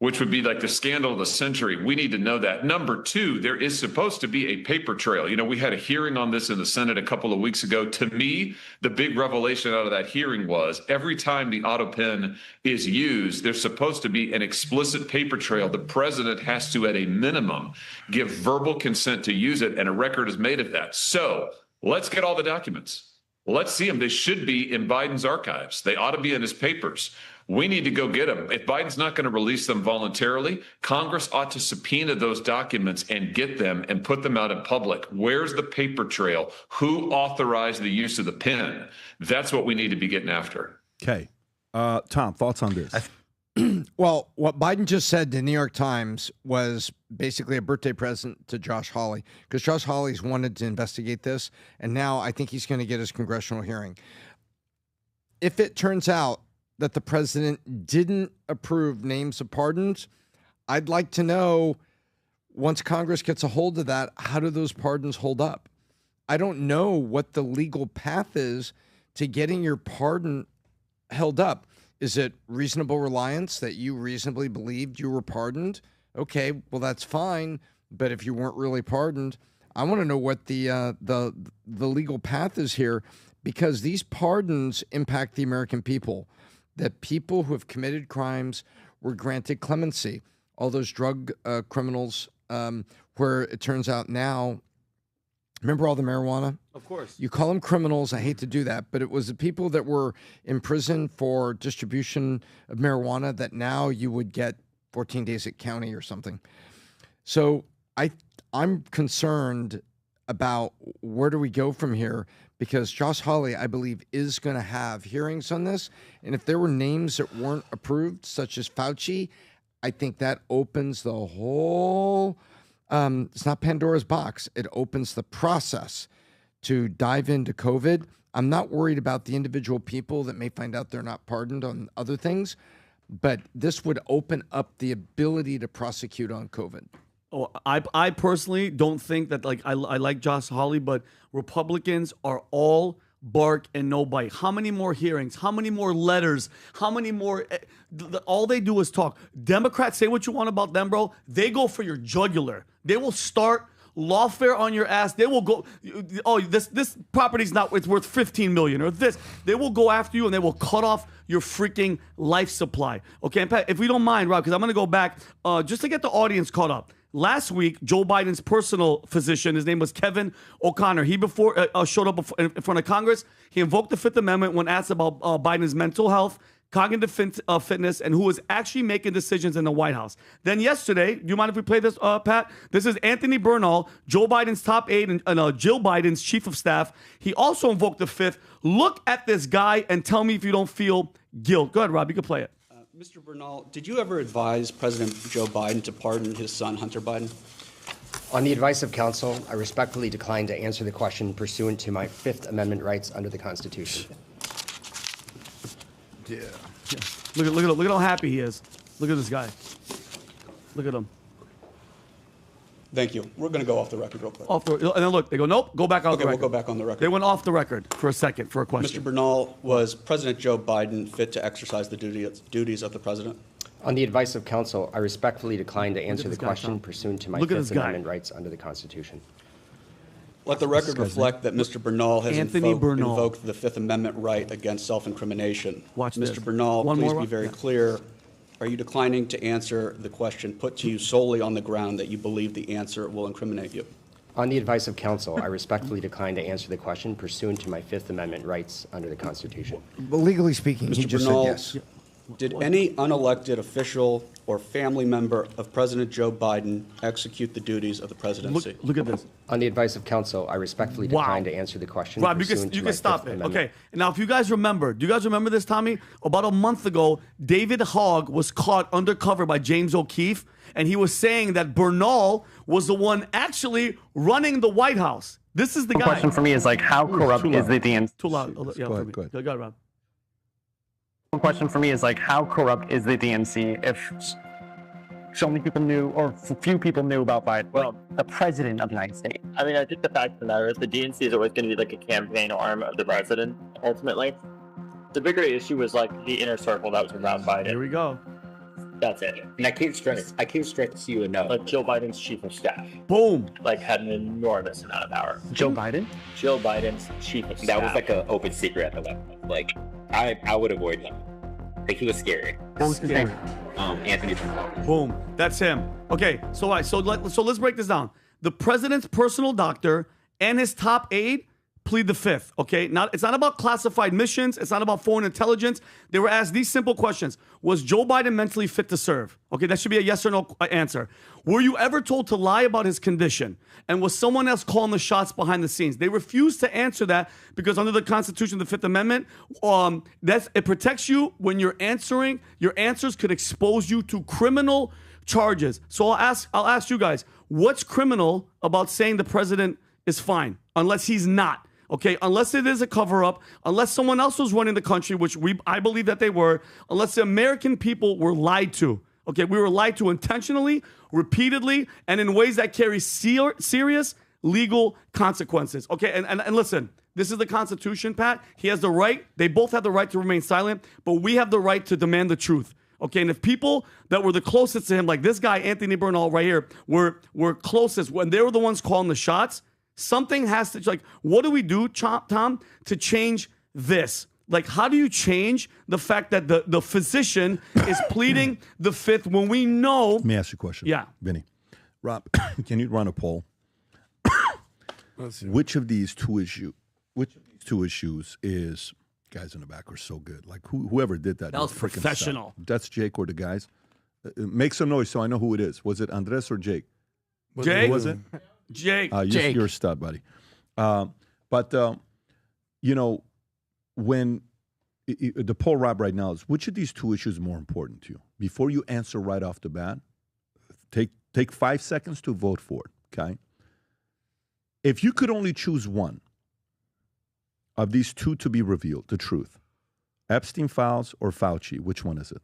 which would be like the scandal of the century. We need to know that. Number two, there is supposed to be a paper trail. You know, we had a hearing on this in the Senate a couple of weeks ago. To me, the big revelation out of that hearing was every time the Autopen is used, there's supposed to be an explicit paper trail. The president has to, at a minimum, give verbal consent to use it, and a record is made of that. So let's get all the documents. Let's see them. They should be in Biden's archives. They ought to be in his papers. We need to go get them. If Biden's not going to release them voluntarily, Congress ought to subpoena those documents and get them and put them out in public. Where's the paper trail? Who authorized the use of the pen? That's what we need to be getting after. Okay. Tom, thoughts on this? Well, what Biden just said to the New York Times was basically a birthday present to Josh Hawley, because Josh Hawley's wanted to investigate this, and now I think he's going to get his congressional hearing. If it turns out that the president didn't approve names of pardons, I'd like to know, once Congress gets a hold of that, how do those pardons hold up? I don't know what the legal path is to getting your pardon held up. Is it reasonable reliance that you reasonably believed you were pardoned? Okay, well, that's fine. But if you weren't really pardoned, I want to know what the legal path is here, because these pardons impact the American people. That people who have committed crimes were granted clemency. All those drug criminals, where it turns out now, remember all the marijuana? Of course. You call them criminals. I hate to do that, but it was the people that were in prison for distribution of marijuana that now you would get 14 days at county or something. So I'm concerned about where do we go from here, because Josh Hawley, I believe, is going to have hearings on this. And if there were names that weren't approved, such as Fauci, I think that opens the whole, it's not Pandora's box. It opens the process to dive into COVID. I'm not worried about the individual people that may find out they're not pardoned on other things, but this would open up the ability to prosecute on COVID. Oh, I personally don't think that, like, I like Josh Hawley, but Republicans are all bark and no bite. How many more hearings? How many more letters? How many more? All they do is talk. Democrats, say what you want about them, bro. They go for your jugular. They will start lawfare on your ass. They will go, oh, this property's not, it's worth $15 million or this. They will go after you and they will cut off your freaking life supply. Okay, and Pat, if we don't mind, Rob, because I'm going to go back just to get the audience caught up. Last week, Joe Biden's personal physician, his name was Kevin O'Connor. He showed up in front of Congress. He invoked the Fifth Amendment when asked about Biden's mental health, cognitive fitness, and who was actually making decisions in the White House. Then yesterday, do you mind if we play this, Pat? This is Anthony Bernal, Joe Biden's top aide and Jill Biden's chief of staff. He also invoked the Fifth. Look at this guy and tell me if you don't feel guilt. Go ahead, Rob. You can play it. Mr. Bernal, did you ever advise President Joe Biden to pardon his son, Hunter Biden? On the advice of counsel, I respectfully decline to answer the question pursuant to my Fifth Amendment rights under the Constitution. Yeah. Look at how happy he is. Look at this guy. Look at him. Thank you. We're going to go off the record real quick. And then look, they go, nope, go back on the record. We'll go back on the record. They went off the record for a second for a question. Mr. Bernal, was President Joe Biden fit to exercise the duties of the president? On the advice of counsel, I respectfully decline to answer the question pursuant to my Fifth Amendment rights under the Constitution. Let the record reflect that Mr. Bernal has invoked the Fifth Amendment right against self-incrimination. Mr. Bernal, please be very clear. Are you declining to answer the question put to you solely on the ground that you believe the answer will incriminate you? On the advice of counsel, I respectfully decline to answer the question pursuant to my Fifth Amendment rights under the Constitution. But legally speaking, he just said yes. Did any unelected official or family member of President Joe Biden execute the duties of the presidency? Look at this. On the advice of counsel, I respectfully decline to answer the question. Rob, you can stop it. Okay. Now, if you guys remember, do you guys remember this, Tommy? About a month ago, David Hogg was caught undercover by James O'Keefe, and he was saying that Bernal was the one actually running the White House. This is the guy. The question for me is like, how corrupt is the DNC? Too loud. Yeah, go ahead. Go ahead, Rob. The question for me is like, how corrupt is the DNC if so many people knew, or few people knew about Biden, well, the president of the United States? I mean, I think the fact of the matter is the DNC is always going to be like a campaign arm of the president, ultimately. The bigger issue is like the inner circle that was around Biden. Here we go. That's it. And I can't stress to you enough. Like Joe Biden's chief of staff. Boom. Like had an enormous amount of power. Joe Biden? Joe Biden's chief of staff. That was like an open secret at the level. Like, I would avoid him. Like, he was scary. What was his name? Anthony Bernal. Boom. That's him. Okay. So let's break this down. The president's personal doctor and his top aide plead the fifth. Okay. It's not about classified missions. It's not about foreign intelligence. They were asked these simple questions. Was Joe Biden mentally fit to serve? Okay. That should be a yes or no answer. Were you ever told to lie about his condition? And was someone else calling the shots behind the scenes? They refused to answer that because under the Constitution, the Fifth Amendment, it protects you when you're answering. Your answers could expose you to criminal charges. So I'll ask you guys, what's criminal about saying the president is fine? Unless he's not. Okay, unless it is a cover-up, unless someone else was running the country, which I believe that they were, unless the American people were lied to. Okay, we were lied to intentionally, repeatedly, and in ways that carry serious legal consequences. Okay, and listen, this is the Constitution, Pat. He has the right, they both have the right to remain silent, but we have the right to demand the truth. Okay, and if people that were the closest to him, like this guy, Anthony Bernal right here, were closest, when they were the ones calling the shots, something has to, like, what do we do, Tom, to change this? Like, how do you change the fact that the physician is pleading the fifth when we know? Let me ask you a question. Yeah. Vinny. Rob, can you run a poll? Which of these two issues is, guys in the back are so good. Like, whoever did that. That was professional. That's Jake or the guys. Make some noise so I know who it is. Was it Andres or Jake? Jake? Who was it? Jake. Jake. You're a stud, buddy. You know, when the poll, Rob, right now is, which of these two issues is more important to you? Before you answer right off the bat, take 5 seconds to vote for it, okay? If you could only choose one of these two to be revealed, the truth, Epstein files or Fauci, which one is it?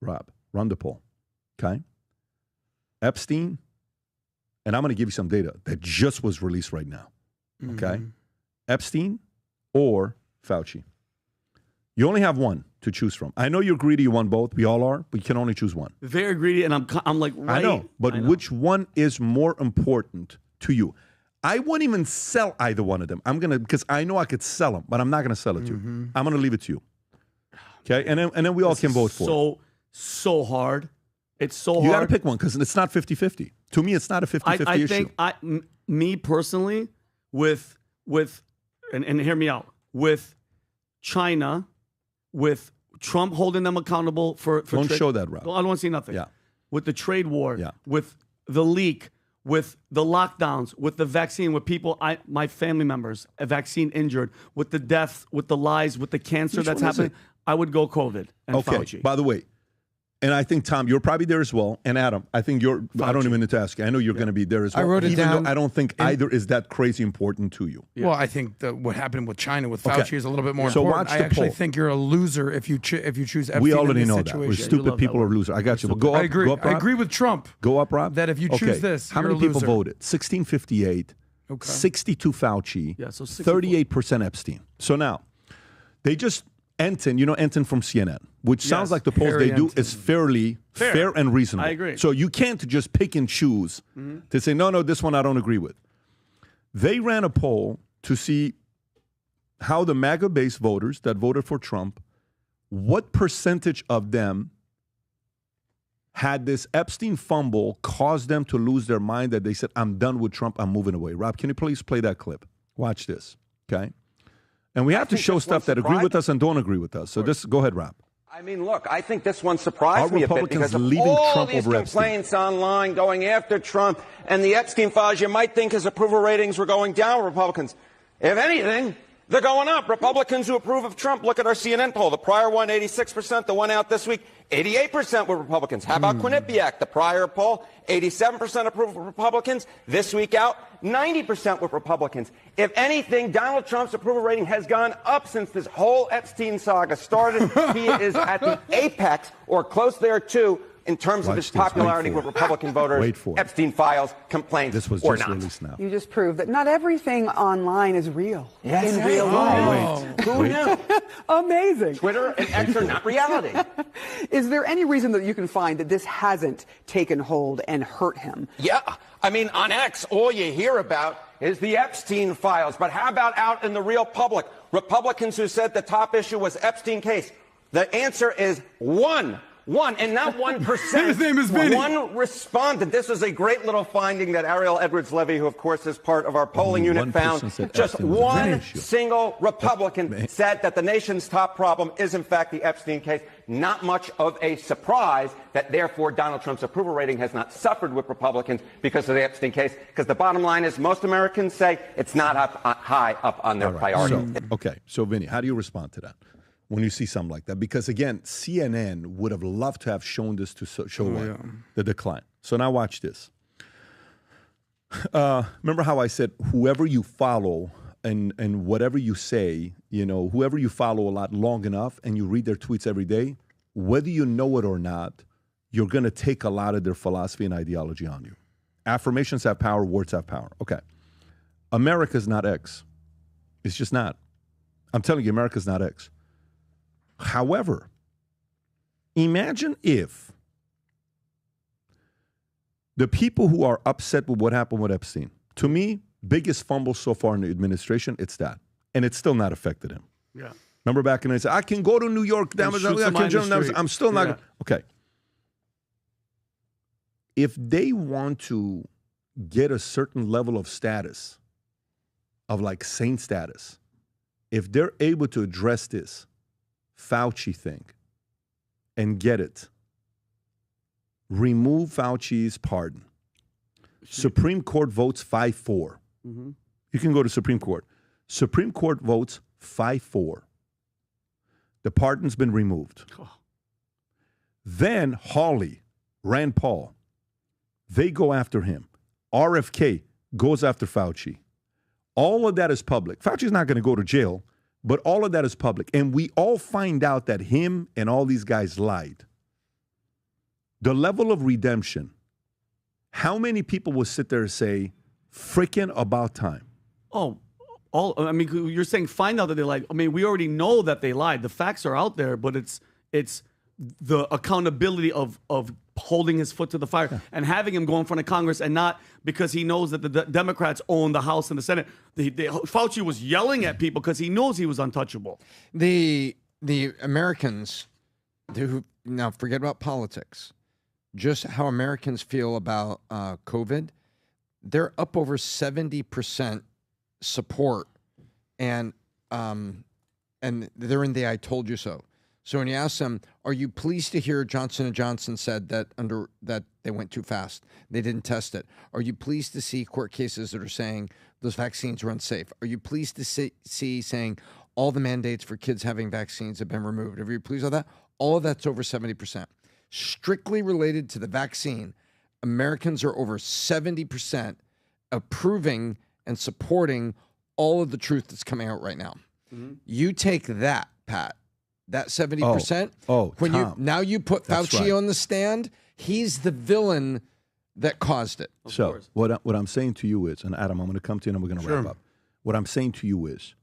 Rob, run the poll, okay? Epstein, and I'm going to give you some data that just was released right now, okay? Epstein or Fauci. You only have one to choose from. I know you're greedy, you want both. We all are, but you can only choose one. Very greedy, and I'm like, right. I know, but which one is more important to you? I wouldn't even sell either one of them. Because I know I could sell them, but I'm not going to sell it to you. I'm going to leave it to you. Okay? And then we all can vote for it. So hard. It's so hard. You got to pick one because it's not 50-50. To me, it's not a 50-50 issue. I think me personally, with and hear me out, with China, with Trump holding them accountable for don't show that, Rob. I don't want to see nothing. Yeah. With the trade war, with the leak, with the lockdowns, with the vaccine, with people, my family members, a vaccine injured, with the deaths, with the lies, with the cancer that's happening, I would go COVID and Fauci. By the way, and I think, Tom, you're probably there as well. And Adam, I think Fauci. I don't even need to ask you. I know you're going to be there as well. I wrote it even down. Though I don't think either is that crazy important to you. Well, I think what happened with China with Fauci is a little bit more so important. Watch I actually poll. think you're a loser if you choose Epstein. We already in this know situation. that. We're stupid people are losers. I got you. But go up. I agree. Go up, Rob. I agree with Trump. Go up, Rob. That if you choose this, how you're many a people loser. voted? 1658. 62 Fauci. Yeah, so 38% Epstein. So now they just Enton, Enton from CNN, which sounds like the polls they do is fairly fair and reasonable. I agree. So you can't just pick and choose to say, no, this one I don't agree with. They ran a poll to see how the MAGA-based voters that voted for Trump, what percentage of them had this Epstein fumble cause them to lose their mind that they said, I'm done with Trump, I'm moving away. Rob, can you please play that clip? Watch this, okay? And we have to show stuff that agree with us and don't agree with us. So go ahead, Rob. I mean, look, I think this one surprised me a bit Republicans because of leaving all Trump these over complaints online going after Trump and the Epstein files. You might think his approval ratings were going down, Republicans. If anything, they're going up. Republicans who approve of Trump, look at our CNN poll. The prior one, 86%. The one out this week, 88% were Republicans. How about Quinnipiac? The prior poll, 87% approve of Republicans. This week out, 90% were Republicans. If anything, Donald Trump's approval rating has gone up since this whole Epstein saga started. He is at the apex or close there too in terms of his popularity with Republican voters. Epstein files, complaints, This was or just not. released now. You just proved that not everything online is real. Yes, in it real is. life. Who knew? Amazing. Twitter and X are not reality. Is there any reason that you can find that this hasn't taken hold and hurt him? Yeah. I mean, on X, all you hear about is the Epstein files. But how about out in the real public? Republicans who said the top issue was Epstein case. The answer is one, and not 1%. His name is Vinny. One responded. This is a great little finding that Ariel Edwards-Levy, who of course is part of our polling unit, found. Just one single Republican said that the nation's top problem is in fact the Epstein case. Not much of a surprise that therefore Donald Trump's approval rating has not suffered with Republicans because of the Epstein case. Because the bottom line is most Americans say it's not high up on their priority. So Vinny, how do you respond to that when you see something like that? Because again, CNN would have loved to have shown this to show the decline. So now watch this. Remember how I said whoever you follow and whatever you say, you know, whoever you follow a lot long enough and you read their tweets every day, whether you know it or not, you're going to take a lot of their philosophy and ideology on you. Affirmations have power, words have power. Okay. America's not X. It's just not. I'm telling you, America's not X. However, imagine if the people who are upset with what happened with Epstein, to me, biggest fumble so far in the administration, it's that. And it's still not affected him. Yeah. Remember back in the day, I can go to New York. I'm still not. Yeah. Okay. If they want to get a certain level of status, of like saint status, if they're able to address this Fauci thing and get it, remove Fauci's pardon. Supreme Court votes 5-4. Mm-hmm. You can go to Supreme Court. Supreme Court votes 5-4. The pardon's been removed. Oh. Then Hawley, Rand Paul, they go after him. RFK goes after Fauci. All of that is public. Fauci's not going to go to jail, but all of that is public. And we all find out that him and all these guys lied. The level of redemption, how many people will sit there and say, freaking about time? I mean, you're saying find out that they lied. I mean, we already know that they lied. The facts are out there, but it's the accountability of holding his foot to the fire and having him go in front of Congress and not because he knows that the Democrats own the House and the Senate. Fauci was yelling at people because he knows he was untouchable. The Americans, who now forget about politics, just how Americans feel about COVID, they're up over 70% support, and they're in the I told you so. So when you ask them, are you pleased to hear Johnson & Johnson said that that they went too fast, they didn't test it? Are you pleased to see court cases that are saying those vaccines were unsafe? Are you pleased to see saying all the mandates for kids having vaccines have been removed? Are you pleased with that? All of that's over 70%. Strictly related to the vaccine, Americans are over 70% approving and supporting all of the truth that's coming out right now. Mm-hmm. You take that, Pat, that 70%. When Tom, you put Fauci on the stand, he's the villain that caused it. So what I'm saying to you is, and Adam, I'm going to come to you and we're going to wrap up. What I'm saying to you is,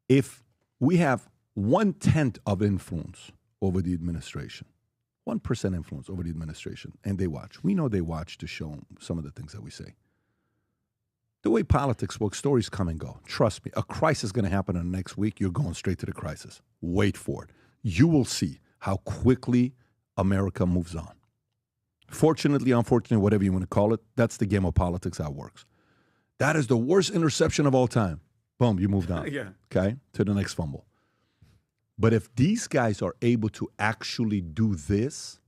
if we have 1/10 of influence over the administration, 1% influence over the administration, and they watch. We know they watch to show some of the things that we say. The way politics works, stories come and go. Trust me, a crisis is going to happen in the next week. You're going straight to the crisis. Wait for it. You will see how quickly America moves on. Fortunately, unfortunately, whatever you want to call it, that's the game of politics, how it works. That is the worst interception of all time. Boom, you moved on. Yeah. Okay, to the next fumble. But if these guys are able to actually do this,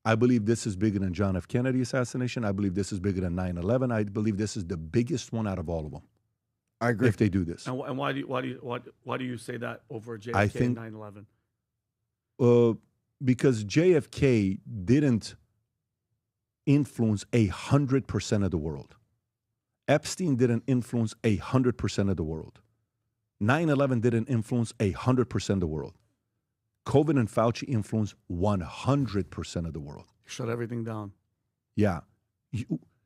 I believe this is bigger than John F. Kennedy assassination. I believe this is bigger than 9/11. I believe this is the biggest one out of all of them. I agree. If they do this. And why do you say that over JFK I think, and 9/11? Because JFK didn't influence 100% of the world. Epstein didn't influence 100% of the world. 9/11 didn't influence 100% of the world. COVID and Fauci influenced 100% of the world. Shut everything down. Yeah.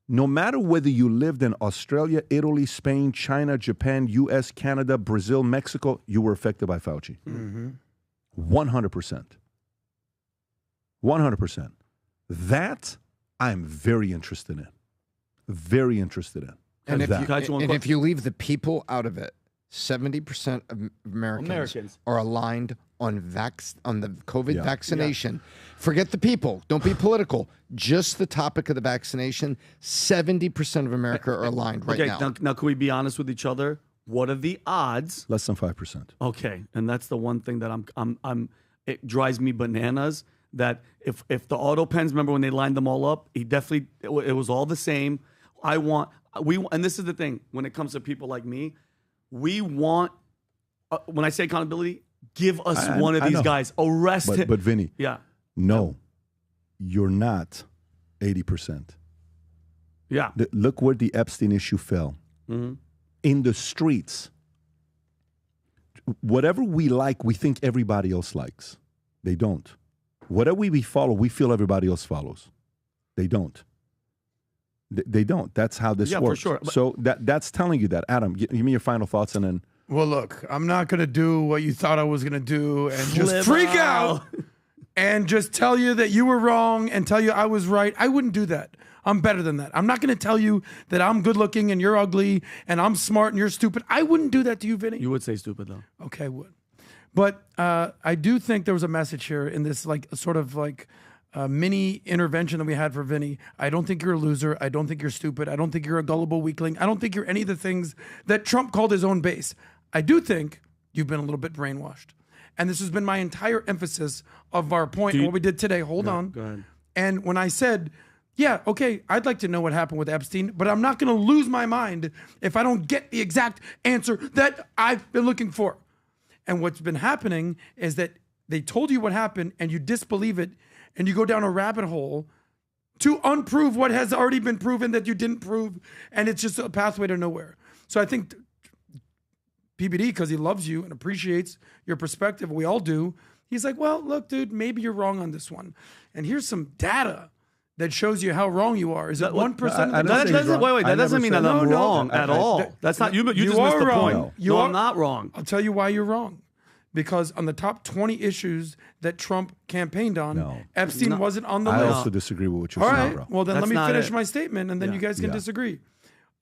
No matter whether you lived in Australia, Italy, Spain, China, Japan, US, Canada, Brazil, Mexico, you were affected by Fauci. 100%. 100%. That I'm very interested in. Very interested in. And if you leave the people out of it, 70% of Americans are aligned on the COVID vaccination. Yeah. Forget the people. Don't be political. Just the topic of the vaccination. 70% of America are aligned right now. Okay, now can we be honest with each other? What are the odds? Less than 5%. Okay, and that's the one thing that it drives me bananas. That if the Autopens, remember when they lined them all up, it was all the same. And this is the thing when it comes to people like me. We want, when I say accountability, give us one of these guys. Arrest him. But Vinny, yeah. No, you're not 80%. Yeah. Look where the Epstein issue fell. Mm-hmm. In the streets. Whatever we like, we think everybody else likes. They don't. Whatever we follow, we feel everybody else follows. They don't. They don't. That's how this works. For sure. So that's telling you that. Adam, give me your final thoughts and then. Well, look, I'm not going to do what you thought I was going to do and just freak out and just tell you that you were wrong and tell you I was right. I wouldn't do that. I'm better than that. I'm not going to tell you that I'm good looking and you're ugly and I'm smart and you're stupid. I wouldn't do that to you, Vinny. You would say stupid, though. Okay, I would. But I do think there was a message here in this sort of mini intervention that we had for Vinny. I don't think you're a loser. I don't think you're stupid. I don't think you're a gullible weakling. I don't think you're any of the things that Trump called his own base. I do think you've been a little bit brainwashed. And this has been my entire emphasis of our point and what we did today. Hold on. Go ahead. And when I said, yeah, okay, I'd like to know what happened with Epstein, but I'm not going to lose my mind if I don't get the exact answer that I've been looking for. And what's been happening is that they told you what happened and you disbelieve it and you go down a rabbit hole to unprove what has already been proven that you didn't prove, and it's just a pathway to nowhere. So I think PBD, because he loves you and appreciates your perspective, we all do, he's like, well, look, dude, maybe you're wrong on this one. And here's some data that shows you how wrong you are. Is it 1% of the that doesn't mean that I'm wrong at all. That's not, you just missed the point. No, I'm not wrong. I'll tell you why you're wrong. Because on the top 20 issues that Trump campaigned on, Epstein wasn't on the list. I also disagree with what you're saying, All right, bro. well, then let me finish my statement, and then you guys can disagree.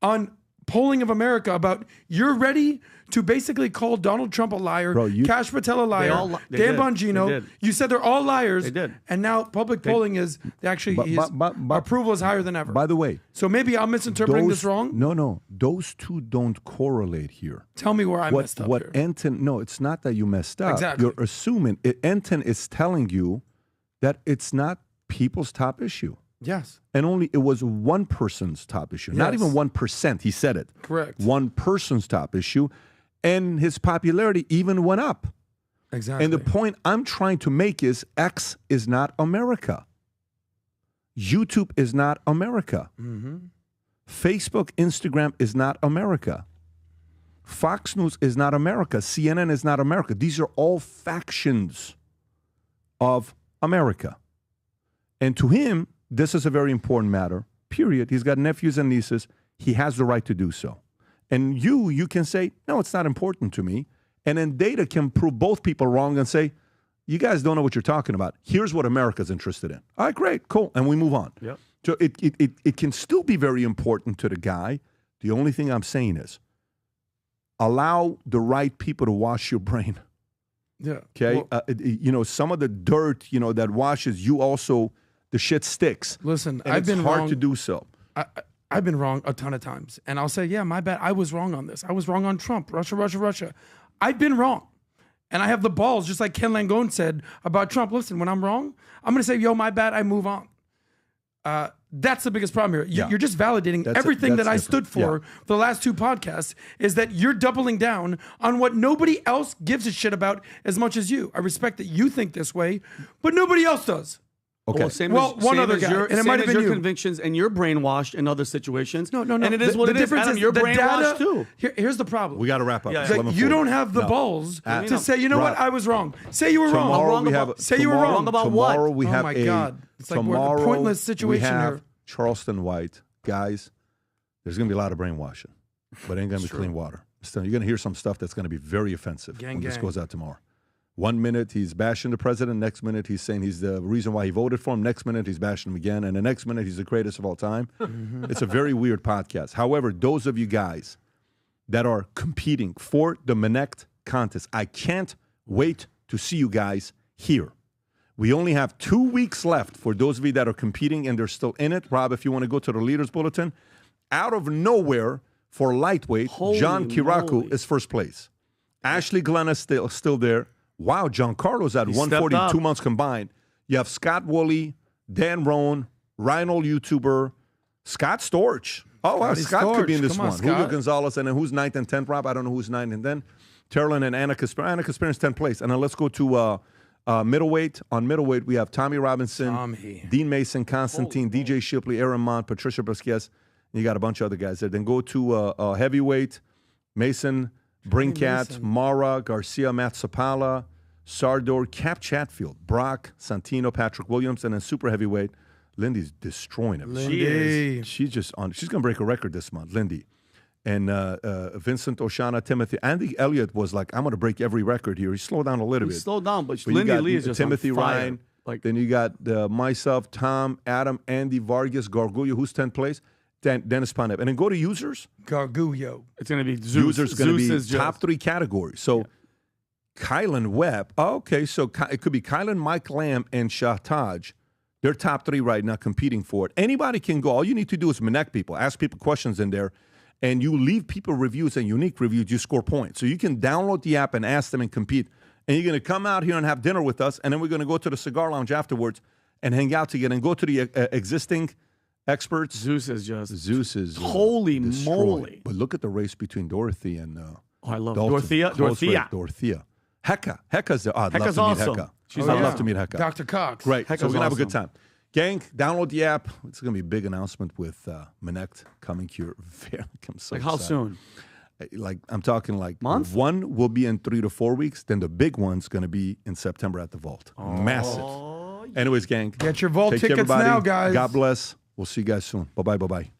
On polling of America about you're ready to basically call Donald Trump a liar, Kash Patel a liar, Dan Bongino. You said they're all liars. They did. And now public polling is actually his approval is higher than ever. By the way. So maybe I'm misinterpreting this wrong? No. Those two don't correlate here. Tell me where I messed up here. No, it's not that you messed up. Exactly. You're assuming. Enton is telling you that it's not people's top issue. Yes. And it was one person's top issue. Not even 1%. He said it. Correct. One person's top issue. And his popularity even went up. Exactly. And the point I'm trying to make is X is not America. YouTube is not America. Mm-hmm. Facebook, Instagram is not America. Fox News is not America. CNN is not America. These are all factions of America. And to him, this is a very important matter, period. He's got nephews and nieces. He has the right to do so. And you can say, no, it's not important to me. And then data can prove both people wrong and say, you guys don't know what you're talking about. Here's what America's interested in. All right, great, cool. And we move on. Yep. So it can still be very important to the guy. The only thing I'm saying is allow the right people to wash your brain. Yeah. Okay. Well, some of the dirt, that washes you also, the shit sticks. Listen, and I've been wrong. It's hard to do so. I've been wrong a ton of times. And I'll say, yeah, my bad. I was wrong on this. I was wrong on Trump, Russia. I've been wrong. And I have the balls, just like Ken Langone said about Trump. Listen, when I'm wrong, I'm going to say, yo, my bad, I move on. That's the biggest problem here. You're just validating everything that I stood for the last 2 podcasts, is that you're doubling down on what nobody else gives a shit about as much as you. I respect that you think this way, but nobody else does. Okay. Well, one other guy, and it might have been your you. convictions, and you're brainwashed in other situations. No. And it is what it is, Adam. You're brainwashed too. Here's the problem. We got to wrap up. It's like you don't have the balls to say, you know what, I was wrong. Say you were wrong. Say you were wrong about what? Tomorrow we have oh my God. It's like we're in a pointless situation we have here. Charleston White. Guys, there's going to be a lot of brainwashing, but it ain't going to be clean water. Still, you're going to hear some stuff that's going to be very offensive when this goes out tomorrow. 1 minute he's bashing the president. Next minute he's saying he's the reason why he voted for him. Next minute he's bashing him again. And the next minute he's the greatest of all time. It's a very weird podcast. However, those of you guys that are competing for the Menect contest, I can't wait to see you guys here. We only have 2 weeks left for those of you that are competing and they're still in it. Rob, if you want to go to the Leaders Bulletin, out of nowhere for lightweight, John Kiraku is first place. Ashley Glenn is still there. Wow, Giancarlo's at 140, 2 months combined. You have Scott Woolley, Dan Rohn, Rhino YouTuber, Scott Storch. Oh, wow, Scott could be in this one. Julio Gonzalez, and then who's 9th and 10th, Rob? I don't know who's 9th and 10th. Terlin and Anna Kasper. Anna Kasper is 10th place. And then let's go to middleweight. On middleweight, we have Tommy Robinson, Dean Mason, Constantine, DJ Shipley, Aaron Mont, Patricia Busquets. You got a bunch of other guys there. Then go to heavyweight, Mason, Brinkat, Mara, Garcia, Matt Sapala, Sardor, Cap Chatfield, Brock, Santino, Patrick Williams, and then super heavyweight, Lindy's destroying him. She's just on. She's going to break a record this month, Lindy. And Vincent Oshana, Timothy. Andy Elliott was like, I'm going to break every record here. He slowed down a little bit. He slowed down, but Lindy Lee is just Timothy on fire. Ryan. Then you got myself, Tom, Adam, Andy, Vargas, Gargullo, who's 10th place. Dennis Panev. And then go to users. Gargullo. It's going to be Zeus. Users going to be top 3 categories. So Kylan Webb. Oh, okay, so it could be Kylan, Mike Lamb, and Shahtaj. They're top 3 right now competing for it. Anybody can go. All you need to do is connect people, ask people questions in there, and you leave people reviews and unique reviews. You score points. So you can download the app and ask them and compete. And you're going to come out here and have dinner with us, and then we're going to go to the cigar lounge afterwards and hang out together and go to the existing experts. Zeus is holy moly. But look at the race between Dorothy and I love Dalton. Dorothea. Hecka's there. I'd love to meet awesome. Hecka. I'd love to meet Hecka. Dr. Cox. Great. Hecka's so we're going to have a good awesome. time. Gang, download the app. It's going to be a big announcement with Menect coming here. I'm so how excited. soon? Like I'm talking like month. One will be in 3 to 4 weeks. Then the big one's going to be in September at the Vault. Massive. Anyways, gang. Get your Vault take care, tickets everybody. now, guys. God bless. We'll see you guys soon. Bye-bye.